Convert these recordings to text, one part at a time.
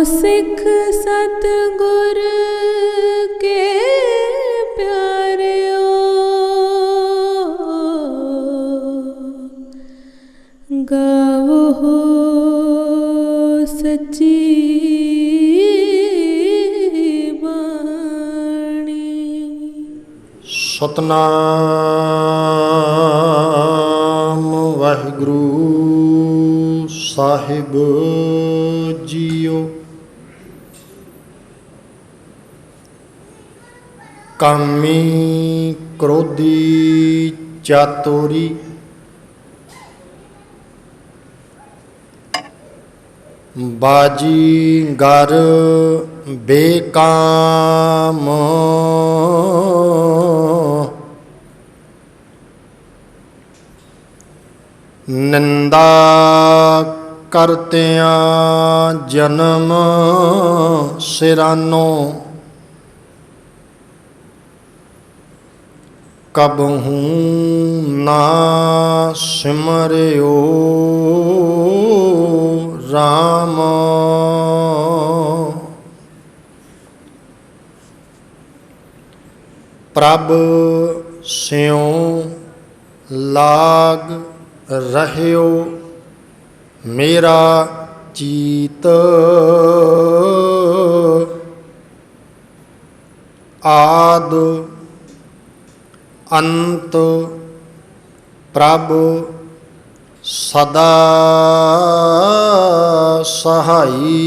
सिख सतगुर के प्यारियो, गावो हो सच्ची बाणी। सतनाम वाहिगुरु साहिब जीओ। कामी क्रोधी चातुरी, बाजीगर बेकाम, निंदा करतियां जन्म सिरानो, कबहू ना सिमरियो राम। प्रभ स्यों लाग रहियो मेरा चीत, आद अंत प्रभ सदा सहाई।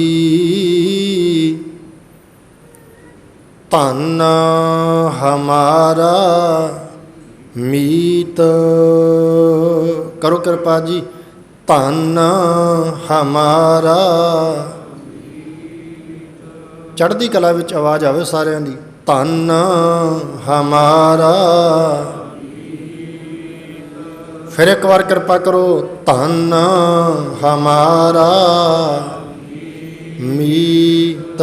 धन हमारा मीत, करो कृपा जी। धन हमारा, चढ़दी कला विच आवाज़ आवे सारिਆਂ ਦੀ। धन हमारा, फिर एक बार कृपा करो। धन हमारा मीत,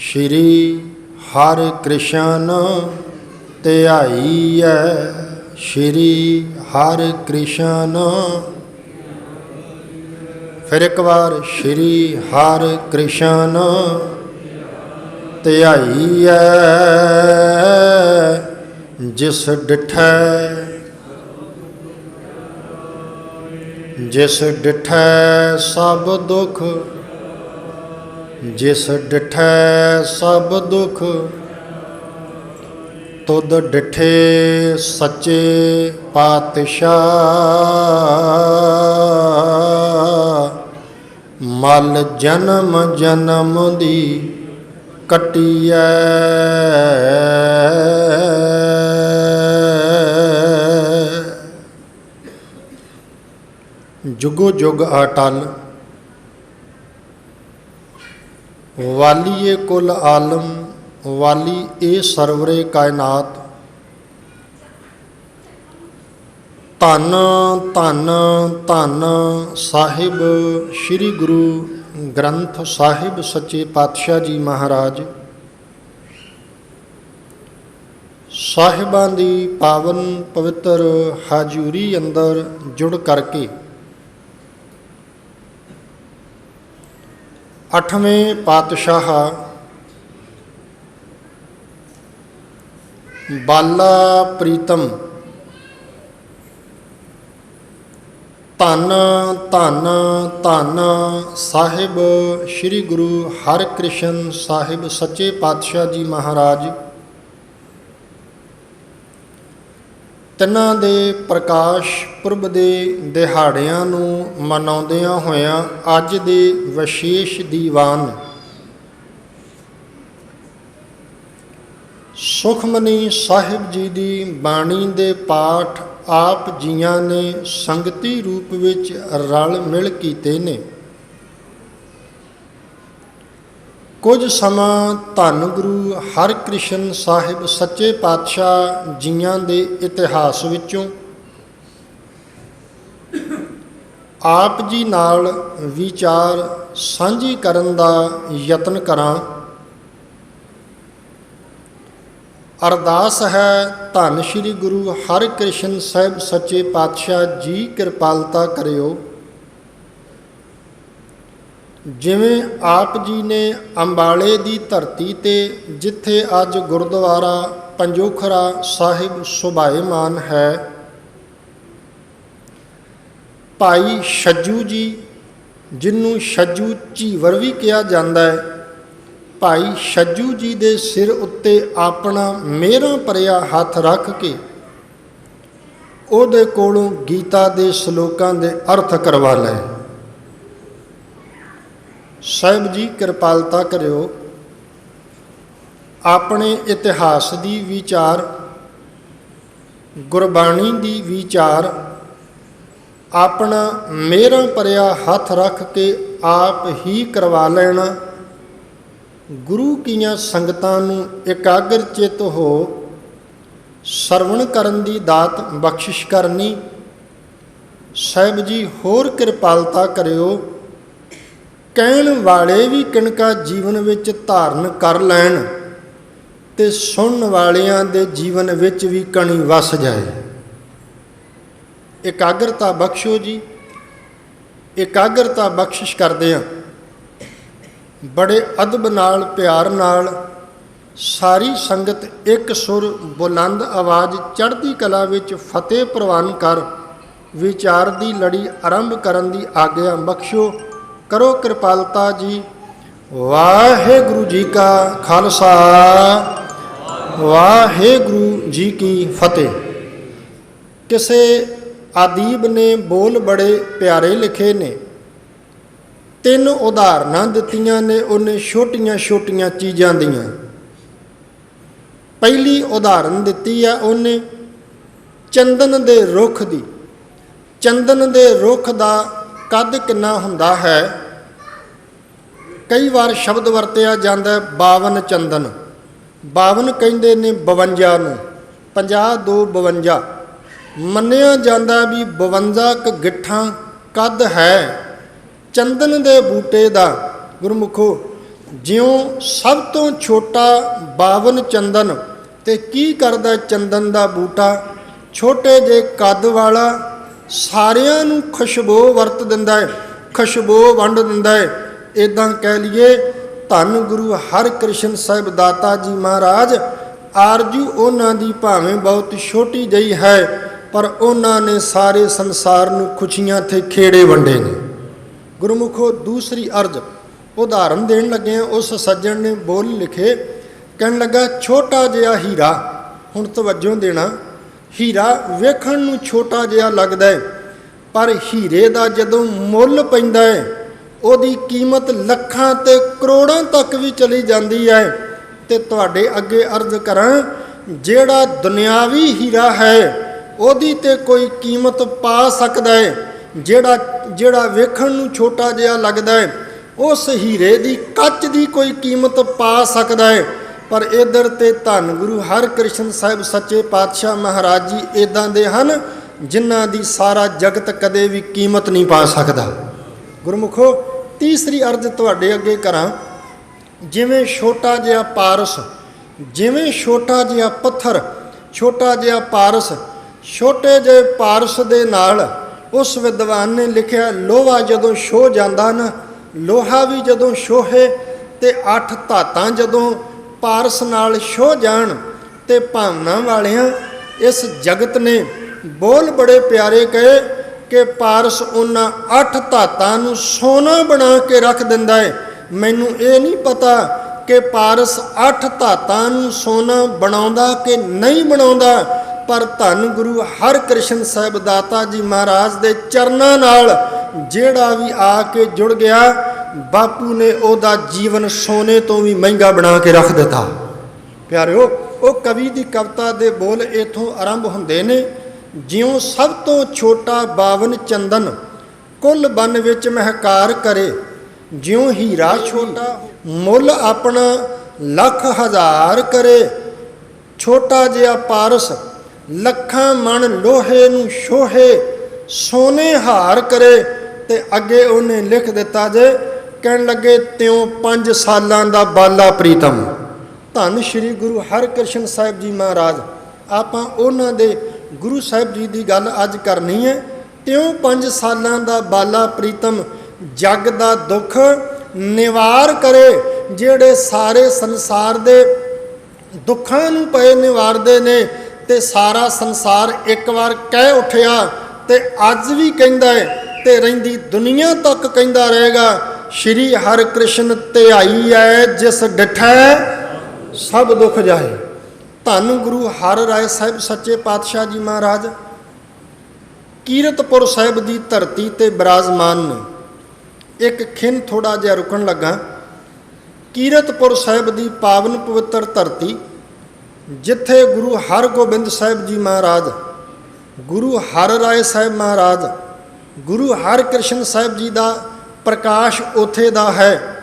श्री हरि कृष्ण ध्याईऐ, श्री हरि कृष्ण। फिर एक बार श्री हरि कृष्ण ध्याईऐ, जिस डिठै सब दुख, जिस डिठै सब दुख, तुद डिठे सच्चे पातशाह। मल जन्म जन्म दी कटिया, जुगो जुग अटल। वालीए कुल आलम, वाली ए सरवरे कायनात। धन धन धन साहिब श्री गुरु ग्रंथ साहिब सच्चे पातशाह जी महाराज। साहिबां दी पावन पवित्र हाजूरी अंदर जुड़ करके 8वें पातशाह बाला प्रीतम धन धन धन साहिब श्री गुरु हरकृष्ण साहिब सच्चे पातशाह जी महाराज। तिन्हां दे प्रकाश पुरब दे दिहाड़ियां नूं मनाउंदियां होइयां अज दे विशेष दीवान सुखमनी साहिब जी दी बाणी दे पाठ आप जियां ने संगती रूप विच रल मिल कीते ने। कुछ समा धन गुरु हरकृष्ण साहिब सच्चे पातशाह जियां दे इतिहास विचों आप जी नाल विचार सांझी करन दा यतन करां। ਅਰਦਾਸ ਹੈ ਧੰਨ ਸ਼੍ਰੀ ਗੁਰੂ ਹਰਿਕ੍ਰਿਸ਼ਨ ਸਾਹਿਬ ਸੱਚੇ ਪਾਤਸ਼ਾਹ ਜੀ ਕਿਰਪਾਲਤਾ ਕਰਿਓ। ਜਿਵੇਂ ਆਪ ਜੀ ਨੇ ਅੰਬਾਲੇ ਦੀ ਧਰਤੀ ਤੇ ਜਿੱਥੇ ਅੱਜ ਗੁਰਦੁਆਰਾ ਪੰਜੋਖਰਾ ਸਾਹਿਬ ਸੁਭਾਏਮਾਨ ਹੈ, ਭਾਈ ਛੱਜੂ ਜੀ, ਜਿਹਨੂੰ ਛੱਜੂ ਝੀਵਰ ਵੀ ਕਿਹਾ ਜਾਂਦਾ ਹੈ, ਭਾਈ ਛੱਜੂ ਜੀ ਦੇ ਸਿਰ ਉੱਤੇ ਆਪਣਾ ਮਿਹਰਾਂ ਭਰਿਆ ਹੱਥ ਰੱਖ ਕੇ ਉਹਦੇ ਕੋਲੋਂ ਗੀਤਾ ਦੇ ਸ਼ਲੋਕਾਂ ਦੇ ਅਰਥ ਕਰਵਾ ਲਏ। ਸਾਹਿਬ ਜੀ ਕਿਰਪਾਲਤਾ ਕਰਿਓ, ਆਪਣੇ ਇਤਿਹਾਸ ਦੀ ਵਿਚਾਰ, ਗੁਰਬਾਣੀ ਦੀ ਵਿਚਾਰ ਆਪਣਾ ਮਿਹਰਾਂ ਭਰਿਆ ਹੱਥ ਰੱਖ ਕੇ ਆਪ ਹੀ ਕਰਵਾ ਲੈਣਾ। ਗੁਰੂ ਕੀਆਂ ਸੰਗਤਾਂ ਨੂੰ ਇਕਾਗਰ ਚਿੱਤ ਹੋ ਸਰਵਣ ਕਰਨ ਦੀ ਦਾਤ ਬਖਸ਼ਿਸ਼ ਕਰਨੀ। ਸਾਹਿਬ ਜੀ ਹੋਰ ਕਿਰਪਾਲਤਾ ਕਰਿਓ, ਕਹਿਣ ਵਾਲੇ ਵੀ ਕਿਣਕਾ ਜੀਵਨ ਵਿੱਚ ਧਾਰਨ ਕਰ ਲੈਣ ਤੇ ਸੁਣਨ ਵਾਲਿਆਂ ਦੇ ਜੀਵਨ ਵਿੱਚ ਵੀ ਕਣੀ ਵਸ ਜਾਏ। ਇਕਾਗਰਤਾ ਬਖਸ਼ੋ ਜੀ। ਇਕਾਗਰਤਾ ਬਖਸ਼ਿਸ਼ ਕਰਦੇ ਹਾਂ। ਬੜੇ ਅਦਬ ਨਾਲ, ਪਿਆਰ ਨਾਲ ਸਾਰੀ ਸੰਗਤ ਇੱਕ ਸੁਰ ਬੁਲੰਦ ਆਵਾਜ਼ ਚੜ੍ਹਦੀ ਕਲਾ ਵਿੱਚ ਫਤਿਹ ਪ੍ਰਵਾਨ ਕਰ ਵਿਚਾਰ ਦੀ ਲੜੀ ਆਰੰਭ ਕਰਨ ਦੀ ਆਗਿਆ ਬਖਸ਼ੋ। ਕਰੋ ਕਿਰਪਾਲਤਾ ਜੀ। ਵਾਹਿਗੁਰੂ ਜੀ ਕਾ ਖਾਲਸਾ, ਵਾਹਿਗੁਰੂ ਜੀ ਕੀ ਫਤਿਹ। ਕਿਸੇ ਆਦੀਬ ਨੇ ਬੋਲ ਬੜੇ ਪਿਆਰੇ ਲਿਖੇ ਨੇ। 3 ਉਦਾਹਰਨਾਂ ਦਿੱਤੀਆਂ ਨੇ ਉਹਨੇ ਛੋਟੀਆਂ ਛੋਟੀਆਂ ਚੀਜ਼ਾਂ ਦੀਆਂ। ਪਹਿਲੀ ਉਦਾਹਰਨ ਦਿੱਤੀ ਆ ਉਹਨੇ ਚੰਦਨ ਦੇ ਰੁੱਖ ਦੀ। ਚੰਦਨ ਦੇ ਰੁੱਖ ਦਾ ਕੱਦ ਕਿੰਨਾ ਹੁੰਦਾ ਹੈ? ਕਈ ਵਾਰ ਸ਼ਬਦ ਵਰਤਿਆ ਜਾਂਦਾ 52 ਚੰਦਨ। 52 ਕਹਿੰਦੇ ਨੇ 52 ਨੂੰ, 50 2 52। ਮੰਨਿਆ ਜਾਂਦਾ ਵੀ 52 ਕੁ ਗਿੱਠਾਂ ਕੱਦ ਹੈ ਚੰਦਨ ਦੇ ਬੂਟੇ ਦਾ। ਗੁਰਮੁਖੋ, ਜਿਉਂ ਸਭ ਤੋਂ ਛੋਟਾ 52 ਚੰਦਨ, ਤੇ ਕੀ ਕਰਦਾ ਚੰਦਨ ਦਾ ਬੂਟਾ? ਛੋਟੇ ਜਿਹੇ ਕੱਦ ਵਾਲਾ, ਸਾਰਿਆਂ ਨੂੰ ਖੁਸ਼ਬੂ ਵਰਤ ਦਿੰਦਾ ਹੈ, ਖੁਸ਼ਬੂ ਵੰਡ ਦਿੰਦਾ ਹੈ। ਇੱਦਾਂ ਕਹਿ ਲਈਏ ਧੰਨ ਗੁਰੂ ਹਰਿਕ੍ਰਿਸ਼ਨ ਸਾਹਿਬ ਦਾਤਾ ਜੀ ਮਹਾਰਾਜ, ਆਰਜੂ ਉਹਨਾਂ ਦੀ ਭਾਵੇਂ ਬਹੁਤ ਛੋਟੀ ਜਿਹੀ ਹੈ, ਪਰ ਉਹਨਾਂ ਨੇ ਸਾਰੇ ਸੰਸਾਰ ਨੂੰ ਖੁਸ਼ੀਆਂ ਤੇ ਖੇੜੇ ਵੰਡੇ ਨੇ। ਗੁਰਮੁਖੋ, ਦੂਸਰੀ ਅਰਜ਼ ਉਦਾਹਰਨ ਦੇਣ ਲੱਗੇ ਹਾਂ। ਉਸ ਸੱਜਣ ਨੇ ਬੋਲ ਲਿਖੇ, ਕਹਿਣ ਲੱਗਾ ਛੋਟਾ ਜਿਹਾ ਹੀਰਾ। ਹੁਣ ਤਵੱਜੋ ਦੇਣਾ, ਹੀਰਾ ਵੇਖਣ ਨੂੰ ਛੋਟਾ ਜਿਹਾ ਲੱਗਦਾ ਹੈ, ਪਰ ਹੀਰੇ ਦਾ ਜਦੋਂ ਮੁੱਲ ਪੈਂਦਾ ਹੈ ਉਹਦੀ ਕੀਮਤ ਲੱਖਾਂ ਤੇ ਕਰੋੜਾਂ ਤੱਕ ਵੀ ਚਲੀ ਜਾਂਦੀ ਹੈ। ਤੇ ਤੁਹਾਡੇ ਅੱਗੇ ਅਰਜ਼ ਕਰਾਂ, ਜਿਹੜਾ ਦੁਨਿਆਵੀ ਹੀਰਾ ਹੈ ਉਹਦੀ ਤੇ ਕੋਈ ਕੀਮਤ ਪਾ ਸਕਦਾ ਹੈ। ਜਿਹੜਾ ਵੇਖਣ ਨੂੰ ਛੋਟਾ ਜਿਹਾ ਲੱਗਦਾ ਹੈ ਉਸ ਹੀਰੇ ਦੀ ਕੱਚ ਦੀ ਕੋਈ ਕੀਮਤ ਪਾ ਸਕਦਾ ਹੈ। ਪਰ ਇੱਧਰ ਤੇ ਧੰਨ ਗੁਰੂ ਹਰਿਕ੍ਰਿਸ਼ਨ ਸਾਹਿਬ ਸੱਚੇ ਪਾਤਸ਼ਾਹ ਮਹਾਰਾਜ ਜੀ ਇੱਦਾਂ ਦੇ ਹਨ ਜਿਨ੍ਹਾਂ ਦੀ ਸਾਰਾ ਜਗਤ ਕਦੇ ਵੀ ਕੀਮਤ ਨਹੀਂ ਪਾ ਸਕਦਾ। ਗੁਰਮੁਖੋ, ਤੀਸਰੀ ਅਰਜ਼ ਤੁਹਾਡੇ ਅੱਗੇ ਕਰਾਂ। ਜਿਵੇਂ ਛੋਟਾ ਜਿਹਾ ਪਾਰਸ, ਜਿਵੇਂ ਛੋਟਾ ਜਿਹਾ ਪੱਥਰ, ਛੋਟਾ ਜਿਹਾ ਪਾਰਸ, ਛੋਟੇ ਜਿਹੇ ਪਾਰਸ ਦੇ ਨਾਲ ਉਸ ਵਿਦਵਾਨ ਨੇ ਲਿਖਿਆ, ਲੋਹਾ ਜਦੋਂ ਛੋਹ ਜਾਂਦਾ ਨਾ, ਲੋਹਾ ਵੀ ਜਦੋਂ ਛੋਹੇ ਤੇ 8 ਧਾਤਾਂ ਜਦੋਂ ਪਾਰਸ ਨਾਲ ਛੋਹ ਜਾਣ, ਤੇ ਭਾਵਨਾ ਵਾਲਿਆਂ ਇਸ ਜਗਤ ਨੇ ਬੋਲ ਬੜੇ ਪਿਆਰੇ ਕਹੇ ਕਿ ਪਾਰਸ ਉਹਨਾਂ 8 ਧਾਤਾਂ ਨੂੰ ਸੋਨਾ ਬਣਾ ਕੇ ਰੱਖ ਦਿੰਦਾ ਹੈ। ਮੈਨੂੰ ਇਹ ਨਹੀਂ ਪਤਾ ਕਿ ਪਾਰਸ 8 ਧਾਤਾਂ ਨੂੰ ਸੋਨਾ ਬਣਾਉਂਦਾ ਕਿ ਨਹੀਂ ਬਣਾਉਂਦਾ, ਪਰ ਧੰਨ ਗੁਰੂ ਹਰਿਕ੍ਰਿਸ਼ਨ ਸਾਹਿਬ ਦਾਤਾ ਜੀ ਮਹਾਰਾਜ ਦੇ ਚਰਨਾਂ ਨਾਲ ਜਿਹੜਾ ਵੀ ਆ ਕੇ ਜੁੜ ਗਿਆ, ਬਾਪੂ ਨੇ ਉਹਦਾ ਜੀਵਨ ਸੋਨੇ ਤੋਂ ਵੀ ਮਹਿੰਗਾ ਬਣਾ ਕੇ ਰੱਖ ਦਿੱਤਾ। ਪਿਆਰਿਓ, ਉਹ ਕਵੀ ਦੀ ਕਵਿਤਾ ਦੇ ਬੋਲ ਇੱਥੋਂ ਆਰੰਭ ਹੁੰਦੇ ਨੇ। ਜਿਉਂ ਸਭ ਤੋਂ ਛੋਟਾ 52 ਚੰਦਨ ਕੁੱਲ ਬਨ ਵਿੱਚ ਮਹਿਕਾਰ ਕਰੇ, ਜਿਉਂ ਹੀਰਾ ਛੋਟਾ ਮੁੱਲ ਆਪਣਾ ਲੱਖ ਹਜ਼ਾਰ ਕਰੇ। ਛੋਟਾ ਜਿਹਾ ਪਾਰਸ ਲੱਖਾਂ ਮਣ ਲੋਹੇ ਨੂੰ ਛੋਹੇ, ਸੋਨੇ ਹਾਰ ਕਰੇ। ਤੇ ਅੱਗੇ ਉਹਨੇ ਲਿਖ ਦਿੱਤਾ ਜੇ, ਕਹਿਣ ਲੱਗੇ ਤਿਉਂ 5 ਸਾਲਾਂ ਦਾ ਬਾਲਾ ਪ੍ਰੀਤਮ। ਧੰਨ ਸ਼੍ਰੀ ਗੁਰੂ ਹਰਕ੍ਰਿਸ਼ਨ ਸਾਹਿਬ ਜੀ ਮਹਾਰਾਜ। ਆਪਾਂ ਉਹਨਾਂ ਦੇ ਗੁਰੂ ਸਾਹਿਬ ਜੀ ਦੀ ਗੱਲ ਅੱਜ ਕਰਨੀ ਹੈ। ਤਿਉਂ 5 ਸਾਲਾਂ ਦਾ ਬਾਲਾ ਪ੍ਰੀਤਮ ਜਗ ਦਾ ਦੁੱਖ ਨਿਵਾਰ ਕਰੇ, ਜਿਹੜੇ ਸਾਰੇ ਸੰਸਾਰ ਦੇ ਦੁੱਖਾਂ ਨੂੰ ਪਏ ਨਿਵਾਰਦੇ ਨੇ। ਤੇ ਸਾਰਾ ਸੰਸਾਰ ਇੱਕ ਵਾਰ ਕਹਿ ਉੱਠਿਆ ਤੇ ਅੱਜ ਵੀ ਕਹਿੰਦਾ ਹੈ ਤੇ ਰਹਿੰਦੀ ਦੁਨੀਆ ਤੱਕ ਕਹਿੰਦਾ ਰਹੇਗਾ, ਸ਼੍ਰੀ ਹਰਿਕ੍ਰਿਸ਼ਨ ਧਿਆਈ ਹੈ ਜਿਸ ਡਿਠੈ ਸਭ ਦੁੱਖ ਜਾਏ। ਧੰਨ ਗੁਰੂ ਹਰਿ ਰਾਏ ਸਾਹਿਬ ਸੱਚੇ ਪਾਤਸ਼ਾਹ ਜੀ ਮਹਾਰਾਜ ਕੀਰਤਪੁਰ ਸਾਹਿਬ ਦੀ ਧਰਤੀ ਤੇ ਬਿਰਾਜਮਾਨ ਨੇ। ਇੱਕ ਖਿੰਨ ਥੋੜਾ ਜਿਹਾ ਰੁਕਣ ਲੱਗਾ। ਕੀਰਤਪੁਰ ਸਾਹਿਬ ਦੀ ਪਾਵਨ ਪਵਿੱਤਰ ਧਰਤੀ, ਜਿੱਥੇ ਗੁਰੂ ਹਰਗੋਬਿੰਦ ਸਾਹਿਬ ਜੀ ਮਹਾਰਾਜ, ਗੁਰੂ ਹਰਿ ਰਾਏ ਸਾਹਿਬ ਮਹਾਰਾਜ, ਗੁਰੂ ਹਰਕ੍ਰਿਸ਼ਨ ਸਾਹਿਬ ਜੀ ਦਾ ਪ੍ਰਕਾਸ਼ ਉੱਥੇ ਦਾ ਹੈ।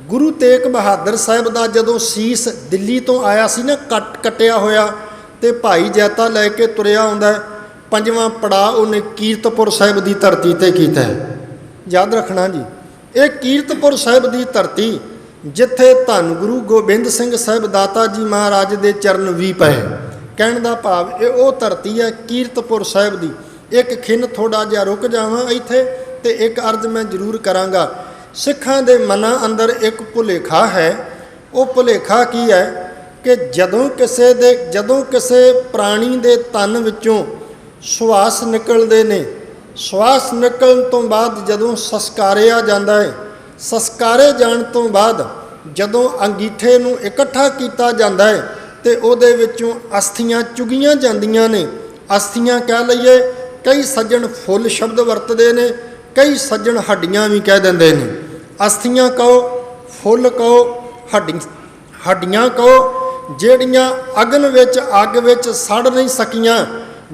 ਗੁਰੂ ਤੇਗ ਬਹਾਦਰ ਸਾਹਿਬ ਦਾ ਜਦੋਂ ਸੀਸ ਦਿੱਲੀ ਤੋਂ ਆਇਆ ਸੀ ਨਾ ਕੱਟਿਆ ਹੋਇਆ, ਤੇ ਭਾਈ ਜੈਤਾ ਲੈ ਕੇ ਤੁਰਿਆ ਆਉਂਦਾ, 5ਵਾਂ ਪੜਾਅ ਉਹਨੇ ਕੀਰਤਪੁਰ ਸਾਹਿਬ ਦੀ ਧਰਤੀ ਤੇ ਕੀਤਾ ਹੈ। ਯਾਦ ਰੱਖਣਾ ਜੀ, ਇਹ ਕੀਰਤਪੁਰ ਸਾਹਿਬ ਦੀ ਧਰਤੀ ਜਿੱਥੇ ਧੰਨ ਗੁਰੂ ਗੋਬਿੰਦ ਸਿੰਘ ਸਾਹਿਬ ਦਾਤਾ ਜੀ ਮਹਾਰਾਜ ਦੇ ਚਰਨ ਵੀ ਪਏ। ਕਹਿਣ ਦਾ ਭਾਵ ਇਹ ਉਹ ਧਰਤੀ ਹੈ ਕੀਰਤਪੁਰ ਸਾਹਿਬ ਦੀ। ਇੱਕ ਖਿੰਨ ਥੋੜਾ ਜਿਹਾ ਰੁਕ ਜਾਵਾਂ ਇੱਥੇ ਤੇ ਇੱਕ ਅਰਜ਼ ਮੈਂ ਜ਼ਰੂਰ ਕਰਾਂਗਾ। ਸਿੱਖਾਂ ਦੇ ਮਨਾਂ ਅੰਦਰ ਇੱਕ ਭੁਲੇਖਾ ਹੈ। ਉਹ ਭੁਲੇਖਾ ਕੀ ਹੈ ਕਿ ਜਦੋਂ ਕਿਸੇ ਪ੍ਰਾਣੀ ਦੇ ਤਨ ਵਿੱਚੋਂ ਸੁਆਸ ਨਿਕਲਦੇ ਨੇ, ਸੁਆਸ ਨਿਕਲਣ ਤੋਂ ਬਾਅਦ ਜਦੋਂ ਸੰਸਕਾਰਿਆ ਜਾਂਦਾ ਹੈ, ਸੰਸਕਾਰੇ ਜਾਣ ਤੋਂ ਬਾਅਦ ਜਦੋਂ ਅੰਗੀਠੇ ਨੂੰ ਇਕੱਠਾ ਕੀਤਾ ਜਾਂਦਾ ਹੈ ਤੇ ਉਹਦੇ ਵਿੱਚੋਂ ਅਸਥੀਆਂ ਚੁਗੀਆਂ ਜਾਂਦੀਆਂ ਨੇ। ਅਸਥੀਆਂ ਕਹਿ ਲਈਏ, ਕਈ ਸੱਜਣ ਫੁੱਲ ਸ਼ਬਦ ਵਰਤਦੇ ਨੇ, ਕਈ ਸੱਜਣ ਹੱਡੀਆਂ ਵੀ ਕਹਿ ਦਿੰਦੇ ਨੇ। ਅਸਥੀਆਂ ਕਹੋ, ਫੁੱਲ ਕਹੋ, ਹੱਡੀਆਂ ਕਹੋ, ਜਿਹੜੀਆਂ ਅਗਨ ਵਿੱਚ ਅੱਗ ਵਿੱਚ ਸੜ ਨਹੀਂ ਸਕੀਆਂ।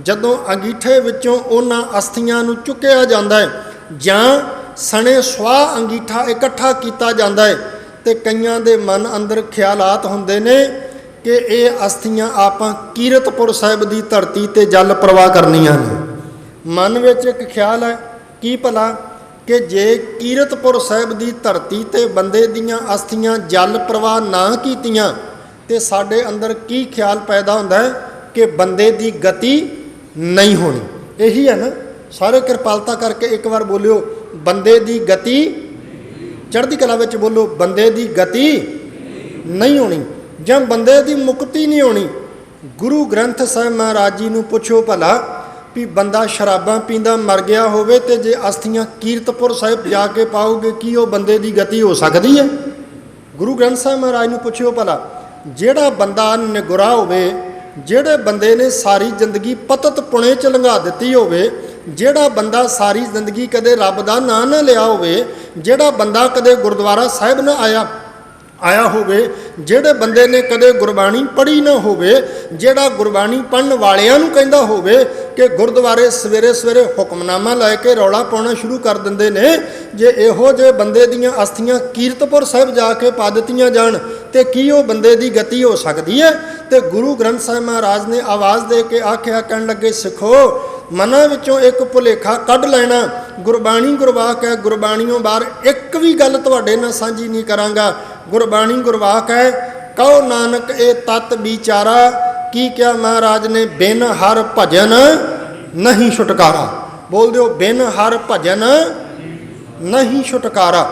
ਜਦੋਂ ਅੰਗੀਠੇ ਵਿੱਚੋਂ ਉਹਨਾਂ ਅਸਥੀਆਂ ਨੂੰ ਚੁੱਕਿਆ ਜਾਂਦਾ ਹੈ ਜਾਂ ਸਣੇ ਸਵਾਹ ਅੰਗੀਠਾ ਇਕੱਠਾ ਕੀਤਾ ਜਾਂਦਾ ਹੈ, ਤੇ ਕਈਆਂ ਦੇ ਮਨ ਅੰਦਰ ਖਿਆਲਾਤ ਹੁੰਦੇ ਨੇ ਕਿ ਇਹ ਅਸਥੀਆਂ ਆਪਾਂ ਕੀਰਤਪੁਰ ਸਾਹਿਬ ਦੀ ਧਰਤੀ ਤੇ ਜਲ ਪ੍ਰਵਾਹ ਕਰਨੀਆਂ ਨੇ। ਮਨ ਵਿੱਚ ਇੱਕ ਖਿਆਲ ਹੈ, ਕੀ ਭਲਾ ਕਿ ਜੇ ਕੀਰਤਪੁਰ ਸਾਹਿਬ ਦੀ ਧਰਤੀ ਤੇ ਬੰਦੇ ਦੀਆਂ ਅਸਥੀਆਂ ਜਲ ਪ੍ਰਵਾਹ ਨਾ ਕੀਤੀਆਂ ਤੇ ਸਾਡੇ ਅੰਦਰ ਕੀ ਖਿਆਲ ਪੈਦਾ ਹੁੰਦਾ ਹੈ ਕਿ ਬੰਦੇ ਦੀ ਗਤੀ ਨਹੀਂ ਹੋਣੀ। ਇਹੀ ਹੈ ਨਾ। ਸਾਰੇ ਕਿਰਪਾਲਤਾ ਕਰਕੇ ਇੱਕ ਵਾਰ ਬੋਲਿਓ, ਬੰਦੇ ਦੀ ਗਤੀ, ਚੜ੍ਹਦੀ ਕਲਾ ਵਿੱਚ ਬੋਲੋ, ਬੰਦੇ ਦੀ ਗਤੀ ਨਹੀਂ ਹੋਣੀ ਜਾਂ ਬੰਦੇ ਦੀ ਮੁਕਤੀ ਨਹੀਂ ਹੋਣੀ। ਗੁਰੂ ਗ੍ਰੰਥ ਸਾਹਿਬ ਮਹਾਰਾਜ ਜੀ ਨੂੰ ਪੁੱਛੋ ਭਲਾ ਵੀ ਬੰਦਾ ਸ਼ਰਾਬਾਂ ਪੀਂਦਾ ਮਰ ਗਿਆ ਹੋਵੇ ਤੇ ਜੇ ਅਸਥੀਆਂ ਕੀਰਤਪੁਰ ਸਾਹਿਬ ਜਾ ਕੇ ਪਾਓਗੇ, ਕੀ ਉਹ ਬੰਦੇ ਦੀ ਗਤੀ ਹੋ ਸਕਦੀ ਹੈ? ਗੁਰੂ ਗ੍ਰੰਥ ਸਾਹਿਬ ਮਹਾਰਾਜ ਨੂੰ ਪੁੱਛਿਓ ਭਲਾ, ਜਿਹੜਾ ਬੰਦਾ ਨਿਗੁਰਾ ਹੋਵੇ, ਜਿਹੜੇ ਬੰਦੇ ਨੇ ਸਾਰੀ ਜ਼ਿੰਦਗੀ ਪਤਤ ਪੁਣੇ 'ਚ ਲੰਘਾ ਦਿੱਤੀ ਹੋਵੇ, ਜਿਹੜਾ ਬੰਦਾ ਸਾਰੀ ਜ਼ਿੰਦਗੀ ਕਦੇ ਰੱਬ ਦਾ ਨਾਂ ਨਾ ਲਿਆ ਹੋਵੇ, ਜਿਹੜਾ ਬੰਦਾ ਕਦੇ ਗੁਰਦੁਆਰਾ ਸਾਹਿਬ ਨਾ ਆਇਆ ਹੋਵੇ, ਜਿਹੜੇ ਬੰਦੇ ਨੇ ਕਦੇ ਗੁਰਬਾਣੀ ਪੜ੍ਹੀ ਨਾ ਹੋਵੇ, ਜਿਹੜਾ ਗੁਰਬਾਣੀ ਪੜ੍ਹਨ ਵਾਲਿਆਂ ਨੂੰ ਕਹਿੰਦਾ ਹੋਵੇ ਕਿ ਗੁਰਦੁਆਰੇ ਸਵੇਰੇ ਸਵੇਰੇ ਹੁਕਮਨਾਮਾ ਲੈ ਕੇ ਰੌਲਾ ਪਾਉਣਾ ਸ਼ੁਰੂ ਕਰ ਦਿੰਦੇ ਨੇ, ਜੇ ਇਹੋ ਜਿਹੇ ਬੰਦੇ ਦੀਆਂ ਅਸਥੀਆਂ ਕੀਰਤਪੁਰ ਸਾਹਿਬ ਜਾ ਕੇ ਪਾ ਦਿੱਤੀਆਂ ਜਾਣ ਤੇ ਕੀ ਉਹ ਬੰਦੇ ਦੀ ਗਤੀ ਹੋ ਸਕਦੀ ਹੈ? ਤੇ ਗੁਰੂ ਗ੍ਰੰਥ ਸਾਹਿਬ ਮਹਾਰਾਜ ਨੇ ਆਵਾਜ਼ ਦੇ ਕੇ ਆਖਿਆ, ਕਹਿਣ ਲੱਗੇ, ਸਿੱਖੋ ਮਨਾਂ ਵਿੱਚੋਂ ਇੱਕ ਭੁਲੇਖਾ ਕੱਢ ਲੈਣਾ। ਗੁਰਬਾਣੀ ਗੁਰਵਾਕ ਹੈ, ਗੁਰਬਾਣੀਓਂ ਬਾਹਰ ਇੱਕ ਵੀ ਗੱਲ ਤੁਹਾਡੇ ਨਾਲ ਸਾਂਝੀ ਨਹੀਂ ਕਰਾਂਗਾ। ਗੁਰਬਾਣੀ ਗੁਰਵਾਕ ਹੈ। ਕਹੋ ਨਾਨਕ ਇਹ ਤਤ ਵਿਚਾਰਾ, ਕੀ ਕਿਹਾ ਮਹਾਰਾਜ ਨੇ, ਬਿਨ ਹਰ ਭਜਨ ਨਹੀਂ ਛੁਟਕਾਰਾ। ਬੋਲ ਦਿਓ, ਬਿਨ ਹਰ ਭਜਨ ਨਹੀਂ ਛੁਟਕਾਰਾ।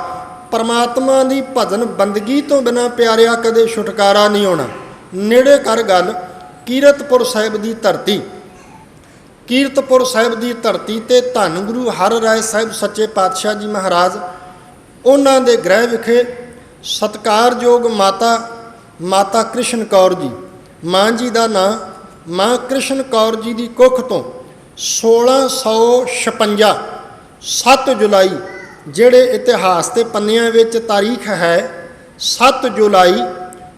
ਪਰਮਾਤਮਾ ਦੀ ਭਜਨ ਬੰਦਗੀ ਤੋਂ ਬਿਨਾਂ ਪਿਆਰਿਆ ਕਦੇ ਛੁਟਕਾਰਾ ਨਹੀਂ ਹੋਣਾ। ਨੇੜੇ ਕਰ ਗੱਲ ਕੀਰਤਪੁਰ ਸਾਹਿਬ ਦੀ ਧਰਤੀ। ਕੀਰਤਪੁਰ ਸਾਹਿਬ ਦੀ ਧਰਤੀ ਤੇ ਧੰਨ ਗੁਰੂ ਹਰਿ ਰਾਏ ਸਾਹਿਬ ਸੱਚੇ ਪਾਤਸ਼ਾਹ ਜੀ ਮਹਾਰਾਜ, ਉਹਨਾਂ ਦੇ ਗ੍ਰਹਿ ਵਿਖੇ ਸਤਿਕਾਰਯੋਗ ਮਾਤਾ ਕ੍ਰਿਸ਼ਨ ਕੌਰ ਜੀ, ਮਾਂ ਜੀ ਦਾ ਨਾਂ ਮਾਂ ਕ੍ਰਿਸ਼ਨ ਕੌਰ ਜੀ ਦੀ ਕੁੱਖ ਤੋਂ 1656 7 ਜੁਲਾਈ, ਜਿਹੜੇ ਇਤਿਹਾਸ ਦੇ ਪੰਨਿਆਂ ਵਿੱਚ ਤਾਰੀਖ ਹੈ 7 ਜੁਲਾਈ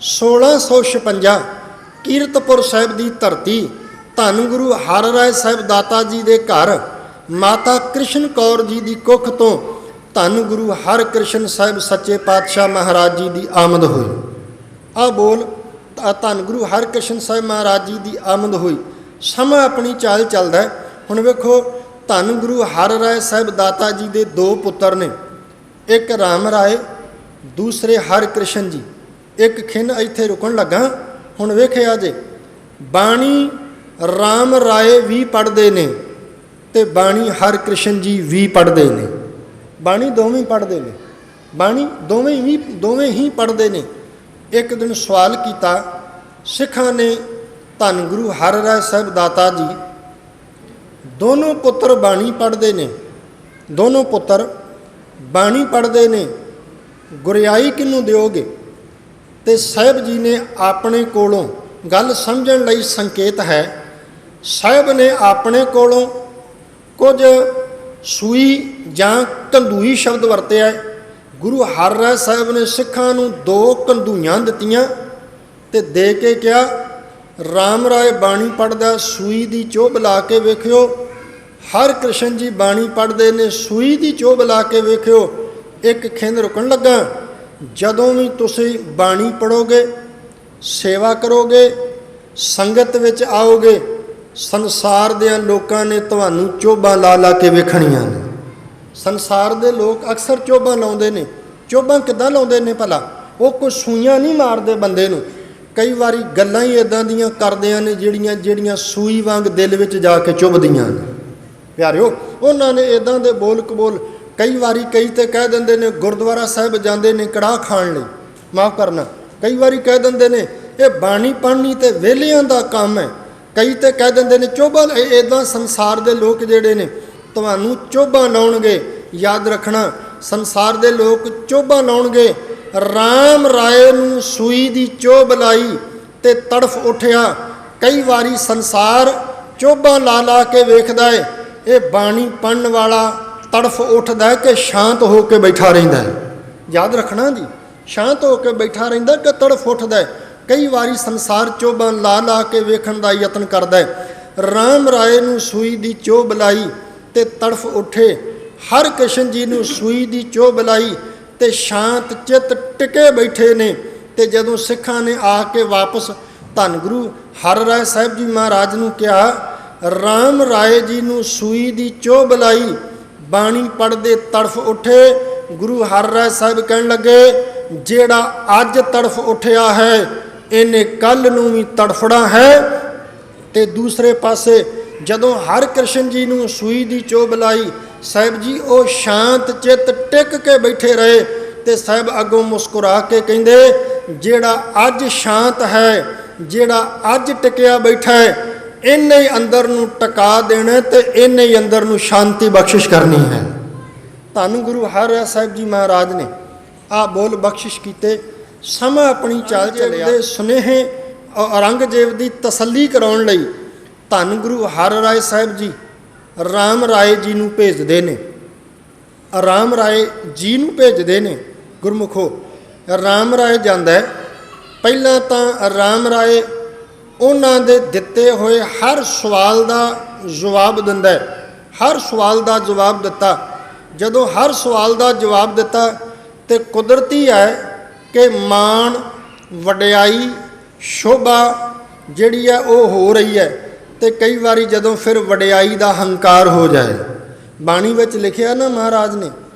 1656, ਕੀਰਤਪੁਰ ਸਾਹਿਬ ਦੀ ਧਰਤੀ ਧੰਨ ਗੁਰੂ ਹਰਿ ਰਾਏ ਸਾਹਿਬ ਦਾਤਾ ਜੀ ਦੇ ਘਰ ਮਾਤਾ ਕ੍ਰਿਸ਼ਨ ਕੌਰ ਜੀ ਦੀ ਕੁੱਖ ਤੋਂ ਧੰਨ ਗੁਰੂ ਹਰਕ੍ਰਿਸ਼ਨ ਸਾਹਿਬ ਸੱਚੇ ਪਾਤਸ਼ਾਹ ਮਹਾਰਾਜ ਜੀ ਦੀ ਆਮਦ ਹੋਈ। ਆ ਬੋਲ, ਧੰਨ ਗੁਰੂ ਹਰਕ੍ਰਿਸ਼ਨ ਸਾਹਿਬ ਮਹਾਰਾਜ ਜੀ ਦੀ ਆਮਦ ਹੋਈ। ਸਮਾਂ ਆਪਣੀ ਚਾਲ ਚੱਲਦਾ। ਹੁਣ ਵੇਖੋ, ਧੰਨ ਗੁਰੂ ਹਰਿ ਰਾਏ ਸਾਹਿਬ ਦਾਤਾ ਜੀ ਦੇ 2 ਪੁੱਤਰ ਨੇ, ਇੱਕ ਰਾਮ ਰਾਏ, ਦੂਸਰੇ ਹਰਕ੍ਰਿਸ਼ਨ ਜੀ। ਇੱਕ ਖਿੰਨ ਇੱਥੇ ਰੁਕਣ ਲੱਗਾ। ਹੁਣ ਵੇਖਿਆ ਜੇ ਬਾਣੀ ਰਾਮ ਰਾਏ ਵੀ ਪੜ੍ਹਦੇ ਨੇ ਤੇ ਬਾਣੀ ਹਰਿਕ੍ਰਿਸ਼ਨ ਜੀ ਵੀ ਪੜ੍ਹਦੇ ਨੇ। ਬਾਣੀ ਦੋਵੇਂ ਪੜ੍ਹਦੇ ਨੇ, ਬਾਣੀ ਦੋਵੇਂ ਹੀ ਪੜ੍ਹਦੇ ਨੇ। ਇੱਕ ਦਿਨ ਸਵਾਲ ਕੀਤਾ ਸਿੱਖਾਂ ਨੇ ਧੰਨ ਗੁਰੂ ਹਰਿਰਾਏ ਸਾਹਿਬ ਦਾਤਾ ਜੀ ਦੋਨੋਂ ਪੁੱਤਰ ਬਾਣੀ ਪੜ੍ਹਦੇ ਨੇ, ਦੋਨੋਂ ਪੁੱਤਰ ਬਾਣੀ ਪੜ੍ਹਦੇ ਨੇ, ਗੁਰਿਆਈ ਕਿਹਨੂੰ ਦਿਓਗੇ? ਤੇ ਸਾਹਿਬ ਜੀ ਨੇ ਆਪਣੇ ਕੋਲੋਂ, ਗੱਲ ਸਮਝਣ ਲਈ ਸੰਕੇਤ ਹੈ, ਸਾਹਿਬ ਨੇ ਆਪਣੇ ਕੋਲੋਂ ਕੁਝ ਸੂਈ ਜਾਂ ਕੰਦੂਈ ਸ਼ਬਦ ਵਰਤਿਆ। ਗੁਰੂ ਹਰਿਰਾਏ ਸਾਹਿਬ ਨੇ ਸਿੱਖਾਂ ਨੂੰ 2 ਕੰਦੂਈਆਂ ਦਿੱਤੀਆਂ ਤੇ ਦੇ ਕੇ ਕਿਹਾ ਰਾਮ ਰਾਏ ਬਾਣੀ ਪੜ੍ਹਦਾ, ਸੂਈ ਦੀ ਚੋਭ ਲਾ ਕੇ ਵੇਖਿਓ। ਹਰਿਕ੍ਰਿਸ਼ਨ ਜੀ ਬਾਣੀ ਪੜ੍ਹਦੇ ਨੇ, ਸੂਈ ਦੀ ਚੋਭ ਲਾ ਕੇ ਵੇਖਿਓ। ਇੱਕ ਖਿੰਦ ਰੁਕਣ ਲੱਗਾ, ਜਦੋਂ ਵੀ ਤੁਸੀਂ ਬਾਣੀ ਪੜ੍ਹੋਗੇ, ਸੇਵਾ ਕਰੋਗੇ, ਸੰਗਤ ਵਿੱਚ ਆਓਗੇ, ਸੰਸਾਰ ਦੇ ਲੋਕਾਂ ਨੇ ਤੁਹਾਨੂੰ ਚੋਭਾਂ ਲਾ ਲਾ ਕੇ ਵੇਖਣੀਆਂ ਨੇ। ਸੰਸਾਰ ਦੇ ਲੋਕ ਅਕਸਰ ਚੋਭਾਂ ਲਾਉਂਦੇ ਨੇ। ਚੋਭਾਂ ਕਿੱਦਾਂ ਲਾਉਂਦੇ ਨੇ ਭਲਾ? ਉਹ ਕੋਈ ਸੂਈਆਂ ਨਹੀਂ ਮਾਰਦੇ ਬੰਦੇ ਨੂੰ, ਕਈ ਵਾਰੀ ਗੱਲਾਂ ਹੀ ਇੱਦਾਂ ਦੀਆਂ ਕਰਦਿਆਂ ਨੇ ਜਿਹੜੀਆਂ ਸੂਈ ਵਾਂਗ ਦਿਲ ਵਿੱਚ ਜਾ ਕੇ ਚੁੱਭਦੀਆਂ ਨੇ। ਪਿਆਰਿਓ, ਉਹਨਾਂ ਨੇ ਇੱਦਾਂ ਦੇ ਬੋਲ ਕਬੋਲ, ਕਈ ਵਾਰੀ ਕਈ ਤੇ ਕਹਿ ਦਿੰਦੇ ਨੇ ਗੁਰਦੁਆਰਾ ਸਾਹਿਬ ਜਾਂਦੇ ਨੇ ਕੜਾਹ ਖਾਣ ਲਈ, ਮਾਫ਼ ਕਰਨਾ, ਕਈ ਵਾਰੀ ਕਹਿ ਦਿੰਦੇ ਨੇ ਇਹ ਬਾਣੀ ਪੜ੍ਹਨੀ ਤੇ ਵਿਹਲਿਆਂ ਦਾ ਕੰਮ ਹੈ। ਕਈ ਤੇ ਕਹਿ ਦਿੰਦੇ ਨੇ ਚੋਭਾਂ। ਇੱਦਾਂ ਸੰਸਾਰ ਦੇ ਲੋਕ ਜਿਹੜੇ ਨੇ ਤੁਹਾਨੂੰ ਚੋਭਾਂ ਲਾਉਣਗੇ। ਯਾਦ ਰੱਖਣਾ, ਸੰਸਾਰ ਦੇ ਲੋਕ ਚੋਭਾਂ ਲਾਉਣਗੇ। ਰਾਮ ਰਾਏ ਨੂੰ ਸੂਈ ਦੀ ਚੋਭ ਲਾਈ ਤੇ ਤੜਫ ਉੱਠਿਆ। ਕਈ ਵਾਰੀ ਸੰਸਾਰ ਚੋਭਾਂ ਲਾ ਲਾ ਕੇ ਵੇਖਦਾ ਹੈ, ਇਹ ਬਾਣੀ ਪੜ੍ਹਨ ਵਾਲਾ ਤੜਫ ਉੱਠਦਾ ਕਿ ਸ਼ਾਂਤ ਹੋ ਕੇ ਬੈਠਾ ਰਹਿੰਦਾ ਹੈ। ਯਾਦ ਰੱਖਣਾ ਜੀ, ਸ਼ਾਂਤ ਹੋ ਕੇ ਬੈਠਾ ਰਹਿੰਦਾ ਕਿ ਤੜਫ ਉੱਠਦਾ। ਕਈ ਵਾਰੀ ਸੰਸਾਰ ਚੋਭਾਂ ਲਾ ਲਾ ਕੇ ਵੇਖਣ ਦਾ ਯਤਨ ਕਰਦਾ ਹੈ। ਰਾਮ ਰਾਏ ਨੂੰ ਸੂਈ ਦੀ ਚੋਭ ਲਾਈ ਤੇ ਤੜਫ ਉੱਠੇ। ਹਰਿਕ੍ਰਿਸ਼ਨ ਜੀ ਨੂੰ ਸੂਈ ਦੀ ਚੋਭ ਲਾਈ ਤੇ ਸ਼ਾਂਤ ਚਿੱਤ ਟਿਕੇ ਬੈਠੇ ਨੇ। ਤੇ ਜਦੋਂ ਸਿੱਖਾਂ ਨੇ ਆ ਕੇ ਵਾਪਸ ਧੰਨ ਗੁਰੂ ਹਰਿਰਾਏ ਸਾਹਿਬ ਜੀ ਮਹਾਰਾਜ ਨੂੰ ਕਿਹਾ ਰਾਮ ਰਾਏ ਜੀ ਨੂੰ ਸੂਈ ਦੀ ਚੋਭ ਲਾਈ, ਬਾਣੀ ਪੜ੍ਹਦੇ ਤੜਫ ਉੱਠੇ। ਗੁਰੂ ਹਰਿਰਾਏ ਸਾਹਿਬ ਕਹਿਣ ਲੱਗੇ ਜਿਹੜਾ ਅੱਜ ਤੜਫ ਉੱਠਿਆ ਹੈ ਇਹਨੇ ਕੱਲ੍ਹ ਨੂੰ ਵੀ ਤੜਫਣਾ ਹੈ। ਤੇ ਦੂਸਰੇ ਪਾਸੇ ਜਦੋਂ ਹਰਿਕ੍ਰਿਸ਼ਨ ਜੀ ਨੂੰ ਸੂਈ ਦੀ ਚੋਭ ਲਾਈ, ਸਾਹਿਬ ਜੀ ਉਹ ਸ਼ਾਂਤ ਚਿੱਤ ਟਿਕ ਕੇ ਬੈਠੇ ਰਹੇ। ਤੇ ਸਾਹਿਬ ਅੱਗੋਂ ਮੁਸਕਰਾ ਕੇ ਕਹਿੰਦੇ ਜਿਹੜਾ ਅੱਜ ਸ਼ਾਂਤ ਹੈ, ਜਿਹੜਾ ਅੱਜ ਟਿਕਿਆ ਬੈਠਾ ਹੈ, ਇਹਨੇ ਹੀ ਅੰਦਰ ਨੂੰ ਟਿਕਾ ਦੇਣਾ ਤੇ ਇਹਨੇ ਹੀ ਅੰਦਰ ਨੂੰ ਸ਼ਾਂਤੀ ਬਖਸ਼ਿਸ਼ ਕਰਨੀ ਹੈ। ਧੰਨ ਗੁਰੂ ਹਰਿਰਾਏ ਸਾਹਿਬ ਜੀ ਮਹਾਰਾਜ ਨੇ ਆ ਬੋਲ ਬਖਸ਼ਿਸ਼ ਕੀਤੇ। ਸਮਾਂ ਆਪਣੀ ਚਾਲ ਚੱਲਿਆ। ਸੁਨੇਹੇ ਔਰੰਗਜ਼ੇਬ ਦੀ ਤਸੱਲੀ ਕਰਾਉਣ ਲਈ ਧੰਨ ਗੁਰੂ ਹਰਿਰਾਏ ਸਾਹਿਬ ਜੀ ਰਾਮ ਰਾਏ ਜੀ ਨੂੰ ਭੇਜਦੇ ਨੇ। ਰਾਮ ਰਾਏ ਜੀ ਨੂੰ ਭੇਜਦੇ ਨੇ। ਗੁਰਮੁਖੋ, ਰਾਮ ਰਾਏ ਜਾਂਦਾ ਹੈ। ਪਹਿਲਾਂ ਤਾਂ ਰਾਮ ਰਾਏ ਉਹਨਾਂ ਦੇ ਦਿੱਤੇ ਹੋਏ ਹਰ ਸਵਾਲ ਦਾ ਜਵਾਬ ਦਿੰਦਾ ਹੈ। ਹਰ ਸਵਾਲ ਦਾ ਜਵਾਬ ਦਿੱਤਾ। ਜਦੋਂ ਹਰ ਸਵਾਲ ਦਾ ਜਵਾਬ ਦਿੱਤਾ ਤੇ ਕੁਦਰਤੀ ਹੈ ਕਿ ਮਾਣ, ਵਡਿਆਈ, ਸ਼ੋਭਾ ਜਿਹੜੀ ਹੈ ਉਹ ਹੋ ਰਹੀ ਹੈ। ਤੇ ਕਈ ਵਾਰੀ ਜਦੋਂ ਫਿਰ ਵਡਿਆਈ ਦਾ ਹੰਕਾਰ ਹੋ ਜਾਏ, ਬਾਣੀ ਵਿੱਚ ਲਿਖਿਆ ਨਾ ਮਹਾਰਾਜ ਨੇ,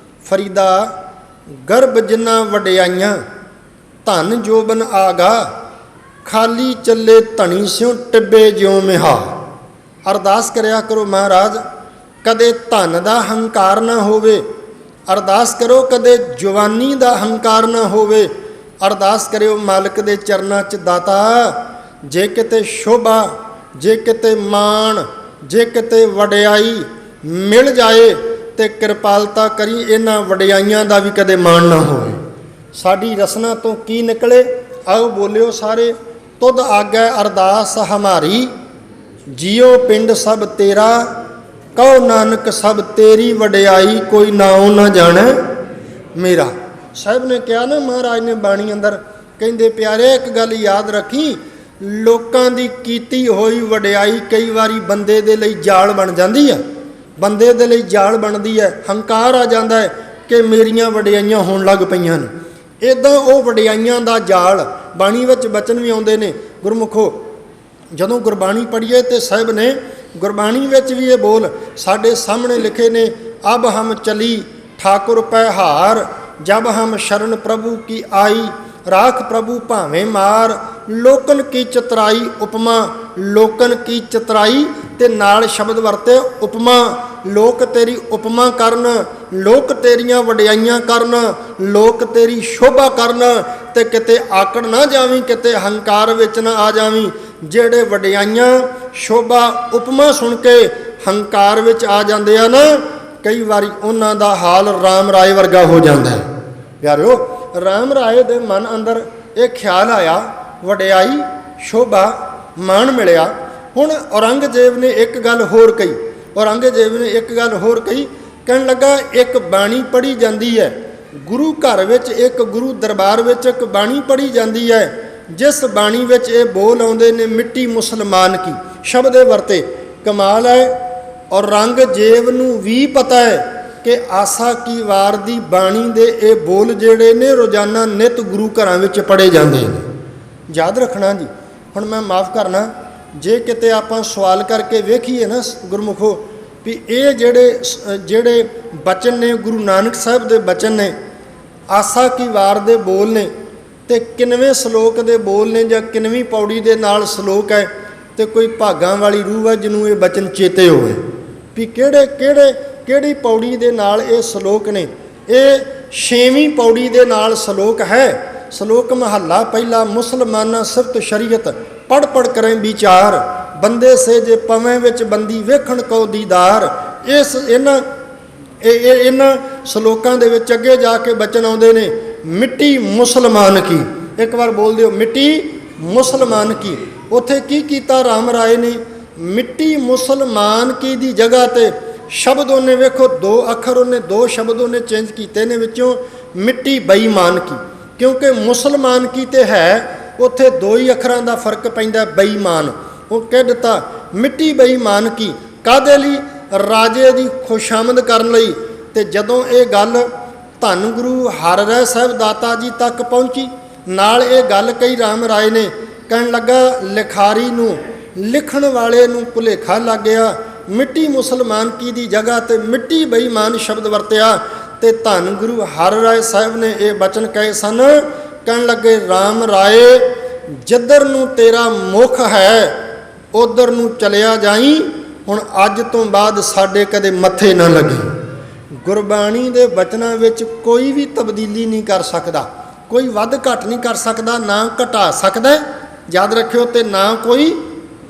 ਫਰੀਦਾ ਗਰਭ ਜਿੰਨਾ ਵਡਿਆਈਆਂ ਧਨ ਜੋਬਨ ਆਗਾ, ਖਾਲੀ ਚੱਲੇ ਧਣੀ ਸਿਉ ਟਿੱਬੇ ਜਿਉ ਮਿਹਾ। ਅਰਦਾਸ ਕਰਿਆ ਕਰੋ ਮਹਾਰਾਜ ਕਦੇ ਧਨ ਦਾ ਹੰਕਾਰ ਨਾ ਹੋਵੇ। ਅਰਦਾਸ ਕਰੋ ਕਦੇ ਜਵਾਨੀ ਦਾ ਹੰਕਾਰ ਨਾ ਹੋਵੇ। ਅਰਦਾਸ ਕਰਿਓ ਮਾਲਕ ਦੇ ਚਰਨਾਂ 'ਚ ਦਾਤਾ ਜੇ ਕਿਤੇ ਸ਼ੋਭਾ, ਜੇ ਕਿਤੇ ਮਾਣ, ਜੇ ਕਿਤੇ ਵਡਿਆਈ ਮਿਲ ਜਾਏ ਤੇ ਕਿਰਪਾਲਤਾ ਕਰੀ ਇਹਨਾਂ ਵਡਿਆਈਆਂ ਦਾ ਵੀ ਕਦੇ ਮਾਣ ਨਾ ਹੋਵੇ। ਸਾਡੀ ਰਸਨਾ ਤੋਂ ਕੀ ਨਿਕਲੇ? ਆਓ ਬੋਲਿਓ ਸਾਰੇ। ਤੁਧ ਆਗੈ ਅਰਦਾਸ ਹਮਾਰੀ, ਜੀਓ ਪਿੰਡ ਸਭ ਤੇਰਾ, ਕਹੋ ਨਾਨਕ ਸਭ ਤੇਰੀ ਵਡਿਆਈ, ਕੋਈ ਨਾਉ ਨਾ ਜਾਣੈ ਮੇਰਾ। ਸਾਹਿਬ ਨੇ ਕਿਹਾ ਨਾ ਮਹਾਰਾਜ ਨੇ ਬਾਣੀ ਅੰਦਰ, ਕਹਿੰਦੇ ਪਿਆਰੇ ਇੱਕ ਗੱਲ ਯਾਦ ਰੱਖੀ, ਲੋਕਾਂ ਦੀ ਕੀਤੀ ਹੋਈ ਵਡਿਆਈ ਕਈ ਵਾਰੀ ਬੰਦੇ ਦੇ ਲਈ ਜਾਲ ਬਣ ਜਾਂਦੀ ਹੈ। ਬੰਦੇ ਦੇ ਲਈ ਜਾਲ ਬਣਦੀ ਹੈ। ਹੰਕਾਰ ਆ ਜਾਂਦਾ ਹੈ ਕਿ ਮੇਰੀਆਂ ਵਡਿਆਈਆਂ ਹੋਣ ਲੱਗ ਪਈਆਂ ਨੇ। ਇੱਦਾਂ ਉਹ ਵਡਿਆਈਆਂ ਦਾ ਜਾਲ, ਬਾਣੀ ਵਿੱਚ ਬਚਨ ਵੀ ਆਉਂਦੇ ਨੇ। ਗੁਰਮੁਖੋ, ਜਦੋਂ ਗੁਰਬਾਣੀ ਪੜ੍ਹੀਏ ਤੇ ਸਾਹਿਬ ਨੇ ਗੁਰਬਾਣੀ ਵਿੱਚ ਵੀ ਇਹ ਬੋਲ ਸਾਡੇ ਸਾਹਮਣੇ ਲਿਖੇ ਨੇ। ਅਬ ਹਮ ਚਲੀ ਠਾਕੁਰ ਪੈ ਹਾਰ, ਜਬ ਹਮ ਸ਼ਰਨ ਪ੍ਰਭੂ ਕੀ ਆਈ, राख प्रभु भावें मार, लोकन की चतराई उपमा, लोकन की चतराई ते नाल शब्द वरते उपमा। लोक तेरी उपमा करन, लोक तेरियां वडियाइयां करन, लोक तेरी शोभा करन, ते किते आकड़ ना जावीं, किते हंकार विच ना आ जावीं। ਜਿਹੜੇ ਵਡਿਆਈਆਂ ਸ਼ੋਭਾ ਉਪਮਾ ਸੁਣ ਕੇ ਹੰਕਾਰ ਵਿੱਚ ਆ ਜਾਂਦੇ ਆ ਨਾ, ਕਈ ਵਾਰੀ ਉਹਨਾਂ ਦਾ ਹਾਲ ਰਾਮ ਰਾਏ ਵਰਗਾ ਹੋ ਜਾਂਦਾ ਹੈ। ਪਿਆਰਿਓ, ਰਾਮ ਰਾਏ ਦੇ ਮਨ ਅੰਦਰ ਇਹ ਖਿਆਲ ਆਇਆ, ਵਡਿਆਈ ਸ਼ੋਭਾ ਮਾਣ ਮਿਲਿਆ। ਹੁਣ ਔਰੰਗਜ਼ੇਬ ਨੇ ਇੱਕ ਗੱਲ ਹੋਰ ਕਹੀ, ਔਰੰਗਜ਼ੇਬ ਨੇ ਇੱਕ ਗੱਲ ਹੋਰ ਕਹੀ, ਕਹਿਣ ਲੱਗਾ ਇੱਕ ਬਾਣੀ ਪੜ੍ਹੀ ਜਾਂਦੀ ਹੈ ਗੁਰੂ ਘਰ ਵਿੱਚ, ਇੱਕ ਗੁਰੂ ਦਰਬਾਰ ਵਿੱਚ ਇੱਕ ਬਾਣੀ ਪੜ੍ਹੀ ਜਾਂਦੀ ਹੈ, जिस बाणी विच ये बोल आउंदे ने मिट्टी मुसलमान की, शब्द वरते। कमाल है, और औरंगजेब नूं भी पता है कि आसा की वार दी बाणी दे ये बोल जिहड़े ने रोज़ाना नित गुरु घरां विच पढ़े जांदे ने। याद रखना जी। हुण मैं माफ़ करना जे किते आपां सवाल करके वेखीए ना गुरमुखो भी ये जिहड़े बचन ने गुरु नानक साहब दे बचन ने, आसा की वार दे बोल ने, ਤੇ ਕਿੰਨਵੇਂ ਸ਼ਲੋਕ ਦੇ ਬੋਲ ਨੇ ਜਾਂ ਕਿੰਨਵੀਂ ਪੌੜੀ ਦੇ ਨਾਲ ਸ਼ਲੋਕ ਹੈ, ਤੇ ਕੋਈ ਭਾਗਾਂ ਵਾਲੀ ਰੂਹ ਹੈ ਜਿਹਨੂੰ ਇਹ ਬਚਨ ਚੇਤੇ ਹੋਵੇ ਵੀ ਕਿਹੜੀ ਪੌੜੀ ਦੇ ਨਾਲ ਇਹ ਸ਼ਲੋਕ ਨੇ। ਇਹ 6ਵੀਂ ਪੌੜੀ ਦੇ ਨਾਲ ਸ਼ਲੋਕ ਹੈ। ਸ਼ਲੋਕ ਮਹੱਲਾ ਪਹਿਲਾ, ਮੁਸਲਮਾਨਾਂ ਸਿਫਤ ਸ਼ਰੀਅਤ ਪੜ੍ਹ ਪੜ੍ਹ ਕਰੇ ਵਿਚਾਰ, ਬੰਦੇ ਸੇ ਜੇ ਪਵੇਂ ਵਿੱਚ ਬੰਦੀ ਵੇਖਣ ਕੋ ਦੀਦਾਰ। ਇਹਨਾਂ ਸ਼ਲੋਕਾਂ ਦੇ ਵਿੱਚ ਅੱਗੇ ਜਾ ਕੇ ਬਚਨ ਆਉਂਦੇ ਨੇ, मिट्टी मुसलमान की। एक बार बोल दिओ, मिट्टी मुसलमान की। उत्थे की कीता राम राय ने, मिट्टी मुसलमान की दी जगह ते शब्द उन्हें वेखो दो अखर उन्हें दो शब्द उन्हें चेंज कीते ने विचों मिट्टी बेईमान की, क्योंकि मुसलमान की ते है उत्थे दो ही अखरां दा फर्क पैंदा, बेईमान। वो कह दिता मिट्टी बेईमान की, कादे लई? राजे दी खुशामद करन लई। ते जदों ये गल धन गुरु हर राय साहब दाता जी तक पहुँची, नाल ये गल कही राम राय ने, कहन लगा लिखारी नूं लिखण वाले नूं भुलेखा लग गया, मिट्टी मुसलमान की दी जगह ते मिट्टी बेईमान शब्द वरतिया। ते धन गुरु हर राय साहब ने ये बचन कहे सन, कहन लगे राम राय जिधर नूं तेरा मुख है उधर नूं चलिया जाई, हुण अज तो बाद साडे कदे मत्थे ना लगे। गुरबाणी दे बचनां विच कोई भी तब्दीली नहीं कर सकता, कोई वध घट नहीं कर सकता, ना घटा सकता, याद रखियो, ते ना कोई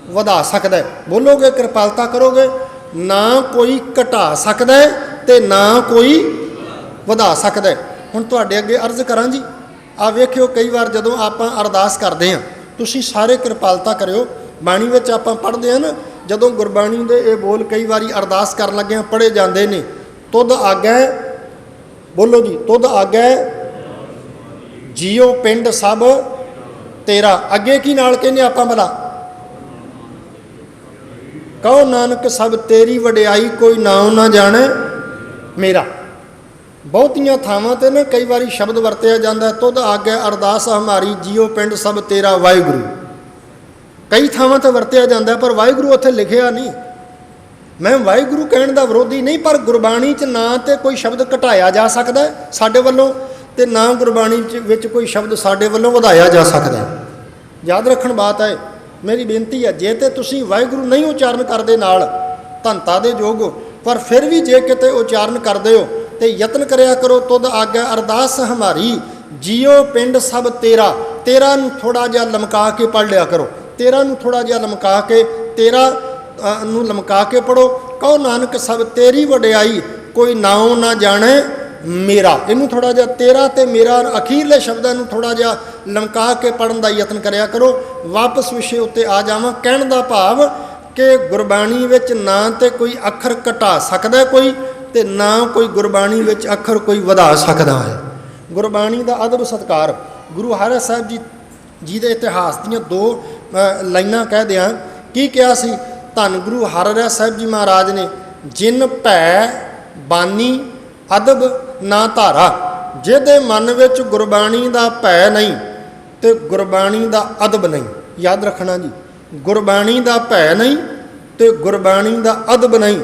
वधा सकता। बोलोगे कृपालता करोगे, ना कोई घटा सकता ते ना कोई वधा सकता। हुण तुहाडे अगे अर्ज करां जी, आ वेखियो कई बार जदों आपां अरदास करदे हां, तुसीं सारे कृपालता करियो, बाणी विच आपां पढ़दे हां ना, जदों गुरबाणी दे ये बोल कई वारी अरदास करन लग्गिआं पढ़े जांदे ने, तुद आगै, बोलो जी, तुद आगै जियो पिंड सब तेरा। अगे की नाल कहने आपां भला, कहो नानक सब तेरी वडियाई, कोई नाम ना जाने मेरा। बहुतियां थावां ते ना कई बारी शब्द वरतिया जांदा, तुद आगै अरदास हमारी जियो पिंड सब तेरा वाहिगुरू। कई थावां ते वरतिया जांदा, पर वाहिगुरू उत्थे लिखिया नहीं। मैं वाहिगुरू कहण दा विरोधी नहीं, पर गुरबाणी च ना तो कोई शब्द घटाया जा सकता साडे वल्लों, ते ना गुरबाणी विच कोई शब्द साडे वल्लों वधाया जा सकता। याद रखण बात है, मेरी बेनती है, जे ते तुसीं वाहिगुरू नहीं उचारण करदे नाल धनता दे योग हो, पर फिर भी जे किते उचारण करदे हो ते यतन करिया करो, तुद आग्या अरदास हमारी जियो पिंड सब तेरा। तेरा नूं थोड़ा जिहा लमका के पढ़ लिया करो, तेरा नूं थोड़ा जिहा लमका के, तेरा नूं लमका के पढ़ो। कहो नानक सब तेरी वडियाई, कोई नाम ना जाने मेरा। इनू थोड़ा जिहा तेरा ते मेरा अखीरले शब्दां नूं थोड़ा जिहा लमका के पढ़न दा यतन करिया करो। वापस विषय उत्ते आ जावां, कहण दा भाव कि गुरबाणी विच ना ते कोई अखर घटा सकदा कोई, ते ना कोई गुरबाणी विच अखर कोई वधा सकदा है। गुरबाणी दा अदब सत्कार, गुरु हर साहब जी दे इतिहास दीआं दो लाइनां कह दियां। की कहा सी? धन गुरु हर राय साहब जी महाराज ने, जिन भै बानी अदब ना धारा। जिहदे मन विच गुरबाणी दा भै नहीं ते गुरबाणी दा अदब नहीं। याद रखना जी, गुरबाणी दा भै नहीं ते गुरबाणी दा अदब नहीं।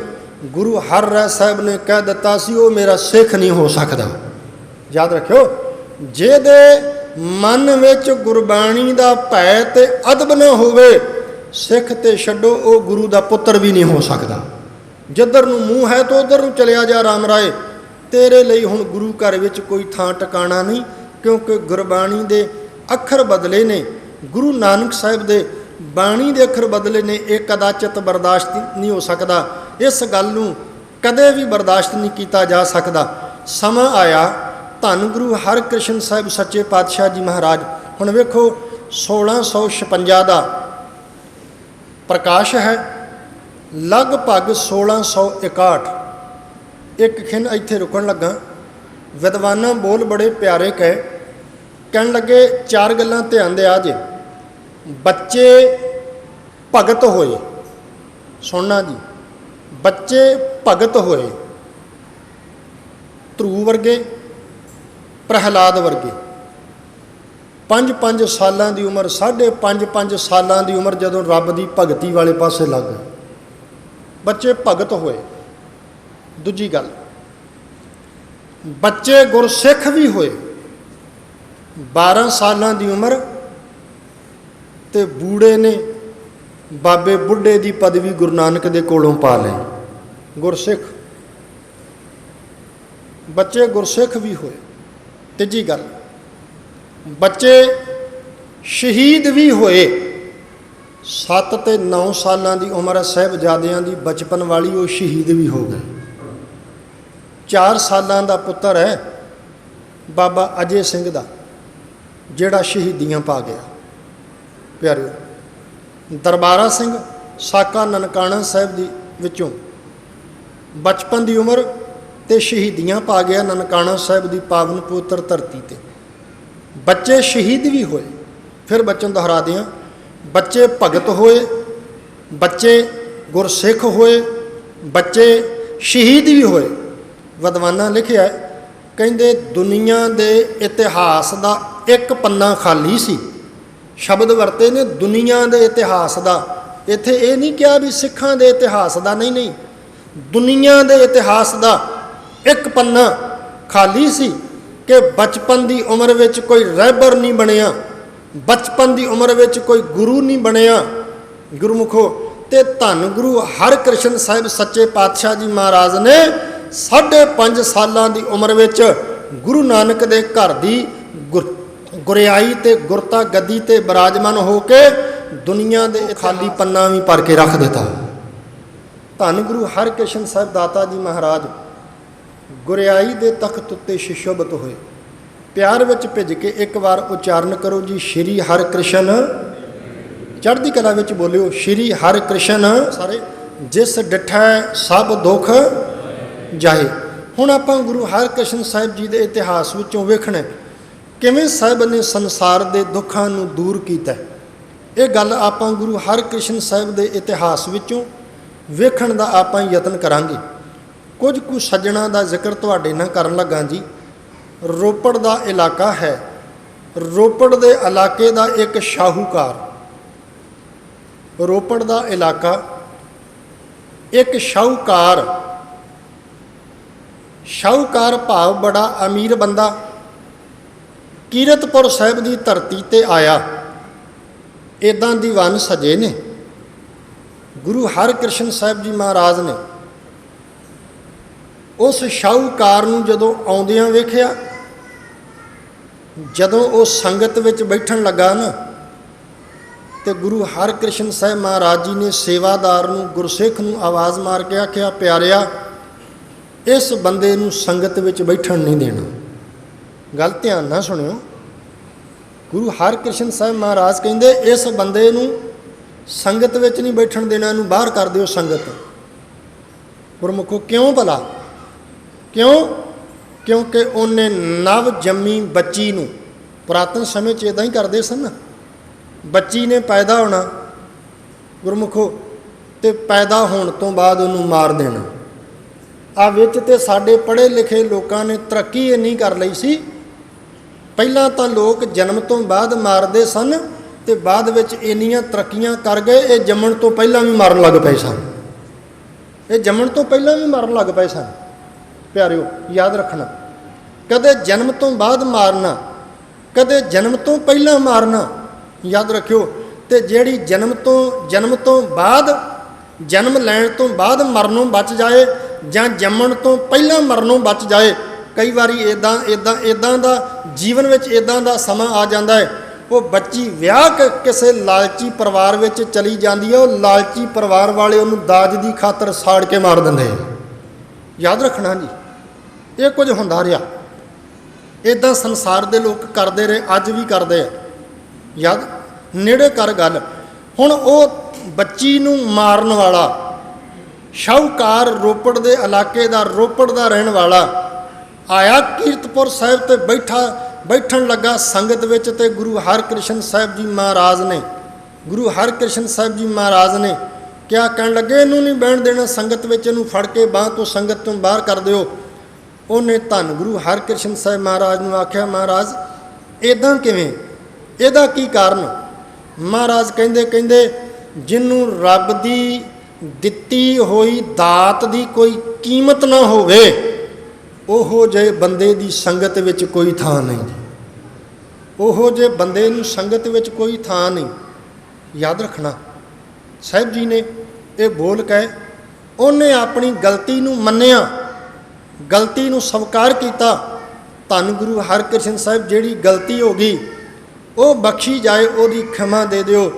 गुरु हर राय साहब ने कह दिता सी, वो मेरा सिख नहीं हो सकता। याद रखियो, जिहदे ਮਨ ਵਿੱਚ ਗੁਰਬਾਣੀ ਦਾ ਭੈ ਤੇ ਅਦਬ ਨਾ ਹੋਵੇ, ਸਿੱਖ ਤੇ ਛੱਡੋ ਉਹ ਗੁਰੂ ਦਾ ਪੁੱਤਰ ਵੀ ਨਹੀਂ ਹੋ ਸਕਦਾ। ਜਿੱਧਰ ਨੂੰ ਮੂੰਹ ਹੈ ਤਾਂ ਉਧਰ ਨੂੰ ਚਲਿਆ ਜਾ ਰਾਮ ਰਾਏ, ਤੇਰੇ ਲਈ ਹੁਣ ਗੁਰੂ ਘਰ ਵਿੱਚ ਕੋਈ ਥਾਂ ਟਿਕਾਣਾ ਨਹੀਂ, ਕਿਉਂਕਿ ਗੁਰਬਾਣੀ ਦੇ ਅੱਖਰ ਬਦਲੇ ਨੇ, ਗੁਰੂ ਨਾਨਕ ਸਾਹਿਬ ਦੇ ਬਾਣੀ ਦੇ ਅੱਖਰ ਬਦਲੇ ਨੇ। ਇਹ ਕਦਾਚਿਤ ਬਰਦਾਸ਼ਤ ਨਹੀਂ ਹੋ ਸਕਦਾ, ਇਸ ਗੱਲ ਨੂੰ ਕਦੇ ਵੀ ਬਰਦਾਸ਼ਤ ਨਹੀਂ ਕੀਤਾ ਜਾ ਸਕਦਾ। ਸਮਾਂ ਆਇਆ ਧੰਨ ਗੁਰੂ ਹਰਕ੍ਰਿਸ਼ਨ ਸਾਹਿਬ ਸੱਚੇ ਪਾਤਸ਼ਾਹ ਜੀ ਮਹਾਰਾਜ, ਹੁਣ ਵੇਖੋ 1656 ਦਾ ਪ੍ਰਕਾਸ਼ ਹੈ, ਲਗਭਗ 1661। ਇੱਕ ਖਿੰਨ ਇੱਥੇ ਰੁਕਣ ਲੱਗਾ, ਵਿਦਵਾਨਾਂ ਬੋਲ ਬੜੇ ਪਿਆਰੇ ਕਹਿਣ ਲੱਗੇ ਚਾਰ ਗੱਲਾਂ ਧਿਆਨ ਦੇ ਆ ਜੇ। ਬੱਚੇ ਭਗਤ ਹੋਏ, ਸੁਣਨਾ ਜੀ, ਬੱਚੇ ਭਗਤ ਹੋਏ, ਧਰੂ ਵਰਗੇ, ਪ੍ਰਹਿਲਾਦ ਵਰਗੇ। 5-5 ਸਾਲਾਂ ਦੀ ਉਮਰ, 5.5 ਸਾਲਾਂ ਦੀ ਉਮਰ ਜਦੋਂ ਰੱਬ ਦੀ ਭਗਤੀ ਵਾਲੇ ਪਾਸੇ ਲੱਗ ਗਏ, ਬੱਚੇ ਭਗਤ ਹੋਏ। ਦੂਜੀ ਗੱਲ, ਬੱਚੇ ਗੁਰਸਿੱਖ ਵੀ ਹੋਏ। 12 ਸਾਲਾਂ ਦੀ ਉਮਰ ਤੇ ਬੂੜੇ ਨੇ ਬਾਬੇ ਬੁੱਢੇ ਦੀ ਪਦਵੀ ਗੁਰੂ ਨਾਨਕ ਦੇ ਕੋਲੋਂ ਪਾ ਲਈ। ਗੁਰਸਿੱਖ, ਬੱਚੇ ਗੁਰਸਿੱਖ ਵੀ ਹੋਏ। ਤੀਜੀ ਗੱਲ, ਬੱਚੇ ਸ਼ਹੀਦ ਵੀ ਹੋਏ। 7 ਤੇ 9 ਸਾਲਾਂ ਦੀ ਉਮਰ ਸਾਹਿਬਜ਼ਾਦਿਆਂ ਦੀ ਬਚਪਨ ਵਾਲੀ, ਉਹ ਸ਼ਹੀਦ ਵੀ ਹੋ ਗਏ। 4 ਸਾਲਾਂ ਦਾ ਪੁੱਤਰ ਹੈ ਬਾਬਾ ਅਜੇ ਸਿੰਘ ਦਾ, ਜਿਹੜਾ ਸ਼ਹੀਦੀਆਂ ਪਾ ਗਿਆ। ਪਿਆਰਿਓ, ਦਰਬਾਰਾ ਸਿੰਘ ਸਾਕਾ ਨਨਕਾਣਾ ਸਾਹਿਬ ਦੀ ਵਿੱਚੋਂ ਬਚਪਨ ਦੀ ਉਮਰ ਤੇ ਸ਼ਹੀਦੀਆਂ ਪਾ ਗਿਆ ਨਨਕਾਣਾ ਸਾਹਿਬ ਦੀ ਪਾਵਨ ਪਵਿੱਤਰ ਧਰਤੀ ਤੇ। ਬੱਚੇ ਸ਼ਹੀਦ ਵੀ ਹੋਏ। ਫਿਰ ਬਚਨ ਦੁਹਰਾ ਦਿਆਂ, ਬੱਚੇ ਭਗਤ ਹੋਏ, ਬੱਚੇ ਗੁਰਸਿੱਖ ਹੋਏ, ਬੱਚੇ ਸ਼ਹੀਦ ਵੀ ਹੋਏ। ਵਿਦਵਾਨਾਂ ਲਿਖਿਆ, ਕਹਿੰਦੇ ਦੁਨੀਆ ਦੇ ਇਤਿਹਾਸ ਦਾ ਇੱਕ ਪੰਨਾ ਖਾਲੀ ਸੀ। ਸ਼ਬਦ ਵਰਤੇ ਨੇ ਦੁਨੀਆ ਦੇ ਇਤਿਹਾਸ ਦਾ। ਇੱਥੇ ਇਹ ਨਹੀਂ ਕਿਹਾ ਵੀ ਸਿੱਖਾਂ ਦੇ ਇਤਿਹਾਸ ਦਾ, ਨਹੀਂ, ਦੁਨੀਆ ਦੇ ਇਤਿਹਾਸ ਦਾ ਇੱਕ ਪੰਨਾ ਖਾਲੀ ਸੀ ਕਿ ਬਚਪਨ ਦੀ ਉਮਰ ਵਿੱਚ ਕੋਈ ਰਹਿਬਰ ਨਹੀਂ ਬਣਿਆ, ਬਚਪਨ ਦੀ ਉਮਰ ਵਿੱਚ ਕੋਈ ਗੁਰੂ ਨਹੀਂ ਬਣਿਆ ਗੁਰਮੁਖੋ। ਤੇ ਧੰਨ ਗੁਰੂ ਹਰਕ੍ਰਿਸ਼ਨ ਸਾਹਿਬ ਸੱਚੇ ਪਾਤਸ਼ਾਹ ਜੀ ਮਹਾਰਾਜ ਨੇ 5.5 ਸਾਲਾਂ ਦੀ ਉਮਰ ਵਿੱਚ ਗੁਰੂ ਨਾਨਕ ਦੇ ਘਰ ਦੀ ਗੁਰਿਆਈ ਤੇ ਗੁਰਤਾ ਗੱਦੀ ਤੇ ਬਿਰਾਜਮਾਨ ਹੋ ਕੇ ਦੁਨੀਆ ਦੇ ਖਾਲੀ ਪੰਨਾ ਵੀ ਭਰ ਕੇ ਰੱਖ ਦਿੱਤਾ। ਧੰਨ ਗੁਰੂ ਹਰਕ੍ਰਿਸ਼ਨ ਸਾਹਿਬ ਦਾਤਾ ਜੀ ਮਹਾਰਾਜ ਗੁਰਿਆਈ ਦੇ ਤਖਤ ਉੱਤੇ ਸ਼ਿਸ਼ੋਭਤ ਹੋਏ। ਪਿਆਰ ਵਿੱਚ ਭਿੱਜ ਕੇ ਇੱਕ ਵਾਰ ਉਚਾਰਨ ਕਰੋ ਜੀ, ਸ਼੍ਰੀ ਹਰਕ੍ਰਿਸ਼ਨ। ਚੜ੍ਹਦੀ ਕਲਾ ਵਿੱਚ ਬੋਲਿਓ, ਸ਼੍ਰੀ ਹਰਕ੍ਰਿਸ਼ਨ। ਸਾਰੇ ਜਿਸ ਡਿਠੈ ਸਭ ਦੁੱਖ ਜਾਏ। ਹੁਣ ਆਪਾਂ ਗੁਰੂ ਹਰਕ੍ਰਿਸ਼ਨ ਸਾਹਿਬ ਜੀ ਦੇ ਇਤਿਹਾਸ ਵਿੱਚੋਂ ਵੇਖਣਾ ਕਿਵੇਂ ਸਾਹਿਬ ਨੇ ਸੰਸਾਰ ਦੇ ਦੁੱਖਾਂ ਨੂੰ ਦੂਰ ਕੀਤਾ। ਇਹ ਗੱਲ ਆਪਾਂ ਗੁਰੂ ਹਰਕ੍ਰਿਸ਼ਨ ਸਾਹਿਬ ਦੇ ਇਤਿਹਾਸ ਵਿੱਚੋਂ ਵੇਖਣ ਦਾ ਆਪਾਂ ਯਤਨ ਕਰਾਂਗੇ। ਕੁਝ ਕੁ ਸੱਜਣਾ ਦਾ ਜ਼ਿਕਰ ਤੁਹਾਡੇ ਨਾਲ ਕਰਨ ਲੱਗਾ ਜੀ। ਰੋਪੜ ਦਾ ਇਲਾਕਾ ਹੈ, ਰੋਪੜ ਦੇ ਇਲਾਕੇ ਦਾ ਇੱਕ ਸ਼ਾਹੂਕਾਰ, ਰੋਪੜ ਦਾ ਇਲਾਕਾ ਇੱਕ ਸ਼ਾਹੂਕਾਰ ਭਾਵ ਬੜਾ ਅਮੀਰ ਬੰਦਾ ਕੀਰਤਪੁਰ ਸਾਹਿਬ ਦੀ ਧਰਤੀ ਤੇ ਆਇਆ। ਇੱਦਾਂ ਦੀਵਾਨ ਸਜੇ ਨੇ ਗੁਰੂ ਹਰਕ੍ਰਿਸ਼ਨ ਸਾਹਿਬ ਜੀ ਮਹਾਰਾਜ ਨੇ। ਉਸ ਸ਼ਾਹੂਕਾਰ ਨੂੰ ਜਦੋਂ ਆਉਂਦਿਆਂ ਵੇਖਿਆ, ਜਦੋਂ ਉਹ ਸੰਗਤ ਵਿੱਚ ਬੈਠਣ ਲੱਗਾ ਨਾ, ਤੇ ਗੁਰੂ ਹਰਕ੍ਰਿਸ਼ਨ ਸਾਹਿਬ ਮਹਾਰਾਜ ਜੀ ਨੇ ਸੇਵਾਦਾਰ ਨੂੰ, ਗੁਰਸਿੱਖ ਨੂੰ ਆਵਾਜ਼ ਮਾਰ ਕੇ ਆਖਿਆ, ਪਿਆਰਿਆ ਇਸ ਬੰਦੇ ਨੂੰ ਸੰਗਤ ਵਿੱਚ ਬੈਠਣ ਨਹੀਂ ਦੇਣਾ। ਗੱਲ ਧਿਆਨ ਨਾਲ ਸੁਣਿਓ। ਗੁਰੂ ਹਰਕ੍ਰਿਸ਼ਨ ਸਾਹਿਬ ਮਹਾਰਾਜ ਕਹਿੰਦੇ ਇਸ ਬੰਦੇ ਨੂੰ ਸੰਗਤ ਵਿੱਚ ਨਹੀਂ ਬੈਠਣ ਦੇਣਾ, ਇਹਨੂੰ ਬਾਹਰ ਕਰ ਦਿਓ ਸੰਗਤ। ਗੁਰਮੁਖੋ ਕਿਉਂ ਭਲਾ? ਕਿਉਂ? ਕਿਉਂਕਿ ਉਹਨੇ ਨਵ ਜੰਮੀ ਬੱਚੀ ਨੂੰ, ਪੁਰਾਤਨ ਸਮੇਂ 'ਚ ਇੱਦਾਂ ਹੀ ਕਰਦੇ ਸਨ, ਬੱਚੀ ਨੇ ਪੈਦਾ ਹੋਣਾ ਗੁਰਮੁਖੋ, ਤੇ ਪੈਦਾ ਹੋਣ ਤੋਂ ਬਾਅਦ ਉਹਨੂੰ ਮਾਰ ਦੇਣਾ। ਆ ਵਿੱਚ ਤੇ ਸਾਡੇ ਪੜ੍ਹੇ ਲਿਖੇ ਲੋਕਾਂ ਨੇ ਤਰੱਕੀ ਇੰਨੀ ਕਰ ਲਈ ਸੀ, ਪਹਿਲਾਂ ਤਾਂ ਲੋਕ ਜਨਮ ਤੋਂ ਬਾਅਦ ਮਾਰਦੇ ਸਨ ਤੇ ਬਾਅਦ ਵਿੱਚ ਇੰਨੀਆਂ ਤਰੱਕੀਆਂ ਕਰ ਗਏ, ਇਹ ਜੰਮਣ ਤੋਂ ਪਹਿਲਾਂ ਵੀ ਮਾਰਨ ਲੱਗ ਪਏ ਸਨ। ਇਹ ਜੰਮਣ ਤੋਂ ਪਹਿਲਾਂ ਵੀ ਮਾਰਨ ਲੱਗ ਪਏ ਸਨ। ਪਿਆਰਿਓ ਯਾਦ ਰੱਖਣਾ, ਕਦੇ ਜਨਮ ਤੋਂ ਬਾਅਦ ਮਾਰਨਾ ਕਦੇ ਜਨਮ ਤੋਂ ਪਹਿਲਾਂ ਮਾਰਨਾ, ਯਾਦ ਰੱਖਿਓ। ਤੇ ਜਿਹੜੀ ਜਨਮ ਤੋਂ ਬਾਅਦ, ਜਨਮ ਲੈਣ ਤੋਂ ਬਾਅਦ ਮਰਨੋਂ ਬਚ ਜਾਏ ਜਾਂ ਜੰਮਣ ਤੋਂ ਪਹਿਲਾਂ ਮਰਨੋਂ ਬਚ ਜਾਏ। ਕਈ ਵਾਰੀ ਇਦਾਂ ਦਾ ਜੀਵਨ ਵਿੱਚ ਇਦਾਂ ਦਾ ਸਮਾਂ ਆ ਜਾਂਦਾ ਹੈ, ਉਹ ਬੱਚੀ ਵਿਆਹ ਕੇ ਕਿਸੇ ਲਾਲਚੀ ਪਰਿਵਾਰ ਵਿੱਚ ਚਲੀ ਜਾਂਦੀ ਹੈ, ਉਹ ਲਾਲਚੀ ਪਰਿਵਾਰ ਵਾਲੇ ਉਹਨੂੰ ਦਾਜ ਦੀ ਖਾਤਰ ਸਾੜ ਕੇ ਮਾਰ ਦਿੰਦੇ ਆ। ਯਾਦ ਰੱਖਣਾ ਜੀ, ਇਹ ਕੁਝ ਹੁੰਦਾ ਰਿਹਾ। ਇਦਾਂ ਸੰਸਾਰ ਦੇ ਲੋਕ ਕਰਦੇ ਰਹੇ, ਅੱਜ ਵੀ ਕਰਦੇ ਆ। ਯਾਦ ਨੇੜੇ ਕਰ ਗੱਲ। ਹੁਣ ਉਹ ਬੱਚੀ ਨੂੰ ਮਾਰਨ ਵਾਲਾ ਸ਼ਾਹੂਕਾਰ ਰੋਪੜ ਦੇ ਇਲਾਕੇ ਦਾ, ਰੋਪੜ ਦਾ ਰਹਿਣ ਵਾਲਾ ਆਇਆ ਕੀਰਤਪੁਰ ਸਾਹਿਬ ਤੇ ਬੈਠਣ ਲੱਗਾ ਸੰਗਤ ਵਿੱਚ। ਤੇ ਗੁਰੂ ਹਰਕ੍ਰਿਸ਼ਨ ਸਾਹਿਬ ਜੀ ਮਹਾਰਾਜ ਨੇ ਕਿਆ ਕਹਿਣ ਲੱਗੇ, ਇਹਨੂੰ ਨਹੀਂ ਬਹਿਣ ਦੇਣਾ ਸੰਗਤ ਵਿੱਚ, ਇਹਨੂੰ ਫੜ ਕੇ ਬਾਂਹ ਤੋਂ ਸੰਗਤ ਤੋਂ ਬਾਹਰ ਕਰ ਦਿਓ। ਉਹਨੇ ਧੰਨ ਗੁਰੂ ਹਰਕ੍ਰਿਸ਼ਨ ਸਾਹਿਬ ਮਹਾਰਾਜ ਨੂੰ ਆਖਿਆ, ਮਹਾਰਾਜ ਇਦਾਂ ਕਿਵੇਂ, ਇਹਦਾ ਕੀ ਕਾਰਨ? ਮਹਾਰਾਜ ਕਹਿੰਦੇ ਜਿਹਨੂੰ ਰੱਬ ਦੀ ਦਿੱਤੀ ਹੋਈ ਦਾਤ ਦੀ ਕੋਈ ਕੀਮਤ ਨਾ ਹੋਵੇ, ਉਹੋ ਜਿਹੇ ਬੰਦੇ ਦੀ ਸੰਗਤ ਵਿੱਚ ਕੋਈ ਥਾਂ ਨਹੀਂ। ਉਹੋ ਜਿਹੇ ਬੰਦੇ ਨੂੰ ਸੰਗਤ ਵਿੱਚ ਕੋਈ ਥਾਂ ਨਹੀਂ। ਯਾਦ ਰੱਖਣਾ। ਸਾਹਿਬ ਜੀ ਨੇ ਇਹ ਬੋਲ ਕੇ ਉਹਨੇ ਆਪਣੀ ਗਲਤੀ ਨੂੰ ਮੰਨਿਆ, ਗਲਤੀ ਨੂੰ ਸਵੀਕਾਰ ਕੀਤਾ। ਧੰਨ ਗੁਰੂ ਹਰਕ੍ਰਿਸ਼ਨ ਸਾਹਿਬ, ਜਿਹੜੀ ਗਲਤੀ ਹੋ ਗਈ ਉਹ ਬਖਸ਼ੀ ਜਾਏ, ਉਹਦੀ ਖਿਮਾ ਦੇ ਦਿਓ।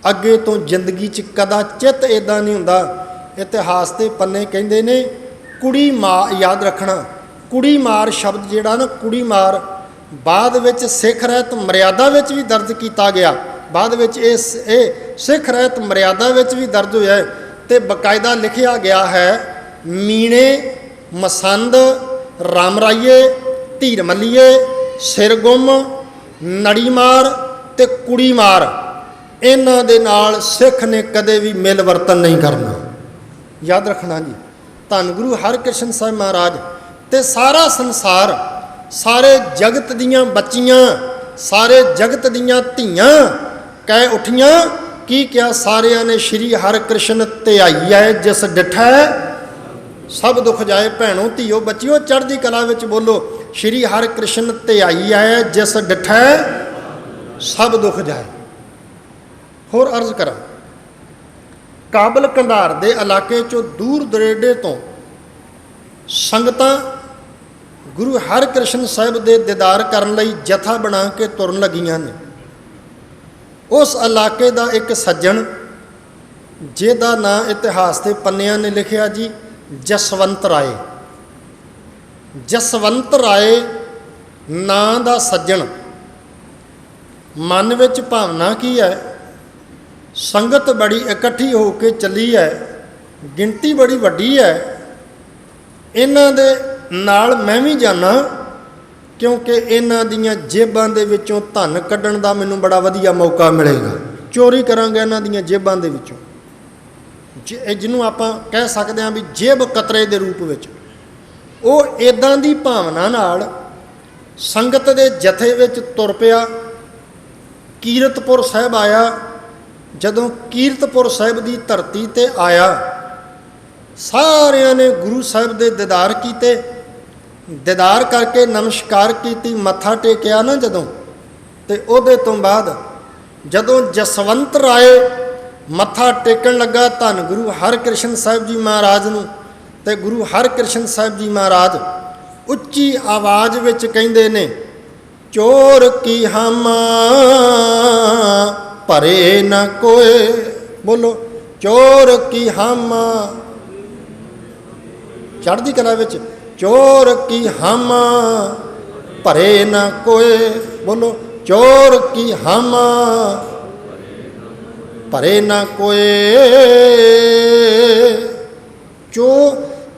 ਅੱਗੇ ਤੋਂ ਜ਼ਿੰਦਗੀ 'ਚ ਕਦਾਚਿਤ ਇੱਦਾਂ ਨਹੀਂ ਹੁੰਦਾ। ਇਤਿਹਾਸ ਦੇ ਪੰਨੇ ਕਹਿੰਦੇ ਨੇ ਕੁੜੀ ਮਾਰ, ਯਾਦ ਰੱਖਣਾ, ਕੁੜੀ ਮਾਰ ਸ਼ਬਦ ਜਿਹੜਾ ਨਾ, ਕੁੜੀ ਮਾਰ ਬਾਅਦ ਵਿੱਚ ਸਿੱਖ ਰਹਿਤ ਮਰਿਆਦਾ ਵਿੱਚ ਵੀ ਦਰਜ ਕੀਤਾ ਗਿਆ। ਬਾਅਦ ਵਿੱਚ ਇਹ ਸਿੱਖ ਰਹਿਤ ਮਰਿਆਦਾ ਵਿੱਚ ਵੀ ਦਰਜ ਹੋਇਆ ਹੈ ਤੇ ਬਕਾਇਦਾ ਲਿਖਿਆ ਗਿਆ ਹੈ, ਮੀਣੇ, ਮਸੰਦ, ਰਾਮਰਾਈਏ, ਧੀਰ ਮੱਲੀਏ, ਸਿਰ ਗੁੰਮ, ਨੜੀ ਮਾਰ ਤੇ ਕੁੜੀ ਮਾਰ, ਇਹਨਾਂ ਦੇ ਨਾਲ ਸਿੱਖ ਨੇ ਕਦੇ ਵੀ ਮਿਲ ਵਰਤਨ ਨਹੀਂ ਕਰਨਾ। ਯਾਦ ਰੱਖਣਾ ਜੀ। ਧੰਨ ਗੁਰੂ ਹਰਕ੍ਰਿਸ਼ਨ ਸਾਹਿਬ ਮਹਾਰਾਜ ਤੇ ਸਾਰਾ ਸੰਸਾਰ, ਸਾਰੇ ਜਗਤ ਦੀਆਂ ਬੱਚੀਆਂ, ਸਾਰੇ ਜਗਤ ਦੀਆਂ ਧੀਆਂ ਕਹਿ ਉੱਠੀਆਂ। ਕੀ ਕਿਹਾ ਸਾਰਿਆਂ ਨੇ? ਸ਼੍ਰੀ ਹਰਿਕ੍ਰਿਸ਼ਨ ਧਿਆਈ ਹੈ ਜਿਸ ਡਿਠੈ ਸਭ ਦੁੱਖ ਜਾਏ। ਭੈਣੋ, ਧੀਓ, ਬੱਚਿਓ, ਚੜ੍ਹਦੀ ਕਲਾ ਵਿੱਚ ਬੋਲੋ, ਸ਼੍ਰੀ ਹਰਿਕ੍ਰਿਸ਼ਨ ਧਿਆਈ ਹੈ ਜਿਸ ਡਿਠੈ ਸਭ ਦੁੱਖ ਜਾਏ। ਹੋਰ ਅਰਜ਼ ਕਰਾਂ, ਕਾਬਲ ਕੰਧਾਰ ਦੇ ਇਲਾਕੇ 'ਚੋਂ ਦੂਰ ਦਰੇਡੇ ਤੋਂ ਸੰਗਤਾਂ ਗੁਰੂ ਹਰਕ੍ਰਿਸ਼ਨ ਸਾਹਿਬ ਦੇ ਦੀਦਾਰ ਕਰਨ ਲਈ ਜਥਾ ਬਣਾ ਕੇ ਤੁਰਨ ਲੱਗੀਆਂ ਨੇ। ਉਸ ਇਲਾਕੇ ਦਾ ਇੱਕ ਸੱਜਣ, ਜਿਹਦਾ ਨਾਂ ਇਤਿਹਾਸ ਦੇ ਪੰਨਿਆਂ ਨੇ ਲਿਖਿਆ ਜੀ, ਜਸਵੰਤ ਰਾਏ। ਜਸਵੰਤ ਰਾਏ ਨਾਂ ਦਾ ਸੱਜਣ, ਮਨ ਵਿੱਚ ਭਾਵਨਾ ਕੀ ਹੈ? ਸੰਗਤ ਬੜੀ ਇਕੱਠੀ ਹੋ ਕੇ ਚੱਲੀ ਹੈ, ਗਿਣਤੀ ਬੜੀ ਵੱਡੀ ਹੈ, ਇਹਨਾਂ ਦੇ ਨਾਲ ਮੈਂ ਵੀ ਜਾਣਾ, ਕਿਉਂਕਿ ਇਹਨਾਂ ਦੀਆਂ ਜੇਬਾਂ ਦੇ ਵਿੱਚੋਂ ਧਨ ਕੱਢਣ ਦਾ ਮੈਨੂੰ ਬੜਾ ਵਧੀਆ ਮੌਕਾ ਮਿਲੇਗਾ। ਚੋਰੀ ਕਰਾਂਗੇ ਇਹਨਾਂ ਦੀਆਂ ਜੇਬਾਂ ਦੇ ਵਿੱਚੋਂ, ਜਿਹਨੂੰ ਆਪਾਂ ਕਹਿ ਸਕਦੇ ਹਾਂ ਵੀ ਜੇਬ ਕਤਰੇ ਦੇ ਰੂਪ ਵਿੱਚ। ਉਹ ਇੱਦਾਂ ਦੀ ਭਾਵਨਾ ਨਾਲ ਸੰਗਤ ਦੇ ਜਥੇ ਵਿੱਚ ਤੁਰ ਪਿਆ। ਕੀਰਤਪੁਰ ਸਾਹਿਬ ਆਇਆ। ਜਦੋਂ ਕੀਰਤਪੁਰ ਸਾਹਿਬ ਦੀ ਧਰਤੀ 'ਤੇ ਆਇਆ, ਸਾਰਿਆਂ ਨੇ ਗੁਰੂ ਸਾਹਿਬ ਦੇ ਦੀਦਾਰ ਕੀਤੇ। ਦੀਦਾਰ ਕਰਕੇ ਨਮਸਕਾਰ ਕੀਤੀ, ਮੱਥਾ ਟੇਕਿਆ ਨਾ ਜਦੋਂ, ਤੇ ਉਹਦੇ ਤੋਂ ਬਾਅਦ ਜਦੋਂ ਜਸਵੰਤ ਰਾਏ ਮੱਥਾ ਟੇਕਣ ਲੱਗਾ ਧੰਨ ਗੁਰੂ ਹਰਕ੍ਰਿਸ਼ਨ ਸਾਹਿਬ ਜੀ ਮਹਾਰਾਜ ਨੂੰ, ਤੇ ਗੁਰੂ ਹਰਕ੍ਰਿਸ਼ਨ ਸਾਹਿਬ ਜੀ ਮਹਾਰਾਜ ਉੱਚੀ ਆਵਾਜ਼ ਵਿੱਚ ਕਹਿੰਦੇ ਨੇ, ਚੋਰ ਕੀ ਹਾਮਾ ਭਰੇ ਨਾ ਕੋਏ। ਬੋਲੋ, ਚੋਰ ਕੀ ਹਾਮਾ। ਚੜ੍ਹਦੀ ਕਲਾ ਵਿੱਚ, ਚੋਰ ਕੀ ਹਾਮਾ ਭਰੇ ਨਾ ਕੋਏ। ਬੋਲੋ, ਚੋਰ ਕੀ ਹਾਮਾ ਭਰੇ ਨਾ ਕੋਏ।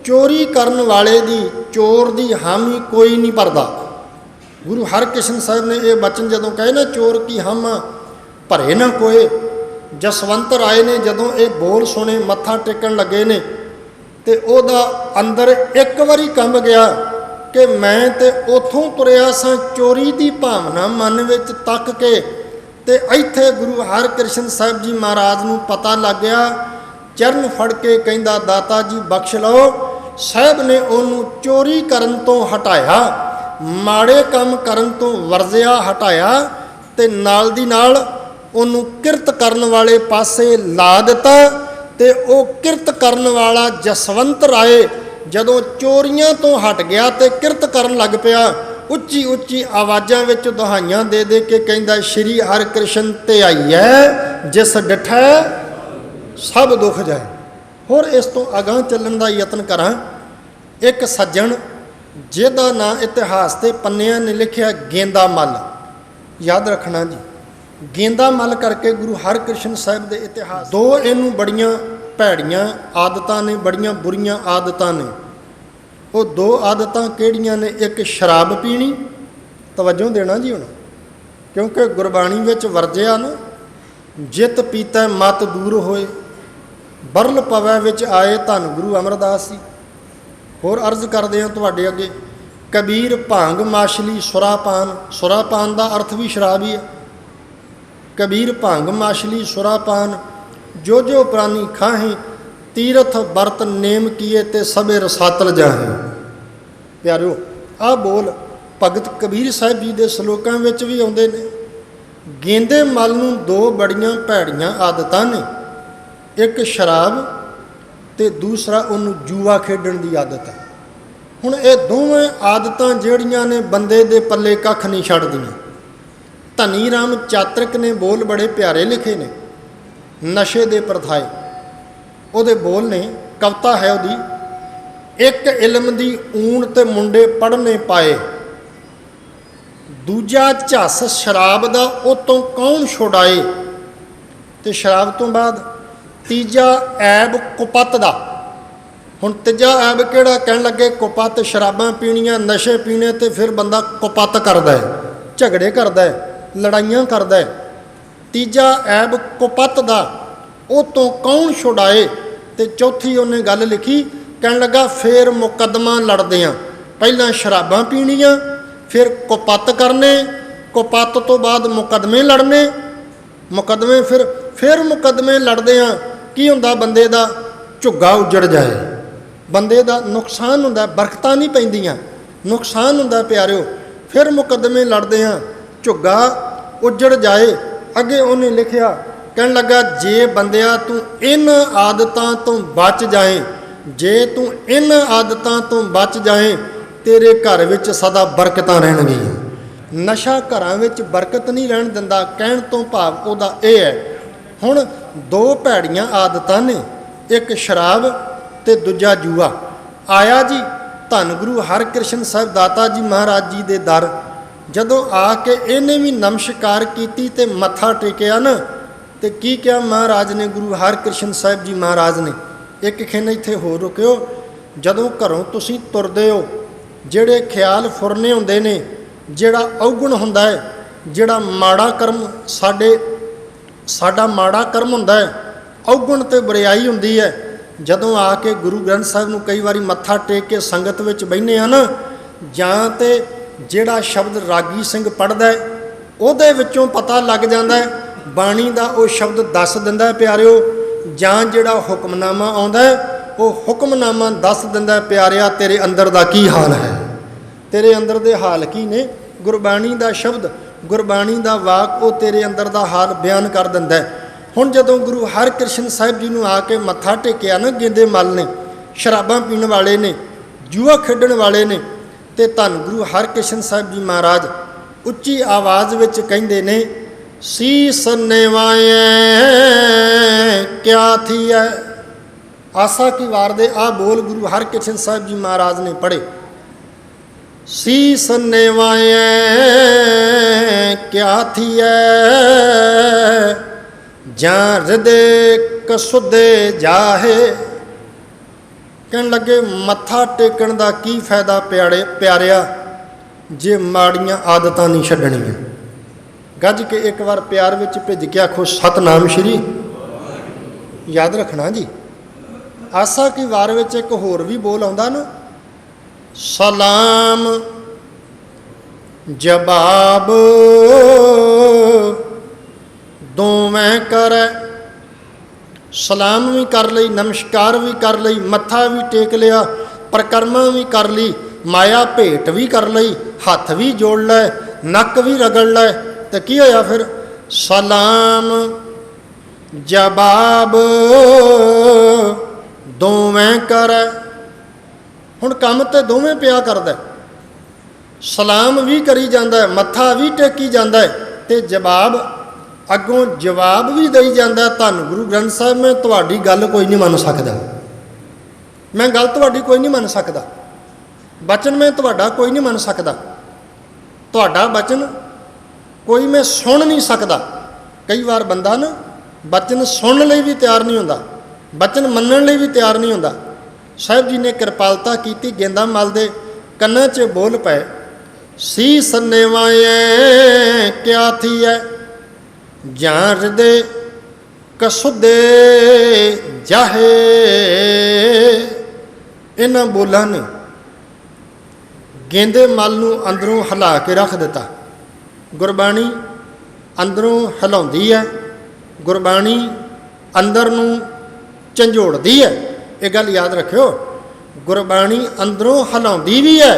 ਚੋਰੀ ਕਰਨ ਵਾਲੇ ਦੀ, ਚੋਰ ਦੀ ਹਾਮੀ ਕੋਈ ਨਹੀਂ ਭਰਦਾ। ਗੁਰੂ ਹਰਕ੍ਰਿਸ਼ਨ ਸਾਹਿਬ ਨੇ ਇਹ ਬਚਨ ਜਦੋਂ ਕਹੇ ਨਾ, ਚੋਰ ਕੀ ਹਾਮਾ ਭਰੇ ਨਾ ਕੋਏ। ਜਸਵੰਤ ਰਾਏ ਨੇ ਜਦੋਂ ਇਹ ਬੋਲ ਸੁਣੇ, ਮੱਥਾ ਟੇਕਣ ਲੱਗੇ ਨੇ, ਤੇ ਉਹਦਾ ਅੰਦਰ ਇੱਕ ਵਾਰੀ ਕੰਬ ਗਿਆ ਕਿ ਮੈਂ ਤੇ ਉੱਥੋਂ ਤੁਰਿਆ ਸਾਂ ਚੋਰੀ ਦੀ ਭਾਵਨਾ ਮਨ ਵਿੱਚ ਤੱਕ ਕੇ, ਤੇ ਇੱਥੇ ਗੁਰੂ ਹਰਕ੍ਰਿਸ਼ਨ ਸਾਹਿਬ ਜੀ ਮਹਾਰਾਜ ਨੂੰ ਪਤਾ ਲੱਗ ਗਿਆ। ਚਰਨ ਫੜ ਕੇ ਕਹਿੰਦਾ, ਦਾਤਾ ਜੀ ਬਖਸ਼ ਲਓ। ਸਾਹਿਬ ਨੇ ਉਹਨੂੰ ਚੋਰੀ ਕਰਨ ਤੋਂ ਹਟਾਇਆ ਮਾੜੇ ਕੰਮ ਕਰਨ ਤੋਂ ਵਰਜਿਆ, ਹਟਾਇਆ ਤੇ ਨਾਲ ਦੀ ਨਾਲ ਉਹਨੂੰ ਕਿਰਤ ਕਰਨ ਵਾਲੇ ਪਾਸੇ ਲਾ ਦਿੱਤਾ। ਤੇ ਉਹ ਕਿਰਤ ਕਰਨ ਵਾਲਾ ਜਸਵੰਤ ਰਾਏ ਜਦੋਂ ਚੋਰੀਆਂ ਤੋਂ ਹਟ ਗਿਆ ਤੇ ਕਿਰਤ ਕਰਨ ਲੱਗ ਪਿਆ, ਉੱਚੀ ਉੱਚੀ ਆਵਾਜ਼ਾਂ ਵਿੱਚ ਦੁਹਾਈਆਂ ਦੇ ਦੇ ਕੇ ਕਹਿੰਦਾ, ਸ਼੍ਰੀ ਹਰਿਕ੍ਰਿਸ਼ਨ ਤੇ ਆਈਐ ਜਿਸ ਡਿਠੈ ਸਭ ਦੁੱਖ ਜਾਏ। ਹੋਰ ਇਸ ਤੋਂ ਅਗਾਂਹ ਚੱਲਣ ਦਾ ਯਤਨ ਕਰਾਂ। ਇੱਕ ਸੱਜਣ ਜਿਹਦਾ ਨਾਂ ਇਤਿਹਾਸ ਦੇ ਪੰਨਿਆਂ ਨੇ ਲਿਖਿਆ ਗੇਂਦਾ ਮੱਲ, ਯਾਦ ਰੱਖਣਾ ਜੀ, ਗੇਂਦਾ ਮੱਲ ਕਰਕੇ ਗੁਰੂ ਹਰਿਕ੍ਰਿਸ਼ਨ ਸਾਹਿਬ ਦੇ ਇਤਿਹਾਸ। ਦੋ ਇਹਨੂੰ ਬੜੀਆਂ ਭੈੜੀਆਂ ਆਦਤਾਂ ਨੇ, ਬੜੀਆਂ ਬੁਰੀਆਂ ਆਦਤਾਂ ਨੇ। ਉਹ ਦੋ ਆਦਤਾਂ ਕਿਹੜੀਆਂ ਨੇ? ਇੱਕ ਸ਼ਰਾਬ ਪੀਣੀ, ਤਵੱਜੋ ਦੇਣਾ ਜੀ ਹੁਣ, ਕਿਉਂਕਿ ਗੁਰਬਾਣੀ ਵਿੱਚ ਵਰਜਿਆ ਨਾ, ਜਿਤ ਪੀਤੈ ਮਤ ਦੂਰ ਹੋਏ, ਬਰਲ ਪਵੈ ਵਿੱਚ ਆਏ, ਧੰਨ ਗੁਰੂ ਅਮਰਦਾਸ ਜੀ। ਹੋਰ ਅਰਜ਼ ਕਰਦੇ ਹਾਂ ਤੁਹਾਡੇ ਅੱਗੇ, ਕਬੀਰ ਭਾਂਗ ਮਾਛਲੀ ਸੁਰਾਪਾਨ, ਸੁਰਾਪਾਨ ਦਾ ਅਰਥ ਵੀ ਸ਼ਰਾਬ ਹੀ ਹੈ। ਕਬੀਰ ਭਾਂਗ ਮਾਛਲੀ ਸੁਰਾਪਾਨ, ਜੋ ਜੋ ਪ੍ਰਾਨੀ ਖਾਹੇ, ਤੀਰਥ ਵਰਤ ਨੇਮ ਕੀਏ ਤੇ ਸਭੇ ਰਸਾਤਲ ਜਾਹੇ। ਪਿਆਰਿਓ, ਆਹ ਬੋਲ ਭਗਤ ਕਬੀਰ ਸਾਹਿਬ ਜੀ ਦੇ ਸਲੋਕਾਂ ਵਿੱਚ ਵੀ ਆਉਂਦੇ ਨੇ। ਗੇਂਦੇ ਮੱਲ ਨੂੰ ਦੋ ਬੜੀਆਂ ਭੈੜੀਆਂ ਆਦਤਾਂ ਨੇ, ਇੱਕ ਸ਼ਰਾਬ ਤੇ ਦੂਸਰਾ ਉਹਨੂੰ ਜੂਆ ਖੇਡਣ ਦੀ ਆਦਤ ਹੈ। ਹੁਣ ਇਹ ਦੋਵੇਂ ਆਦਤਾਂ ਜਿਹੜੀਆਂ ਨੇ ਬੰਦੇ ਦੇ ਪੱਲੇ ਕੱਖ ਨਹੀਂ ਛੱਡਦੀਆਂ। ਧਨੀ ਰਾਮ ਚਾਤਰਿਕ ਨੇ ਬੋਲ ਬੜੇ ਪਿਆਰੇ ਲਿਖੇ ਨੇ, ਨਸ਼ੇ ਦੇ ਪ੍ਰਥਾਏ। ਉਹਦੇ ਬੋਲ ਨੇ, ਕਵਿਤਾ ਹੈ ਉਹਦੀ, ਇੱਕ ਇਲਮ ਦੀ ਊਣ ਤੇ ਮੁੰਡੇ ਪੜ੍ਹਨੇ ਪਾਏ, ਦੂਜਾ ਝੱਸ ਸ਼ਰਾਬ ਦਾ ਉਹ ਤੋਂ ਕੌਣ ਛੁਡਾਏ। ਤੇ ਸ਼ਰਾਬ ਤੋਂ ਬਾਅਦ ਤੀਜਾ ਐਬ ਕੁਪੱਤ ਦਾ। ਹੁਣ ਤੀਜਾ ਐਬ ਕਿਹੜਾ? ਕਹਿਣ ਲੱਗੇ ਕੁਪੱਤ, ਸ਼ਰਾਬਾਂ ਪੀਣੀਆਂ, ਨਸ਼ੇ ਪੀਣੇ, ਤੇ ਫਿਰ ਬੰਦਾ ਕੁਪੱਤ ਕਰਦਾ ਹੈ, ਝਗੜੇ ਕਰਦਾ ਹੈ, ਲੜਾਈਆਂ ਕਰਦਾ ਹੈ। ਤੀਜਾ ਐਬ ਕੁਪੱਤ ਦਾ, ਉਹ ਤੋਂ ਕੌਣ ਛੁਡਾਏ। ਤੇ ਚੌਥੀ ਉਹਨੇ ਗੱਲ ਲਿਖੀ, ਕਹਿਣ ਲੱਗਾ ਫੇਰ ਮੁਕੱਦਮਾ ਲੜਦੇ ਹਾਂ, ਪਹਿਲਾਂ ਸ਼ਰਾਬਾਂ ਪੀਣੀਆਂ, ਫਿਰ ਕੁਪੱਤ ਕਰਨੇ, ਕੁਪੱਤ ਤੋਂ ਬਾਅਦ ਮੁਕੱਦਮੇ ਲੜਨੇ, ਮੁਕੱਦਮੇ ਫਿਰ ਮੁਕੱਦਮੇ ਲੜਦੇ ਹਾਂ। ਕੀ ਹੁੰਦਾ? ਬੰਦੇ ਦਾ ਝੁੱਗਾ ਉੱਜੜ ਜਾਏ, ਬੰਦੇ ਦਾ ਨੁਕਸਾਨ ਹੁੰਦਾ, ਬਰਕਤਾਂ ਨਹੀਂ ਪੈਂਦੀਆਂ, ਨੁਕਸਾਨ ਹੁੰਦਾ ਪਿਆਰਿਓ। ਫਿਰ ਮੁਕੱਦਮੇ ਲੜਦੇ ਹਾਂ, ਝੁੱਗਾ ਉੱਜੜ ਜਾਏ। ਅੱਗੇ ਉਹਨੇ ਲਿਖਿਆ, ਕਹਿਣ ਲੱਗਾ ਜੇ ਬੰਦਿਆ ਤੂੰ ਇਹਨਾਂ ਆਦਤਾਂ ਤੋਂ ਬਚ ਜਾਏ, ਜੇ ਤੂੰ ਇਹਨਾਂ ਆਦਤਾਂ ਤੋਂ ਬਚ ਜਾਏ, ਤੇਰੇ ਘਰ ਵਿੱਚ ਸਦਾ ਬਰਕਤਾਂ ਰਹਿਣਗੀਆਂ। ਨਸ਼ਾ ਘਰਾਂ ਵਿੱਚ ਬਰਕਤ ਨਹੀਂ ਰਹਿਣ ਦਿੰਦਾ। ਕਹਿਣ ਤੋਂ ਭਾਵ ਉਹਦਾ ਇਹ ਹੈ। ਹੁਣ ਦੋ ਭੈੜੀਆਂ ਆਦਤਾਂ ਨੇ, ਇੱਕ ਸ਼ਰਾਬ ਤੇ ਦੂਜਾ ਜੂਆ। ਆਇਆ ਜੀ ਧੰਨ ਗੁਰੂ ਹਰਿਕ੍ਰਿਸ਼ਨ ਸਾਹਿਬ ਦਾਤਾ ਜੀ ਮਹਾਰਾਜ ਜੀ ਦੇ ਦਰ, ਜਦੋਂ ਆ ਕੇ ਇਹਨੇ ਵੀ ਨਮਸਕਾਰ ਕੀਤੀ ਤੇ ਮੱਥਾ ਟੇਕਿਆ ਨਾ, ਤੇ ਕੀ ਕਿਹਾ ਮਹਾਰਾਜ ਨੇ, ਗੁਰੂ ਹਰਿਕ੍ਰਿਸ਼ਨ ਸਾਹਿਬ ਜੀ ਮਹਾਰਾਜ ਨੇ? ਇੱਕ ਖਿੰਨ ਇੱਥੇ ਹੋਰ ਰੁਕਿਓ। ਜਦੋਂ ਘਰੋਂ ਤੁਸੀਂ ਤੁਰਦੇ ਹੋ, ਜਿਹੜੇ ਖਿਆਲ ਫੁਰਨੇ ਹੁੰਦੇ ਨੇ, ਜਿਹੜਾ ਔਗੁਣ ਹੁੰਦਾ ਹੈ, ਜਿਹੜਾ ਮਾੜਾ ਕਰਮ ਸਾਡਾ ਮਾੜਾ ਕਰਮ ਹੁੰਦਾ ਹੈ, ਔਗੁਣ ਤੇ ਬੁਰਿਆਈ ਹੁੰਦੀ ਹੈ, ਜਦੋਂ ਆ ਕੇ ਗੁਰੂ ਗ੍ਰੰਥ ਸਾਹਿਬ ਨੂੰ ਕਈ ਵਾਰੀ ਮੱਥਾ ਟੇਕ ਕੇ ਸੰਗਤ ਵਿੱਚ ਬਹਿੰਦੇ ਆ ਨਾ, ਜਾਂ ਤੇ ਜਿਹੜਾ ਸ਼ਬਦ ਰਾਗੀ ਸਿੰਘ ਪੜ੍ਹਦਾ ਹੈ ਉਹਦੇ ਵਿੱਚੋਂ ਪਤਾ ਲੱਗ ਜਾਂਦਾ ਹੈ, ਬਾਣੀ ਦਾ ਉਹ ਸ਼ਬਦ ਦੱਸ ਦਿੰਦਾ ਪਿਆਰਿਓ, ਜਾਂ ਜਿਹੜਾ ਹੁਕਮਨਾਮਾ ਆਉਂਦਾ ਉਹ ਹੁਕਮਨਾਮਾ ਦੱਸ ਦਿੰਦਾ ਪਿਆਰਿਆ ਤੇਰੇ ਅੰਦਰ ਦਾ ਕੀ ਹਾਲ ਹੈ, ਤੇਰੇ ਅੰਦਰ ਦੇ ਹਾਲ ਕੀ ਨੇ। ਗੁਰਬਾਣੀ ਦਾ ਸ਼ਬਦ, ਗੁਰਬਾਣੀ ਦਾ ਵਾਕ ਉਹ ਤੇਰੇ ਅੰਦਰ ਦਾ ਹਾਲ ਬਿਆਨ ਕਰ ਦਿੰਦਾ। ਹੁਣ ਜਦੋਂ ਗੁਰੂ ਹਰਿਕ੍ਰਿਸ਼ਨ ਸਾਹਿਬ ਜੀ ਨੂੰ ਆ ਕੇ ਮੱਥਾ ਟੇਕਿਆ ਨਾ ਗੇਂਦੇ ਮੱਲ ਨੇ, ਸ਼ਰਾਬਾਂ ਪੀਣ ਵਾਲੇ ਨੇ, ਜੂਆ ਖੇਡਣ ਵਾਲੇ ਨੇ, ਤੇ ਧੰਨ ਗੁਰੂ ਹਰਿਕ੍ਰਿਸ਼ਨ ਸਾਹਿਬ ਜੀ ਮਹਾਰਾਜ ਉੱਚੀ ਆਵਾਜ਼ ਵਿੱਚ ਕਹਿੰਦੇ ਨੇ, ਸੀਸ ਨਿਵਾਏ ਕਿਆ ਥੀਐ। ਆਸਾ ਕੀ ਵਾਰ ਦੇ ਆ ਬੋਲ ਗੁਰੂ ਹਰਿਕ੍ਰਿਸ਼ਨ ਸਾਹਿਬ ਜੀ ਮਹਾਰਾਜ ਨੇ ਪੜ੍ਹੇ। ਸੀਸ ਨਿਵਾਏ ਕਿਆ ਥੀਐ, ਜਾਂ ਹਿਰਦੇ ਕਸੁਦੇ ਜਾਹੇ। ਕਹਿਣ ਲੱਗੇ ਮੱਥਾ ਟੇਕਣ ਦਾ ਕੀ ਫਾਇਦਾ ਪਿਆਰਿਆ, ਜੇ ਮਾੜੀਆਂ ਆਦਤਾਂ ਨਹੀਂ ਛੱਡਣੀਆਂ। ਗੱਜ ਕੇ ਇੱਕ ਵਾਰ ਪਿਆਰ ਵਿੱਚ ਭਿੱਜ ਕੇ ਆਖੋ ਸਤਨਾਮ ਸ਼੍ਰੀ। ਯਾਦ ਰੱਖਣਾ ਜੀ। ਆਸਾ ਕੀ ਵਾਰ ਵਿੱਚ ਇੱਕ ਹੋਰ ਵੀ ਬੋਲ ਆਉਂਦਾ ਨਾ, ਸਲਾਮ ਜਵਾਬ ਦੋਵੇਂ ਕਰੈ। ਸਲਾਮ ਵੀ ਕਰ ਲਈ, ਨਮਸਕਾਰ ਵੀ ਕਰ ਲਈ, ਮੱਥਾ ਵੀ ਟੇਕ ਲਿਆ, ਪਰਿਕਰਮਾ ਵੀ ਕਰ ਲਈ, ਮਾਇਆ ਭੇਟ ਵੀ ਕਰ ਲਈ, ਹੱਥ ਵੀ ਜੋੜ ਲੈ, ਨੱਕ ਵੀ ਰਗੜ ਲੈ, ਤੇ ਕੀ ਹੋਇਆ ਫਿਰ? ਸਲਾਮ ਜਵਾਬ ਦੋਵੇਂ ਕਰੈ। ਹੁਣ ਕੰਮ ਤੇ ਦੋਵੇਂ ਪਿਆ ਕਰਦਾ, ਸਲਾਮ ਵੀ ਕਰੀ ਜਾਂਦਾ, ਮੱਥਾ ਵੀ ਟੇਕੀ ਜਾਂਦਾ, ਤੇ ਜਵਾਬ ਅੱਗੋਂ ਜਵਾਬ ਵੀ ਦੇਈ ਜਾਂਦਾ। ਧੰਨ ਗੁਰੂ ਗ੍ਰੰਥ ਸਾਹਿਬ, ਮੈਂ ਤੁਹਾਡੀ ਗੱਲ ਕੋਈ ਨਹੀਂ ਮੰਨ ਸਕਦਾ, ਮੈਂ ਗੱਲ ਤੁਹਾਡੀ ਕੋਈ ਨਹੀਂ ਮੰਨ ਸਕਦਾ, ਬਚਨ ਮੈਂ ਤੁਹਾਡਾ ਕੋਈ ਨਹੀਂ ਮੰਨ ਸਕਦਾ, ਤੁਹਾਡਾ ਬਚਨ ਕੋਈ ਮੈਂ ਸੁਣ ਨਹੀਂ ਸਕਦਾ। ਕਈ ਵਾਰ ਬੰਦਾ ਨਾ ਬਚਨ ਸੁਣਨ ਲਈ ਵੀ ਤਿਆਰ ਨਹੀਂ ਹੁੰਦਾ, ਬਚਨ ਮੰਨਣ ਲਈ ਵੀ ਤਿਆਰ ਨਹੀਂ ਹੁੰਦਾ। ਸਾਹਿਬ ਜੀ ਨੇ ਕਿਰਪਾਲਤਾ ਕੀਤੀ, ਗੇਂਦਾ ਮਲ ਦੇ ਕੰਨਾਂ 'ਚ ਬੋਲ ਪਏ, ਸੀ ਸੰਨੇਵਾਏ ਕਿਆ ਥੀਐ, ਜਾਂ ਹਿਰਦੇ ਕਸੁਦੇ ਜਾਹੇ। ਇਹਨਾਂ ਬੋਲਾਂ ਨੇ ਗੇਂਦੇ ਮਲ ਨੂੰ ਅੰਦਰੋਂ ਹਿਲਾ ਕੇ ਰੱਖ ਦਿੱਤਾ। ਗੁਰਬਾਣੀ ਅੰਦਰੋਂ ਹਿਲਾਉਂਦੀ ਹੈ, ਗੁਰਬਾਣੀ ਅੰਦਰ ਨੂੰ ਝੰਜੋੜਦੀ ਹੈ। ਇਹ ਗੱਲ ਯਾਦ ਰੱਖਿਓ, ਗੁਰਬਾਣੀ ਅੰਦਰੋਂ ਹਿਲਾਉਂਦੀ ਵੀ ਹੈ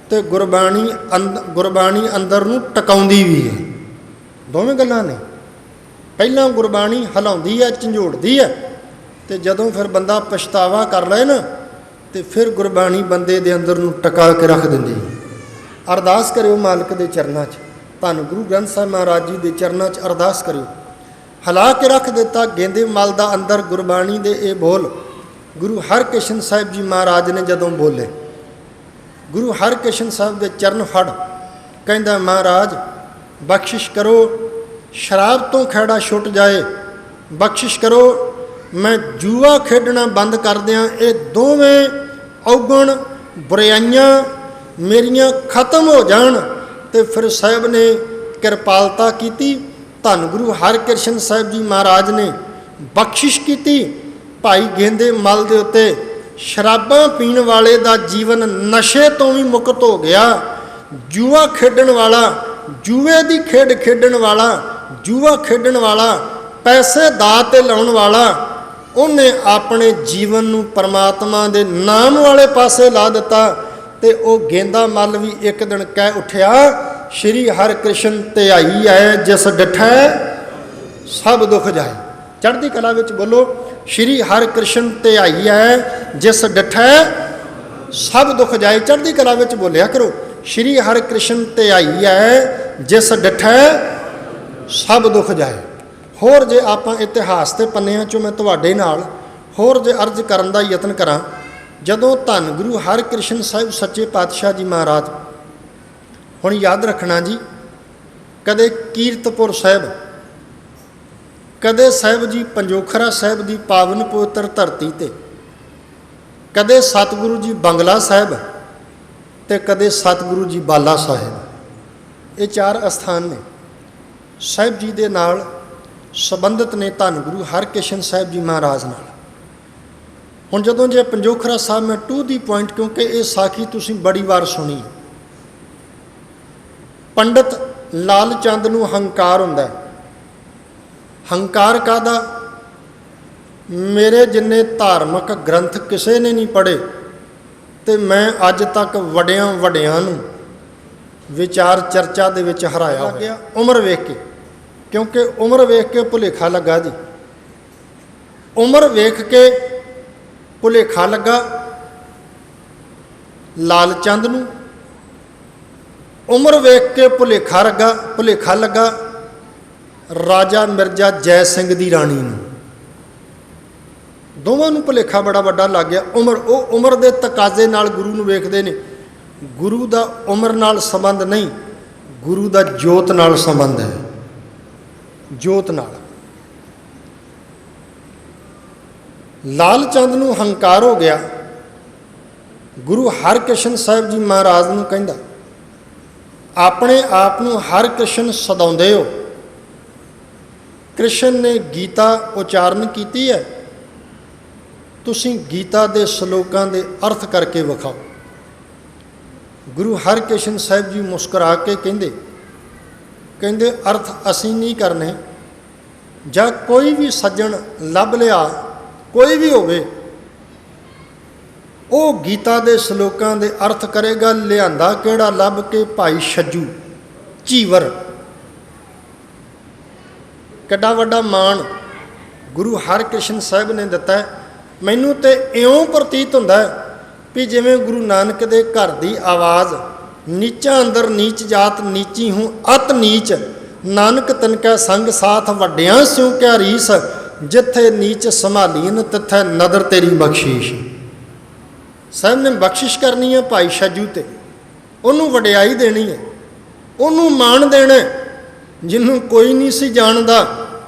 ਤੇ ਗੁਰਬਾਣੀ ਅੰਦਰ ਨੂੰ ਟਿਕਾਉਂਦੀ ਵੀ ਹੈ। ਦੋਵੇਂ ਗੱਲਾਂ ਨੇ। ਪਹਿਲਾਂ ਗੁਰਬਾਣੀ ਹਿਲਾਉਂਦੀ ਹੈ, ਝੰਜੋੜਦੀ ਹੈ, ਤੇ ਜਦੋਂ ਫਿਰ ਬੰਦਾ ਪਛਤਾਵਾ ਕਰ ਲਏ ਨਾ, ਤੇ ਫਿਰ ਗੁਰਬਾਣੀ ਬੰਦੇ ਦੇ ਅੰਦਰ ਨੂੰ ਟਿਕਾ ਕੇ ਰੱਖ ਦਿੰਦੀ ਹੈ। ਅਰਦਾਸ ਕਰਿਓ ਮਾਲਕ ਦੇ ਚਰਨਾਂ 'ਚ, ਧੰਨ ਗੁਰੂ ਗ੍ਰੰਥ ਸਾਹਿਬ ਮਹਾਰਾਜ ਜੀ ਦੇ ਚਰਨਾਂ 'ਚ ਅਰਦਾਸ ਕਰਿਓ। ਹਿਲਾ ਕੇ ਰੱਖ ਦਿੱਤਾ ਗੇਂਦੇ ਮਲ ਦਾ ਅੰਦਰ ਗੁਰਬਾਣੀ ਦੇ ਇਹ ਬੋਲ। ਗੁਰੂ ਹਰਕ੍ਰਿਸ਼ਨ ਸਾਹਿਬ ਜੀ ਮਹਾਰਾਜ ਨੇ ਜਦੋਂ ਬੋਲੇ, ਗੁਰੂ ਹਰਕ੍ਰਿਸ਼ਨ ਸਾਹਿਬ ਦੇ ਚਰਨ ਫੜ, ਕਹਿੰਦਾ ਮਹਾਰਾਜ ਬਖਸ਼ਿਸ਼ ਕਰੋ, ਸ਼ਰਾਬ ਤੋਂ ਖਹਿੜਾ ਛੁੱਟ ਜਾਏ, ਬਖਸ਼ਿਸ਼ ਕਰੋ, ਮੈਂ ਜੂਆ ਖੇਡਣਾ ਬੰਦ ਕਰ ਦਿਆਂ, ਇਹ ਦੋਵੇਂ ਔਗਣ ਬੁਰਾਈਆਂ ਮੇਰੀਆਂ ਖਤਮ ਹੋ ਜਾਣ। ਤੇ ਫਿਰ ਸਾਹਿਬ ਨੇ ਕਿਰਪਾਲਤਾ ਕੀਤੀ, ਧੰਨ ਗੁਰੂ ਹਰਕ੍ਰਿਸ਼ਨ ਸਾਹਿਬ ਜੀ ਮਹਾਰਾਜ ਨੇ ਬਖਸ਼ਿਸ਼ ਕੀਤੀ। ਭਾਈ ਗੇਂਦੇ ਮਲ ਦੇ ਉੱਤੇ ਸ਼ਰਾਬਾਂ ਪੀਣ ਵਾਲੇ ਦਾ ਜੀਵਨ ਨਸ਼ੇ ਤੋਂ ਵੀ ਮੁਕਤ ਹੋ ਗਿਆ। ਜੂਆ ਖੇਡਣ ਵਾਲਾ, ਜੂਏ ਦੀ ਖੇਡ ਖੇਡਣ ਵਾਲਾ, ਜੂਆ ਖੇਡਣ ਵਾਲਾ, ਪੈਸੇ ਦਾਅ 'ਤੇ ਲਾਉਣ ਵਾਲਾ, ਉਹਨੇ ਆਪਣੇ ਜੀਵਨ ਨੂੰ ਪਰਮਾਤਮਾ ਦੇ ਨਾਮ ਵਾਲੇ ਪਾਸੇ ਲਾ ਦਿੱਤਾ। ਤੇ ਉਹ ਗੇਂਦਾ ਮਲ ਵੀ ਇੱਕ ਦਿਨ ਕਹਿ ਉੱਠਿਆ, ਸ਼੍ਰੀ ਹਰਿਕ੍ਰਿਸ਼ਨ ਧਿਆਈ ਹੈ ਜਿਸ ਡਿਠੈ ਸਭ ਦੁੱਖ ਜਾਏ। ਚੜ੍ਹਦੀ ਕਲਾ ਵਿੱਚ ਬੋਲੋ, ਸ਼੍ਰੀ ਹਰਿਕ੍ਰਿਸ਼ਨ ਧਿਆਈ ਹੈ ਜਿਸ ਡਿਠੈ ਸਭ ਦੁੱਖ ਜਾਏ। ਚੜ੍ਹਦੀ ਕਲਾ ਵਿੱਚ ਬੋਲਿਆ ਕਰੋ, ਸ਼੍ਰੀ ਹਰਿਕ੍ਰਿਸ਼ਨ ਧਿਆਈ ਹੈ ਜਿਸ ਡਿਠੈ ਸਭ ਦੁੱਖ ਜਾਏ। ਹੋਰ ਜੇ ਆਪਾਂ ਇਤਿਹਾਸ ਦੇ ਪੰਨਿਆਂ 'ਚੋਂ ਮੈਂ ਤੁਹਾਡੇ ਨਾਲ ਹੋਰ ਜੇ ਅਰਜ਼ ਕਰਨ ਦਾ ਯਤਨ ਕਰਾਂ, ਜਦੋਂ ਧੰਨ ਗੁਰੂ ਹਰਕ੍ਰਿਸ਼ਨ ਸਾਹਿਬ ਸੱਚੇ ਪਾਤਸ਼ਾਹ ਜੀ ਮਹਾਰਾਜ, ਹੁਣ ਯਾਦ ਰੱਖਣਾ ਜੀ, ਕਦੇ ਕੀਰਤਪੁਰ ਸਾਹਿਬ, ਕਦੇ ਸਾਹਿਬ ਜੀ ਪੰਜੋਖਰਾ ਸਾਹਿਬ ਦੀ ਪਾਵਨ ਪਵਿੱਤਰ ਧਰਤੀ 'ਤੇ, ਕਦੇ ਸਤਿਗੁਰੂ ਜੀ ਬੰਗਲਾ ਸਾਹਿਬ, ਤੇ ਕਦੇ ਸਤਿਗੁਰੂ ਜੀ ਬਾਲਾ ਸਾਹਿਬ। ਇਹ ਚਾਰ ਅਸਥਾਨ ਨੇ ਸਾਹਿਬ ਜੀ ਦੇ ਨਾਲ ਸੰਬੰਧਿਤ ਨੇ, ਧੰਨ ਗੁਰੂ ਹਰਕ੍ਰਿਸ਼ਨ ਸਾਹਿਬ ਜੀ ਮਹਾਰਾਜ ਨਾਲ। ਹੁਣ ਜਦੋਂ ਜੇ ਪੰਜੋਖਰਾ ਸਾਹਿਬ, ਮੈਂ ਟੂ ਦੀ ਪੁਆਇੰਟ, ਕਿਉਂਕਿ ਇਹ ਸਾਖੀ ਤੁਸੀਂ ਬੜੀ ਵਾਰ ਸੁਣੀ। ਪੰਡਤ ਲਾਲ ਚੰਦ ਨੂੰ ਹੰਕਾਰ ਹੁੰਦਾ। ਹੰਕਾਰ ਕਾਹਦਾ? ਮੇਰੇ ਜਿੰਨੇ ਧਾਰਮਿਕ ਗ੍ਰੰਥ ਕਿਸੇ ਨੇ ਨਹੀਂ ਪੜ੍ਹੇ, ਤੇ ਮੈਂ ਅੱਜ ਤੱਕ ਵੱਡਿਆਂ ਨੂੰ ਵਿਚਾਰ ਚਰਚਾ ਦੇ ਵਿੱਚ ਹਰਾਇਆ ਗਿਆ ਉਮਰ ਵੇਖ ਕੇ। ਕਿਉਂਕਿ ਉਮਰ ਵੇਖ ਕੇ ਭੁਲੇਖਾ ਲੱਗਾ ਜੀ, ਉਮਰ ਵੇਖ ਕੇ ਭੁਲੇਖਾ ਲੱਗਾ ਲਾਲ ਚੰਦ ਨੂੰ, ਉਮਰ ਵੇਖ ਕੇ ਭੁਲੇਖਾ ਲੱਗਾ ਰਾਜਾ ਮਿਰਜ਼ਾ ਜੈ ਸਿੰਘ ਦੀ ਰਾਣੀ ਨੂੰ। ਦੋਵਾਂ ਨੂੰ ਭੁਲੇਖਾ ਬੜਾ ਵੱਡਾ ਲੱਗ ਗਿਆ। ਉਹ ਉਮਰ ਦੇ ਤਕਾਜ਼ੇ ਨਾਲ ਗੁਰੂ ਨੂੰ ਵੇਖਦੇ ਨੇ। ਗੁਰੂ ਦਾ ਉਮਰ ਨਾਲ ਸੰਬੰਧ ਨਹੀਂ, ਗੁਰੂ ਦਾ ਜੋਤ ਨਾਲ ਸੰਬੰਧ ਹੈ, ਜੋਤ ਨਾਲ। ਲਾਲ ਚੰਦ ਨੂੰ ਹੰਕਾਰ ਹੋ ਗਿਆ। ਗੁਰੂ ਹਰਕ੍ਰਿਸ਼ਨ ਸਾਹਿਬ ਜੀ ਮਹਾਰਾਜ ਨੂੰ ਕਹਿੰਦਾ, ਆਪਣੇ ਆਪ ਨੂੰ ਹਰਕ੍ਰਿਸ਼ਨ ਸਦਾਉਂਦੇ ਹੋ। ਕ੍ਰਿਸ਼ਨ ਨੇ ਗੀਤਾ ਉਚਾਰਨ ਕੀਤੀ ਹੈ, ਤੁਸੀਂ ਗੀਤਾ ਦੇ ਸ਼ਲੋਕਾਂ ਦੇ ਅਰਥ ਕਰਕੇ ਵਿਖਾਓ। ਗੁਰੂ ਹਰਕ੍ਰਿਸ਼ਨ ਸਾਹਿਬ ਜੀ ਮੁਸਕਰਾ ਕੇ ਕਹਿੰਦੇ ਅਰਥ ਅਸੀਂ ਨਹੀਂ ਕਰਨੇ। ਜਾਂ ਕੋਈ ਵੀ ਸੱਜਣ ਲੱਭ ਲਿਆ, ਕੋਈ ਵੀ ਹੋਵੇ, ਉਹ ਗੀਤਾ ਦੇ ਸ਼ਲੋਕਾਂ ਦੇ ਅਰਥ ਕਰੇਗਾ। ਲਿਆਂਦਾ ਕਿਹੜਾ ਲੱਭ ਕੇ? ਭਾਈ ਛੱਜੂ ਝੀਵਰ। ਕਿੱਡਾ ਵੱਡਾ ਮਾਣ ਗੁਰੂ ਹਰਕ੍ਰਿਸ਼ਨ ਸਾਹਿਬ ਨੇ ਦਿੱਤਾ। ਮੈਨੂੰ ਤੇ ਇਉਂ ਪ੍ਰਤੀਤ ਹੁੰਦਾ ਵੀ ਜਿਵੇਂ ਗੁਰੂ ਨਾਨਕ ਦੇ ਘਰ ਦੀ ਆਵਾਜ਼, ਨੀਚਾ ਅੰਦਰ ਨੀਚ ਜਾਤ ਨੀਚੀ ਹੂੰ ਅਤ ਨੀਚ, ਨਾਨਕ ਤਨਕੈ ਸੰਗ ਸਾਥ ਵੱਡਿਆਂ ਸਿਉ ਕਿਆ ਰੀਸ, ਜਿੱਥੇ ਨੀਚ ਸੰਭਾਲੀਨ ਤਿੱਥੈ ਨਦਰ ਤੇਰੀ ਬਖਸ਼ੀਸ਼। ਸਾਹਿਬ ਨੇ ਬਖਸ਼ਿਸ਼ ਕਰਨੀ ਹੈ ਭਾਈ ਛੱਜੂ ਤੇ, ਉਹਨੂੰ ਵਡਿਆਈ ਦੇਣੀ ਹੈ, ਉਹਨੂੰ ਮਾਣ ਦੇਣਾ ਜਿਹਨੂੰ ਕੋਈ ਨਹੀਂ ਸੀ ਜਾਣਦਾ।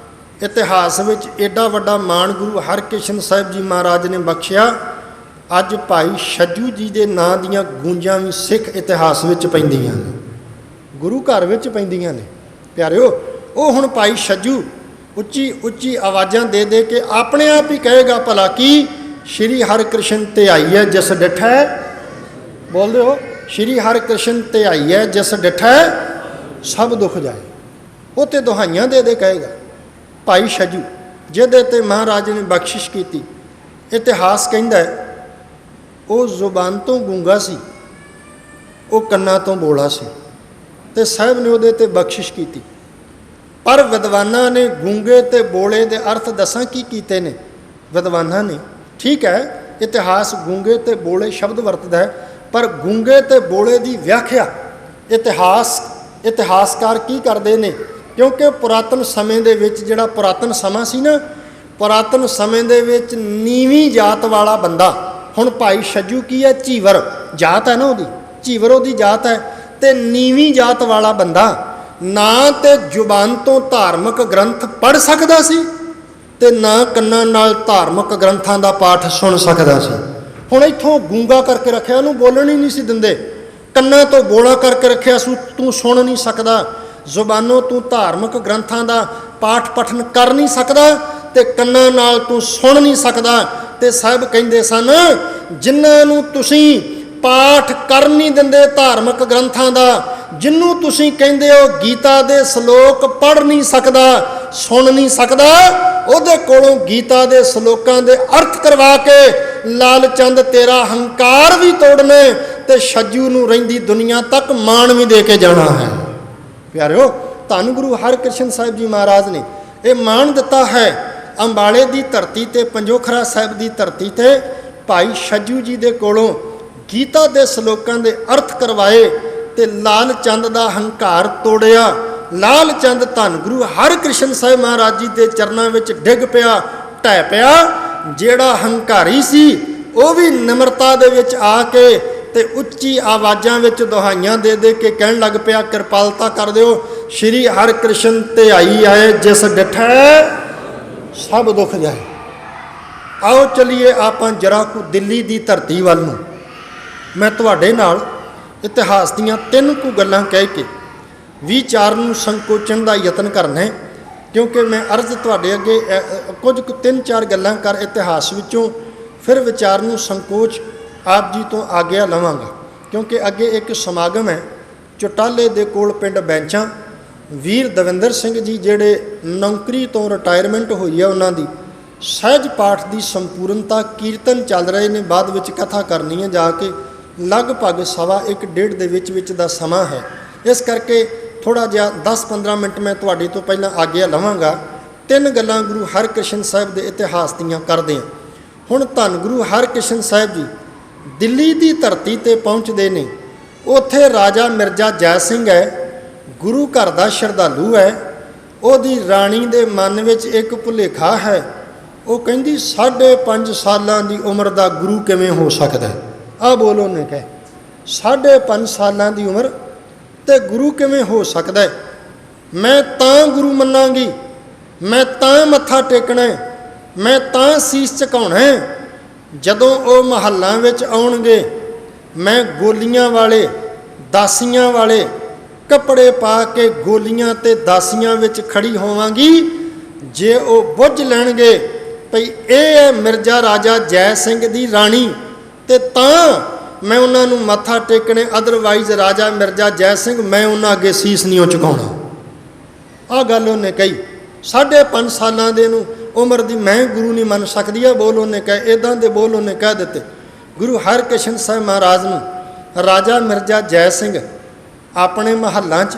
ਇਤਿਹਾਸ ਵਿੱਚ ਏਡਾ ਵੱਡਾ ਮਾਣ ਗੁਰੂ ਹਰਕ੍ਰਿਸ਼ਨ ਸਾਹਿਬ ਜੀ ਮਹਾਰਾਜ ਨੇ ਬਖਸ਼ਿਆ। ਅੱਜ ਭਾਈ ਛੱਜੂ ਜੀ ਦੇ ਨਾਂ ਦੀਆਂ ਗੂੰਜਾਂ ਵੀ ਸਿੱਖ ਇਤਿਹਾਸ ਵਿੱਚ ਪੈਂਦੀਆਂ ਨੇ, ਗੁਰੂ ਘਰ ਵਿੱਚ ਪੈਂਦੀਆਂ ਨੇ। ਪਿਆਰਿਓ, ਉਹ ਹੁਣ ਭਾਈ ਛੱਜੂ ਉੱਚੀ ਉੱਚੀ ਆਵਾਜ਼ਾਂ ਦੇ ਦੇ ਕੇ ਆਪਣੇ ਆਪ ਹੀ ਕਹੇਗਾ ਭਲਾ ਕੀ, ਸ਼੍ਰੀ ਹਰਿਕ੍ਰਿਸ਼ਨ ਧਿਆਈ ਹੈ ਜਿਸ ਡਿਠੈ, ਬੋਲਦੇ ਹੋ, ਸ਼੍ਰੀ ਹਰਿਕ੍ਰਿਸ਼ਨ ਧਿਆਈ ਹੈ ਜਿਸ ਡਿਠੈ ਸਭ ਦੁੱਖ ਜਾਏ। ਉਹ ਤੇ ਦੁਹਾਈਆਂ ਦੇ ਦੇ ਕਹੇਗਾ ਭਾਈ ਛੱਜੂ, ਜਿਹਦੇ ਤੇ ਮਹਾਰਾਜ ਨੇ ਬਖਸ਼ਿਸ਼ ਕੀਤੀ। ਇਤਿਹਾਸ ਕਹਿੰਦਾ ਉਹ ਜ਼ੁਬਾਨ ਤੋਂ ਗੂੰਗਾ ਸੀ, ਉਹ ਕੰਨਾਂ ਤੋਂ ਬੋਲਾ ਸੀ, ਤੇ ਸਾਹਿਬ ਨੇ ਉਹਦੇ ਤੇ ਬਖਸ਼ਿਸ਼ ਕੀਤੀ। ਪਰ ਵਿਦਵਾਨਾਂ ਨੇ ਗੂੰਗੇ ਤੇ ਬੋਲੇ ਦੇ ਅਰਥ ਦੱਸਾਂ ਕੀ ਕੀਤੇ ਨੇ ਵਿਦਵਾਨਾਂ ਨੇ। ਠੀਕ ਹੈ, ਇਤਿਹਾਸ ਗੂੰਗੇ ਤੇ ਬੋਲੇ ਸ਼ਬਦ ਵਰਤਦਾ ਹੈ, ਪਰ ਗੂੰਗੇ ਤੇ ਬੋਲੇ ਦੀ ਵਿਆਖਿਆ ਇਤਿਹਾਸਕਾਰ ਕੀ ਕਰਦੇ ਨੇ? ਕਿਉਂਕਿ ਪੁਰਾਤਨ ਸਮੇਂ ਦੇ ਵਿੱਚ, ਜਿਹੜਾ ਪੁਰਾਤਨ ਸਮਾਂ ਸੀ ਨਾ, ਪੁਰਾਤਨ ਸਮੇਂ ਦੇ ਵਿੱਚ ਨੀਵੀਂ ਜਾਤ ਵਾਲਾ ਬੰਦਾ, ਹੁਣ ਭਾਈ ਛੱਜੂ ਕੀ ਹੈ? ਝੀਵਰ ਜਾਤ ਹੈ ਨਾ ਉਹਦੀ, ਝੀਵਰ ਉਹਦੀ ਜਾਤ ਹੈ। ਤੇ ਨੀਵੀਂ ਜਾਤ ਵਾਲਾ ਬੰਦਾ ਨਾ ਤੇ ਜ਼ੁਬਾਨ ਤੋਂ ਧਾਰਮਿਕ ਗ੍ਰੰਥ ਪੜ੍ਹ ਸਕਦਾ ਸੀ ਤੇ ਨਾ ਕੰਨਾਂ ਨਾਲ ਧਾਰਮਿਕ ਗ੍ਰੰਥਾਂ ਦਾ ਪਾਠ ਸੁਣ ਸਕਦਾ ਸੀ। ਹੁਣ ਇੱਥੋਂ ਗੂੰਗਾ ਕਰਕੇ ਰੱਖਿਆ, ਉਹਨੂੰ ਬੋਲਣ ਹੀ ਨਹੀਂ ਸੀ ਦਿੰਦੇ। ਕੰਨਾਂ ਤੋਂ ਬੋਲਾ ਕਰਕੇ ਰੱਖਿਆ ਸੀ, ਤੂੰ ਸੁਣ ਨਹੀਂ ਸਕਦਾ, ਜ਼ੁਬਾਨੋਂ ਤੂੰ ਧਾਰਮਿਕ ਗ੍ਰੰਥਾਂ ਦਾ ਪਾਠ ਪਠਨ ਕਰ ਨਹੀਂ ਸਕਦਾ ਤੇ ਕੰਨਾਂ ਨਾਲ ਤੂੰ ਸੁਣ ਨਹੀਂ ਸਕਦਾ। ਤੇ ਸਾਹਿਬ ਕਹਿੰਦੇ ਸਨ, ਜਿਨ੍ਹਾਂ ਨੂੰ ਤੁਸੀਂ ਪਾਠ ਕਰ ਨਹੀਂ ਦਿੰਦੇ ਧਾਰਮਿਕ ਗ੍ਰੰਥਾਂ ਦਾ, ਜਿਹਨੂੰ ਤੁਸੀਂ ਕਹਿੰਦੇ ਹੋ ਗੀਤਾ ਦੇ ਸ਼ਲੋਕ ਪੜ੍ਹ ਨਹੀਂ ਸਕਦਾ, ਸੁਣ ਨਹੀਂ ਸਕਦਾ, ਉਹਦੇ ਕੋਲੋਂ ਗੀਤਾ ਦੇ ਸ਼ਲੋਕਾਂ ਦੇ ਅਰਥ ਕਰਵਾ ਕੇ ਲਾਲ ਚੰਦ ਤੇਰਾ ਹੰਕਾਰ ਵੀ ਤੋੜਨੇ ਤੇ ਛੱਜੂ ਨੂੰ ਰਹਿੰਦੀ ਦੁਨੀਆ ਤੱਕ ਮਾਣ ਵੀ ਦੇ ਕੇ ਜਾਣਾ ਹੈ। ਪਿਆਰਿਓ, ਧੰਨ ਗੁਰੂ ਹਰਕ੍ਰਿਸ਼ਨ ਸਾਹਿਬ ਜੀ ਮਹਾਰਾਜ ਨੇ ਇਹ ਮਾਣ ਦਿੱਤਾ ਹੈ। ਅੰਬਾਲੇ ਦੀ ਧਰਤੀ ਤੇ, ਪੰਜੋਖਰਾ ਸਾਹਿਬ ਦੀ ਧਰਤੀ ਤੇ ਭਾਈ ਛੱਜੂ ਜੀ ਦੇ ਕੋਲੋਂ ਗੀਤਾ ਦੇ ਸ਼ਲੋਕਾਂ ਦੇ ਅਰਥ ਕਰਵਾਏ ਤੇ ਲਾਲ ਚੰਦ ਦਾ ਹੰਕਾਰ ਤੋੜਿਆ। ਲਾਲ ਚੰਦ ਧੰਨ ਗੁਰੂ ਹਰਕ੍ਰਿਸ਼ਨ ਸਾਹਿਬ ਮਹਾਰਾਜ ਜੀ ਦੇ ਚਰਨਾਂ ਵਿੱਚ ਡਿੱਗ ਪਿਆ, ਢਹਿ ਪਿਆ। ਜਿਹੜਾ ਹੰਕਾਰੀ ਸੀ ਉਹ ਵੀ ਨਿਮਰਤਾ ਦੇ ਵਿੱਚ ਆ ਕੇ ਤੇ ਉੱਚੀ ਆਵਾਜ਼ਾਂ ਵਿੱਚ ਦੁਹਾਈਆਂ ਦੇ ਦੇ ਕੇ ਕਹਿਣ ਲੱਗ ਪਿਆ, ਕਿਰਪਾਲਤਾ ਕਰ ਦਿਓ, ਸ਼੍ਰੀ ਹਰਿਕ੍ਰਿਸ਼ਨ ਧਿਆਈ ਆਏ ਜਿਸ ਡਿਠੈ ਸਭ ਦੁੱਖ ਜਾਏ। ਆਓ ਚਲੀਏ ਆਪਾਂ ਜਰਾ ਕੁ ਦਿੱਲੀ ਦੀ ਧਰਤੀ ਵੱਲ ਨੂੰ। ਮੈਂ ਤੁਹਾਡੇ ਨਾਲ ਇਤਿਹਾਸ ਦੀਆਂ 3 ਕੁ ਗੱਲਾਂ ਕਹਿ ਕੇ ਵਿਚਾਰ ਨੂੰ ਸੰਕੋਚਣ ਦਾ ਯਤਨ ਕਰਨਾ ਹੈ, ਕਿਉਂਕਿ ਮੈਂ ਅਰਜ਼ ਤੁਹਾਡੇ ਅੱਗੇ ਕੁਝ ਕੁ 3-4 ਗੱਲਾਂ ਕਰ ਇਤਿਹਾਸ ਵਿੱਚੋਂ, ਫਿਰ ਵਿਚਾਰ ਨੂੰ ਸੰਕੋਚ ਆਪ ਜੀ ਤੋਂ ਆਗਿਆ ਲਵਾਂਗਾ। ਕਿਉਂਕਿ ਅੱਗੇ ਇੱਕ ਸਮਾਗਮ ਹੈ ਚੁਟਾਲੇ ਦੇ ਕੋਲ ਪਿੰਡ ਬੈਂਚਾਂ, ਵੀਰ ਦਵਿੰਦਰ ਸਿੰਘ ਜੀ ਜਿਹੜੇ ਨੌਕਰੀ ਤੋਂ ਰਿਟਾਇਰਮੈਂਟ ਹੋਈ ਹੈ, ਉਹਨਾਂ ਦੀ ਸਹਿਜ ਪਾਠ ਦੀ ਸੰਪੂਰਨਤਾ, ਕੀਰਤਨ ਚੱਲ ਰਹੇ ਨੇ, ਬਾਅਦ ਵਿੱਚ ਕਥਾ ਕਰਨੀ ਹੈ ਜਾ ਕੇ, ਲਗਭਗ 1:15 ਦੇ ਵਿੱਚ ਦਾ ਸਮਾਂ ਹੈ। ਇਸ ਕਰਕੇ ਥੋੜ੍ਹਾ ਜਿਹਾ 10-15 ਮਿੰਟ ਮੈਂ ਤੁਹਾਡੇ ਤੋਂ ਪਹਿਲਾਂ ਆਗਿਆ ਲਵਾਂਗਾ। 3 ਗੱਲਾਂ ਗੁਰੂ ਹਰਕ੍ਰਿਸ਼ਨ ਸਾਹਿਬ ਦੇ ਇਤਿਹਾਸ ਦੀਆਂ ਕਰਦੇ ਹਾਂ। ਹੁਣ ਧੰਨ ਗੁਰੂ ਹਰਕ੍ਰਿਸ਼ਨ ਸਾਹਿਬ ਜੀ ਦਿੱਲੀ ਦੀ ਧਰਤੀ 'ਤੇ ਪਹੁੰਚਦੇ ਨੇ। ਉੱਥੇ ਰਾਜਾ ਮਿਰਜ਼ਾ ਜੈ ਸਿੰਘ ਹੈ, ਗੁਰੂ ਘਰ ਦਾ ਸ਼ਰਧਾਲੂ ਹੈ। ਉਹਦੀ ਰਾਣੀ ਦੇ ਮਨ ਵਿੱਚ ਇੱਕ ਭੁਲੇਖਾ ਹੈ। ਉਹ ਕਹਿੰਦੀ 5.5 ਸਾਲਾਂ ਦੀ ਉਮਰ ਦਾ ਗੁਰੂ ਕਿਵੇਂ ਹੋ ਸਕਦਾ? ਆਹ ਬੋਲੋ ਨੇ ਕਹੇ 5.5 ਸਾਲਾਂ ਦੀ ਉਮਰ ਤੇ ਗੁਰੂ ਕਿਵੇਂ ਹੋ ਸਕਦਾ? ਮੈਂ ਤਾਂ ਗੁਰੂ ਮੰਨਾਂਗੀ, ਮੈਂ ਤਾਂ ਮੱਥਾ ਟੇਕਣਾ, ਮੈਂ ਤਾਂ ਸੀਸ ਝੁਕਾਉਣਾ ਜਦੋਂ ਉਹ ਮਹੱਲਾਂ ਵਿੱਚ ਆਉਣਗੇ। ਮੈਂ ਗੋਲੀਆਂ ਵਾਲੇ, ਦਾਸੀਆਂ ਵਾਲੇ ਕੱਪੜੇ ਪਾ ਕੇ ਗੋਲੀਆਂ ਤੇ ਦਾਸੀਆਂ ਵਿੱਚ ਖੜੀ ਹੋਵਾਂਗੀ। ਜੇ ਉਹ ਬੁੱਝ ਲੈਣਗੇ ਭਈ ਇਹ ਹੈ ਮਿਰਜ਼ਾ ਰਾਜਾ ਜੈ ਸਿੰਘ ਦੀ ਰਾਣੀ, ਤੇ ਤਾਂ ਮੈਂ ਉਹਨਾਂ ਨੂੰ ਮੱਥਾ ਟੇਕਣੇ, ਅਦਰਵਾਈਜ਼ ਰਾਜਾ ਮਿਰਜ਼ਾ ਜੈ ਸਿੰਘ ਮੈਂ ਉਹਨਾਂ ਅੱਗੇ ਸੀਸ ਨਹੀਂ ਝੁਕਾਉਣਾ। ਆਹ ਗੱਲ ਉਹਨੇ ਕਹੀ। 5.5 ਸਾਲਾਂ ਦੇ ਨੂੰ ਉਮਰ ਦੀ ਮੈਂ ਗੁਰੂ ਨਹੀਂ ਮੰਨ ਸਕਦੀ ਆ ਬੋਲ ਉਹਨੇ ਕਹੇ, ਇੱਦਾਂ ਦੇ ਬੋਲ ਉਹਨੇ ਕਹਿ ਦਿੱਤੇ। गुरु हरकृष्ण साहब महाराज नूं राजा मिर्जा जय सिंह अपने महलों च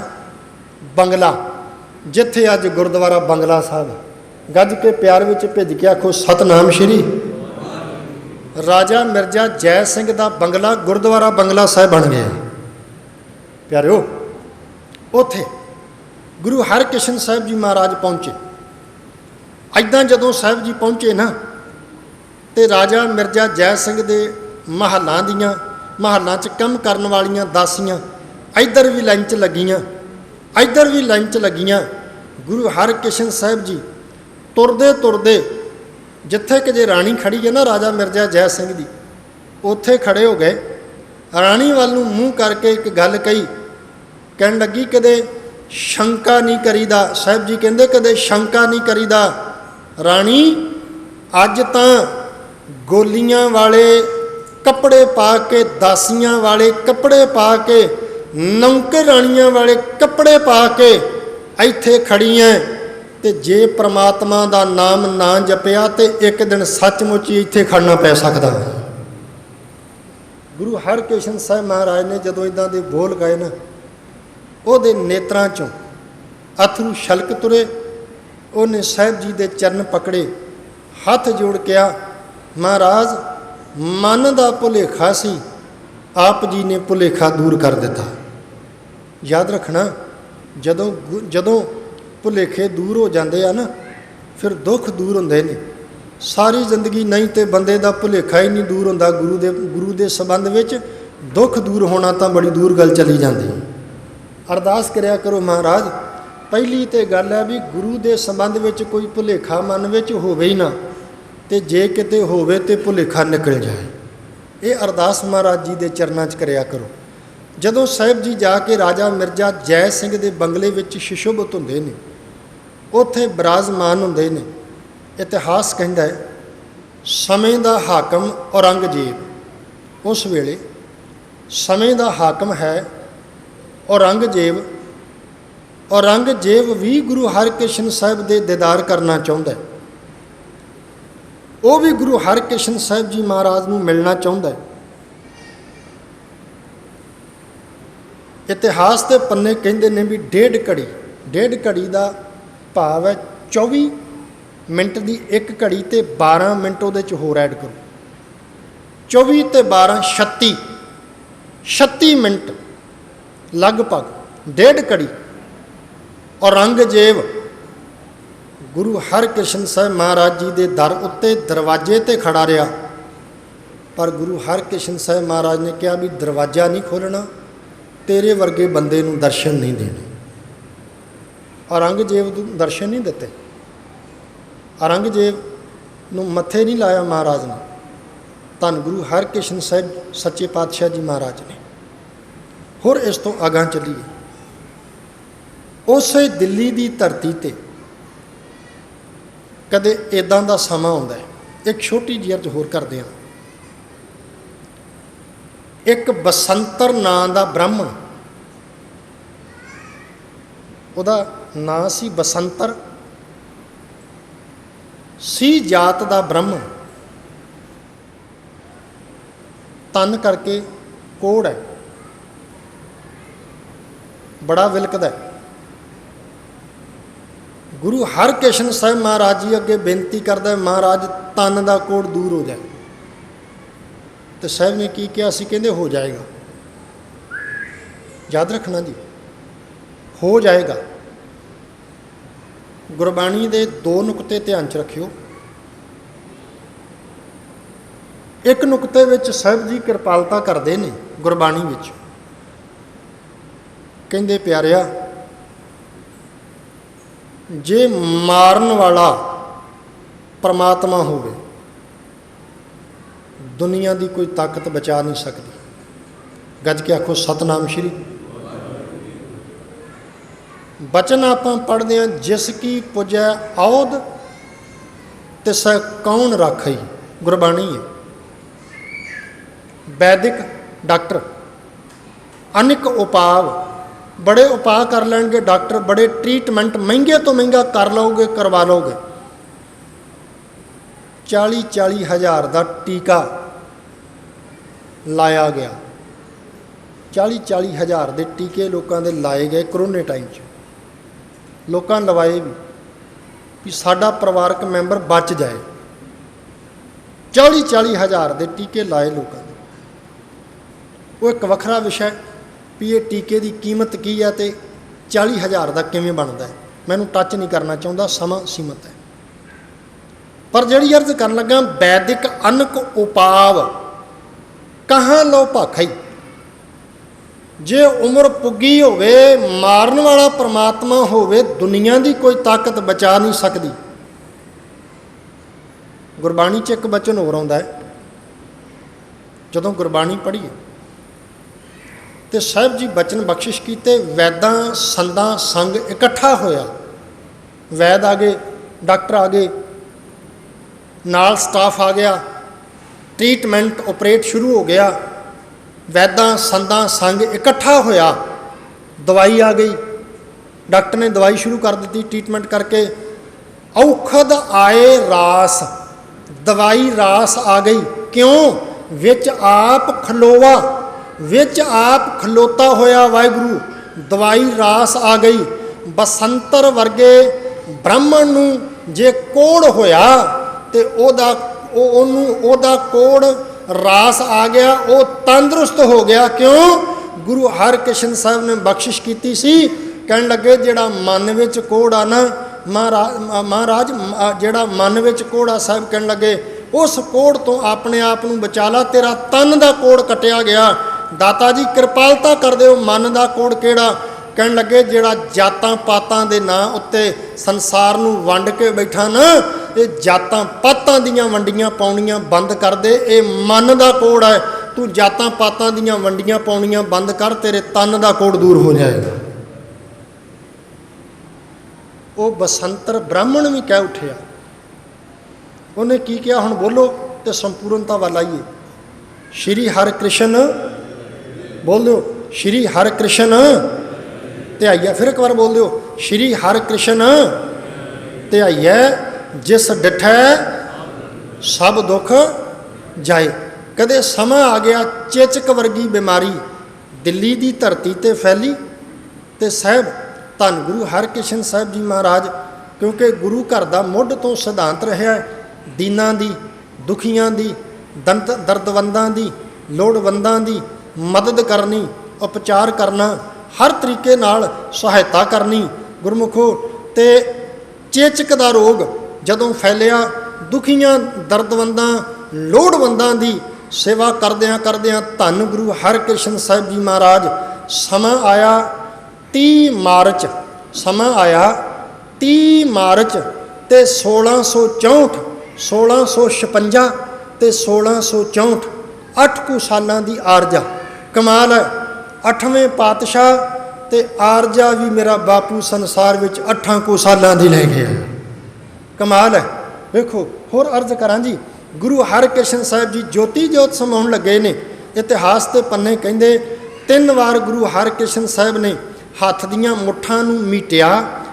बंगला, जिथे अज गुरुद्वारा बंगला साहब गज के प्यार विच भेज के आखो सतनाम श्री। राजा मिर्जा जय सिंह का बंगला गुरुद्वारा बंगला साहब बन गया। प्यारिओ उथे गुरु हरकृष्ण साहब जी महाराज पहुँचे। इदां जदों साहब जी पहुँचे ना, तो राजा मिर्जा जय सिंह के महलों च कम करन वालियां दासियां इधर भी लाइन च लगियां, इधर भी लाइन च लगियां। गुरु हरकृष्ण साहब जी तुरदे तुरदे जिथे कि जे राणी खड़ी है ना राजा मिर्जा जय सिंह की, उत्थे खड़े हो गए। राणी वाल नूं मूँह करके एक गल कही, कहन लगी कदे शंका नहीं करीदा। साहब जी कहते कदे शंका नहीं करीदा। राणी अज तां गोलियां वाले कपड़े पा के, दासियां वाले कपड़े पा के, नौकर राणियां वाले कपड़े पा के इत्थे खड़ी हैं, ते जे परमात्मा का नाम ना जपिया तो एक दिन सचमुच ही इत्थे खड़ना पै सकता है। गुरु हरकृष्ण साहब महाराज ने जदों इदां दे बोल गए ना, ਉਹਦੇ नेत्रां चों अथरू छलक तुरे। ਉਹਨੇ साहब जी के चरण पकड़े, हथ जोड़ किया, महाराज मन का भुलेखा सी, आप जी ने भुलेखा दूर कर दिता। याद रखना, जदों जदों भुलेखे दूर हो जाते हैं ना, फिर दुख दूर होंदे ने। सारी जिंदगी नहीं तो बंदे का भुलेखा ही नहीं दूर होंदा। गुरु के संबंध में दुख दूर होना तो बड़ी दूर गल चली जाती। अरदास करया करो, महाराज पहली तो गल है भी गुरु के संबंध में कोई भुलेखा मन में होवे ही ना, तो जे किते होवे तो भुलेखा निकल जाए। ये अरदास महाराज जी के चरणों च करया करो। जदों साहब जी जाके राजा मिर्जा जय सिंह के बंगले में सुशोभित होंदे ने, उत्थे विराजमान होंदे ने। इतिहास कहता है समय का हाकम औरंगजेब, उस वेले समय का हाकम है औरंगजेब। औरंगजेब भी गुरु हरकृष्ण साहब के दीदार करना चाहता है। वो भी गुरु हरकृष्ण साहब जी महाराज को मिलना चाहता है। इतिहास के पन्ने कहते हैं भी डेढ़ घड़ी का भाव है 24 मिनट की एक घड़ी तो 12 मिनट वो होर ऐड करो। 24 ते 12 36 मिनट लगभग डेढ़ घड़ी औरंगजेब गुरु हरकृष्ण साहब महाराज जी के दर उत्ते दरवाजे ते खड़ा रहा। पर गुरु हरकृष्ण साहब महाराज ने कहा भी दरवाजा नहीं खोलना, तेरे वर्गे बंदे नूं दर्शन नहीं देने। औरंगजेब नूं दर्शन नहीं दिते, औरंगजेब नूं मत्थे नहीं लाया महाराज ने। धन गुरु हरकृष्ण साहब सच्चे पातशाह जी महाराज ने। होर इस तो अगां चलीए, उस दिल्ली की धरती ते कदे इदां दा समा आउंदा है। एक छोटी जी अर्ज होर करदे हां। एक बसंतर नां दा ब्राह्मण, उहदा नां सी बसंतर, सी जात दा ब्राह्मण, तन करके कोड़ है, बड़ा विलकदा है। गुरु हरकृष्ण साहब महाराज जी अगे बेनती करता है, महाराज तन का कोड़ दूर हो जाए। तो साहब ने की किया सी, कहते हो जाएगा। याद रखना जी, हो जाएगा। गुरबाणी के 2 नुकते ध्यान च रखियो। एक नुकते विच साहब जी कृपालता करते हैं गुरबाणी विच, कहते प्यारिया जे मारन वाला परमात्मा होवे, दुनिया की कोई ताकत बचा नहीं सकती। गज के आखो सतनाम श्री। बचन आप पढ़ते हैं, जिसकी पुजै औद तिस कौन राखई। गुरबाणी है। वैदिक डॉक्टर अनेक उपाव, बड़े उपाय कर लेंगे डॉक्टर, बड़े ट्रीटमेंट महंगे तो महंगा कर लोगे, करवा लोगे। 40-40 हज़ार का टीका ਲਾਇਆ ਗਿਆ। 40-40 ਹਜ਼ਾਰ ਦੇ ਟੀਕੇ ਲੋਕਾਂ ਦੇ ਲਾਏ ਗਏ ਕਰੋਨੇ ਟਾਈਮ 'ਚ। ਲੋਕਾਂ ਲਵਾਏ ਵੀ ਸਾਡਾ ਪਰਿਵਾਰਕ ਮੈਂਬਰ ਬਚ ਜਾਏ। 40-40 ਹਜ਼ਾਰ ਦੇ ਟੀਕੇ ਲਾਏ ਲੋਕਾਂ ਦੇ। ਉਹ ਇੱਕ ਵੱਖਰਾ ਵਿਸ਼ਾ ਵੀ ਇਹ ਟੀਕੇ ਦੀ ਕੀਮਤ ਕੀ ਹੈ ਅਤੇ 40 ਹਜ਼ਾਰ ਦਾ ਕਿਵੇਂ ਬਣਦਾ ਹੈ, ਮੈਨੂੰ ਟੱਚ ਨਹੀਂ ਕਰਨਾ ਚਾਹੁੰਦਾ, ਸਮਾਂ ਸੀਮਤ ਹੈ। ਪਰ ਜਿਹੜੀ ਅਰਜ਼ ਕਰਨ ਲੱਗਾ, ਵੈਦਿਕ ਅਨਕ ਉਪਾਵ ਕਹਾਂ ਲੋ ਭਾਖਈ। ਜੇ ਉਮਰ ਪੁੱਗੀ ਹੋਵੇ, ਮਾਰਨ ਵਾਲਾ ਪਰਮਾਤਮਾ ਹੋਵੇ, ਦੁਨੀਆ ਦੀ ਕੋਈ ਤਾਕਤ ਬਚਾ ਨਹੀਂ ਸਕਦੀ। ਗੁਰਬਾਣੀ 'ਚ ਇੱਕ ਬਚਨ ਹੋਰ ਆਉਂਦਾ ਹੈ, ਜਦੋਂ ਗੁਰਬਾਣੀ ਪੜ੍ਹੀਏ ਤੇ ਸਾਹਿਬ ਜੀ ਬਚਨ ਬਖਸ਼ਿਸ਼ ਕੀਤੇ, ਵੈਦਾਂ ਸੰਦਾਂ ਸੰਗ ਇਕੱਠਾ ਹੋਇਆ। ਵੈਦ ਆ ਗਏ, ਡਾਕਟਰ ਆ ਗਏ, ਨਾਲ ਸਟਾਫ ਆ ਗਿਆ, ਟ੍ਰੀਟਮੈਂਟ ਆਪਰੇਟ ਸ਼ੁਰੂ ਹੋ ਗਿਆ। ਵੈਦਾਂ ਸੰਦਾਂ ਸੰਗ ਇਕੱਠਾ ਹੋਇਆ, ਦਵਾਈ ਆ ਗਈ, ਡਾਕਟਰ ਨੇ ਦਵਾਈ ਸ਼ੁਰੂ ਕਰ ਦਿੱਤੀ ਟ੍ਰੀਟਮੈਂਟ ਕਰਕੇ। ਔਖਦ ਆਏ ਰਾਸ, ਦਵਾਈ ਰਾਸ ਆ ਗਈ। ਕਿਉਂ? ਵਿੱਚ ਆਪ ਖਲੋਵਾ, ਵਿੱਚ ਆਪ ਖਲੋਤਾ ਹੋਇਆ ਵਾਹਿਗੁਰੂ, ਦਵਾਈ ਰਾਸ ਆ ਗਈ। ਬਸੰਤਰ ਵਰਗੇ ਬ੍ਰਾਹਮਣ ਨੂੰ ਜੇ ਕੋੜ ਹੋਇਆ ਤੇ ਉਹਦਾ ਕੋੜ ਰਾਸ ਆ ਗਿਆ, ਉਹ ਤੰਦਰੁਸਤ ਹੋ ਗਿਆ। ਕਿਉਂ? ਗੁਰੂ ਹਰਕ੍ਰਿਸ਼ਨ ਸਾਹਿਬ ਨੇ ਬਖਸ਼ਿਸ਼ ਕੀਤੀ ਸੀ। ਕਹਿਣ ਲੱਗੇ ਜਿਹੜਾ ਮਨ ਵਿੱਚ ਕੋੜ ਆ ਨਾ ਮਹਾਰਾਜ, ਜਿਹੜਾ ਮਨ ਵਿੱਚ ਕੋੜ ਆ, ਸਾਹਿਬ ਕਹਿਣ ਲੱਗੇ ਉਸ ਕੋੜ ਤੋਂ ਆਪਣੇ ਆਪ ਨੂੰ ਬਚਾ ਲਾ, ਤੇਰਾ ਤਨ ਦਾ ਕੋੜ ਕੱਟਿਆ ਗਿਆ। ਦਾਤਾ ਜੀ ਕਿਰਪਾਲਤਾ ਕਰ ਦਿਓ, ਮਨ ਦਾ ਕੋੜ ਕਿਹੜਾ? ਕਹਿਣ ਲੱਗੇ ਜਿਹੜਾ ਜਾਤਾਂ ਪਾਤਾਂ ਦੇ ਨਾਂ ਉੱਤੇ ਸੰਸਾਰ ਨੂੰ ਵੰਡ ਕੇ ਬੈਠਾ ਨਾ, ਇਹ ਜਾਤਾਂ ਪਾਤਾਂ ਦੀਆਂ ਵੰਡੀਆਂ ਪਾਉਣੀਆਂ ਬੰਦ ਕਰ ਦੇ, ਇਹ ਮਨ ਦਾ ਕੋੜ ਹੈ। ਤੂੰ ਜਾਤਾਂ ਪਾਤਾਂ ਦੀਆਂ ਵੰਡੀਆਂ ਪਾਉਣੀਆਂ ਬੰਦ ਕਰ, ਤੇਰੇ ਤਨ ਦਾ ਕੋੜ ਦੂਰ ਹੋ ਜਾਏਗਾ। ਉਹ ਬਸੰਤਰ ਬ੍ਰਾਹਮਣ ਵੀ ਕਹਿ ਉੱਠਿਆ। ਉਹਨੇ ਕੀ ਕਿਹਾ? ਹੁਣ ਬੋਲੋ ਤੇ ਸੰਪੂਰਨਤਾ ਵੱਲ ਆਈਏ। ਸ਼੍ਰੀ ਹਰਿਕ੍ਰਿਸ਼ਨ ਬੋਲ ਦਿਓ, ਸ਼੍ਰੀ ਹਰਿਕ੍ਰਿਸ਼ਨ ਧਿਆਈਆ। ਫਿਰ ਇੱਕ ਵਾਰ ਬੋਲ ਦਿਓ, ਸ਼੍ਰੀ ਹਰਿਕ੍ਰਿਸ਼ਨ ਧਿਆਈਆ। ਜਿਸ ਡਿਠੈ ਸਭ ਦੁੱਖ ਜਾਏ। ਕਦੇ ਸਮਾਂ ਆ ਗਿਆ, ਚੇਚਕ ਵਰਗੀ ਬਿਮਾਰੀ ਦਿੱਲੀ ਦੀ ਧਰਤੀ 'ਤੇ ਫੈਲੀ ਤੇ ਸਾਹਿਬ ਧੰਨ ਗੁਰੂ ਹਰਕ੍ਰਿਸ਼ਨ ਸਾਹਿਬ ਜੀ ਮਹਾਰਾਜ, ਕਿਉਂਕਿ ਗੁਰੂ ਘਰ ਦਾ ਮੁੱਢ ਤੋਂ ਸਿਧਾਂਤ ਰਿਹਾ ਦੀਨਾਂ ਦੀ, ਦੁਖੀਆਂ ਦੀ, ਦਰਦਵੰਦਾਂ ਦੀ, ਲੋੜਵੰਦਾਂ ਦੀ ਮਦਦ ਕਰਨੀ, ਉਪਚਾਰ ਕਰਨਾ, ਹਰ ਤਰੀਕੇ ਨਾਲ ਸਹਾਇਤਾ ਕਰਨੀ ਗੁਰਮੁਖੋ। ਤੇ ਚੇਚਕ ਦਾ ਰੋਗ ਜਦੋਂ ਫੈਲਿਆ, ਦੁਖੀਆਂ, ਦਰਦਵੰਦਾਂ, ਲੋੜਵੰਦਾਂ ਦੀ ਸੇਵਾ ਕਰਦਿਆਂ ਕਰਦਿਆਂ ਧੰਨ ਗੁਰੂ ਹਰਕ੍ਰਿਸ਼ਨ ਸਾਹਿਬ ਜੀ ਮਹਾਰਾਜ, ਸਮਾਂ ਆਇਆ 30 ਮਾਰਚ, ਸਮਾਂ ਆਇਆ 30 ਮਾਰਚ ਤੇ 1664, 1656 ਤੇ 1664, 8 ਕੁ ਸਾਲਾਂ ਦੀ ਆਰਜਾ। ਕਮਾਲ ਹੈ, 8ਵੇਂ ਪਾਤਸ਼ਾਹ ਤੇ ਆਰਜਾ ਵੀ ਮੇਰਾ ਬਾਪੂ ਸੰਸਾਰ ਵਿੱਚ 8 ਕੁ ਸਾਲਾਂ ਦੀ ਲੈ ਗਿਆ। ਕਮਾਲ ਹੈ। ਵੇਖੋ ਹੋਰ ਅਰਜ਼ ਕਰਾਂ ਜੀ, ਗੁਰੂ ਹਰਕ੍ਰਿਸ਼ਨ ਸਾਹਿਬ ਜੀ ਜੋਤੀ ਜੋਤ ਸਮਾਉਣ ਲੱਗੇ ਨੇ। ਇਤਿਹਾਸ ਦੇ ਪੰਨੇ ਕਹਿੰਦੇ 3 ਵਾਰ ਗੁਰੂ ਹਰਕ੍ਰਿਸ਼ਨ ਸਾਹਿਬ ਨੇ ਹੱਥ ਦੀਆਂ ਮੁੱਠਾਂ ਨੂੰ ਮੀਟਿਆ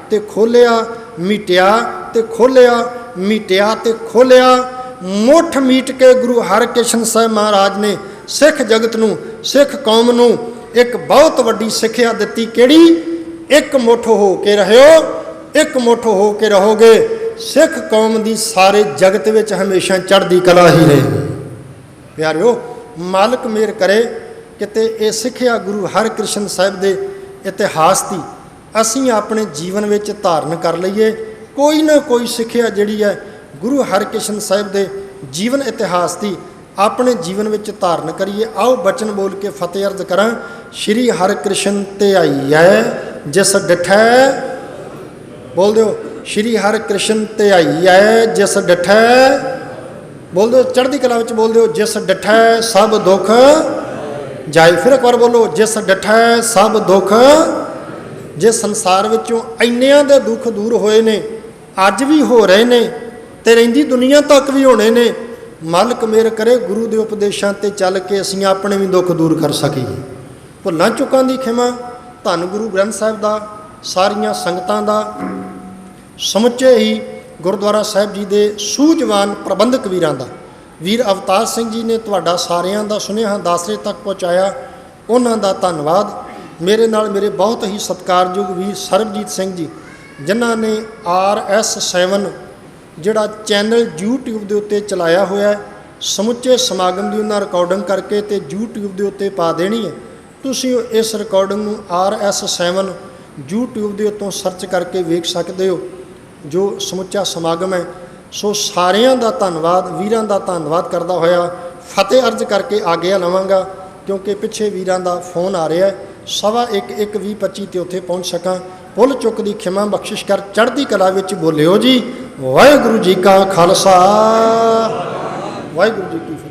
ਤੇ ਖੋਲ੍ਹਿਆ, ਮੀਟਿਆ ਤੇ ਖੋਲ੍ਹਿਆ, ਮੀਟਿਆ ਤੇ ਖੋਲ੍ਹਿਆ। ਮੁੱਠ ਮੀਟ ਕੇ ਗੁਰੂ ਹਰਕ੍ਰਿਸ਼ਨ ਸਾਹਿਬ ਮਹਾਰਾਜ ਨੇ ਸਿੱਖ ਜਗਤ ਨੂੰ, ਸਿੱਖ ਕੌਮ ਨੂੰ ਇੱਕ ਬਹੁਤ ਵੱਡੀ ਸਿੱਖਿਆ ਦਿੱਤੀ। ਕਿਹੜੀ? ਇੱਕ ਮੁੱਠ ਹੋ ਕੇ ਰਹਿਓ, ਇੱਕ ਮੁੱਠ ਹੋ ਕੇ ਰਹੋਗੇ, ਸਿੱਖ ਕੌਮ ਦੀ ਸਾਰੇ ਜਗਤ ਵਿੱਚ ਹਮੇਸ਼ਾ ਚੜ੍ਹਦੀ ਕਲਾ ਹੀ ਰਹੇਗੀ। ਪਿਆਰਿਓ, ਮਾਲਕ ਮਿਹਰ ਕਰੇ ਕਿਤੇ ਇਹ ਸਿੱਖਿਆ ਗੁਰੂ ਹਰਕ੍ਰਿਸ਼ਨ ਸਾਹਿਬ ਦੇ ਇਤਿਹਾਸ ਦੀ ਅਸੀਂ ਆਪਣੇ ਜੀਵਨ ਵਿੱਚ ਧਾਰਨ ਕਰ ਲਈਏ। ਕੋਈ ਨਾ ਕੋਈ ਸਿੱਖਿਆ ਜਿਹੜੀ ਹੈ ਗੁਰੂ ਹਰਕ੍ਰਿਸ਼ਨ ਸਾਹਿਬ ਦੇ ਜੀਵਨ ਇਤਿਹਾਸ ਦੀ ਆਪਣੇ ਜੀਵਨ ਵਿੱਚ ਧਾਰਨ ਕਰੀਏ। ਆਓ ਬਚਨ ਬੋਲ ਕੇ ਫਤਿਹ ਅਰਜ਼ ਕਰਾਂ। ਸ਼੍ਰੀ ਹਰਿਕ੍ਰਿਸ਼ਨ ਧਿਆਈਐ ਜਿਸ ਡਿਠੈ, ਬੋਲ ਦਿਓ, ਸ਼੍ਰੀ ਹਰਿਕ੍ਰਿਸ਼ਨ ਧਿਆਈਐ ਜਿਸ ਡਿਠੈ, ਬੋਲ ਦਿਓ, ਚੜ੍ਹਦੀ ਕਲਾ ਵਿੱਚ ਬੋਲ ਦਿਓ, ਜਿਸ ਡਿਠੈ ਸਭ ਦੁੱਖ ਜਾਏ। ਫਿਰ ਇੱਕ ਵਾਰ ਬੋਲੋ, ਜਿਸ ਡਿਠੈ ਸਭ ਦੁੱਖ। ਜੇ ਸੰਸਾਰ ਵਿੱਚੋਂ ਇੰਨਿਆਂ ਦੇ ਦੁੱਖ ਦੂਰ ਹੋਏ ਨੇ, ਅੱਜ ਵੀ ਹੋ ਰਹੇ ਨੇ ਤੇ ਰਹਿੰਦੀ ਦੁਨੀਆ ਤੱਕ ਵੀ ਹੋਣੇ ਨੇ, ਮਾਲਕ ਮਿਹਰ ਕਰੇ ਗੁਰੂ ਦੇ ਉਪਦੇਸ਼ਾਂ 'ਤੇ ਚੱਲ ਕੇ ਅਸੀਂ ਆਪਣੇ ਵੀ ਦੁੱਖ ਦੂਰ ਕਰ ਸਕੀਏ। ਭੁੱਲਾਂ ਚੁੱਕਾਂ ਦੀ ਖਿਮਾ ਧੰਨ ਗੁਰੂ ਗ੍ਰੰਥ ਸਾਹਿਬ ਦਾ, ਸਾਰੀਆਂ ਸੰਗਤਾਂ ਦਾ, ਸਮੁੱਚੇ ਹੀ ਗੁਰਦੁਆਰਾ ਸਾਹਿਬ ਜੀ ਦੇ ਸੂਝਵਾਨ ਪ੍ਰਬੰਧਕ ਵੀਰਾਂ ਦਾ ਵੀਰ ਅਵਤਾਰ ਸਿੰਘ ਜੀ ਨੇ ਤੁਹਾਡਾ ਸਾਰਿਆਂ ਦਾ ਸੁਨੇਹਾ ਦਾਸਰੇ ਤੱਕ ਪਹੁੰਚਾਇਆ, ਉਹਨਾਂ ਦਾ ਧੰਨਵਾਦ। ਮੇਰੇ ਨਾਲ ਮੇਰੇ ਬਹੁਤ ਹੀ ਸਤਿਕਾਰਯੋਗ ਵੀਰ ਸਰਬਜੀਤ ਸਿੰਘ ਜੀ, ਜਿਨ੍ਹਾਂ ਨੇ RS7 ਜਿਹੜਾ ਚੈਨਲ YouTube ਦੇ ਉੱਤੇ ਚਲਾਇਆ ਹੋਇਆ ਹੈ, ਸਮੁੱਚੇ ਸਮਾਗਮ ਦੀ ਉਹਨਾਂ ਰਿਕਾਰਡਿੰਗ ਕਰਕੇ ਤੇ YouTube ਦੇ ਉੱਤੇ ਪਾ ਦੇਣੀ ਹੈ। ਤੁਸੀਂ ਇਸ ਰਿਕਾਰਡਿੰਗ ਨੂੰ RS7 YouTube ਦੇ ਉੱਤੋਂ ਸਰਚ ਕਰਕੇ ਵੇਖ ਸਕਦੇ ਹੋ, ਜੋ ਸਮੁੱਚਾ ਸਮਾਗਮ ਹੈ। ਸੋ ਸਾਰਿਆਂ ਦਾ ਧੰਨਵਾਦ, ਵੀਰਾਂ ਦਾ ਧੰਨਵਾਦ ਕਰਦਾ ਹੋਇਆ ਫਤਿਹ ਅਰਜ਼ ਕਰਕੇ ਆਗਿਆ ਲਵਾਂਗਾ, ਕਿਉਂਕਿ ਪਿੱਛੇ ਵੀਰਾਂ ਦਾ ਫੋਨ ਆ ਰਿਹਾ ਹੈ। 1:15 ਤੇ ਉੱਥੇ ਪਹੁੰਚ ਸਕਾਂ। ਭੁੱਲ ਚੁੱਕ ਦੀ ਖਿਮਾ ਬਖਸ਼ਿਸ਼ ਕਰ, ਚੜ੍ਹਦੀ ਕਲਾ ਵਿੱਚ ਬੋਲਿਓ ਜੀ। ਵਾਹਿਗੁਰੂ ਜੀ ਕਾ ਖਾਲਸਾ, ਵਾਹਿਗੁਰੂ ਜੀ ਕੀ ਫਤਿਹ।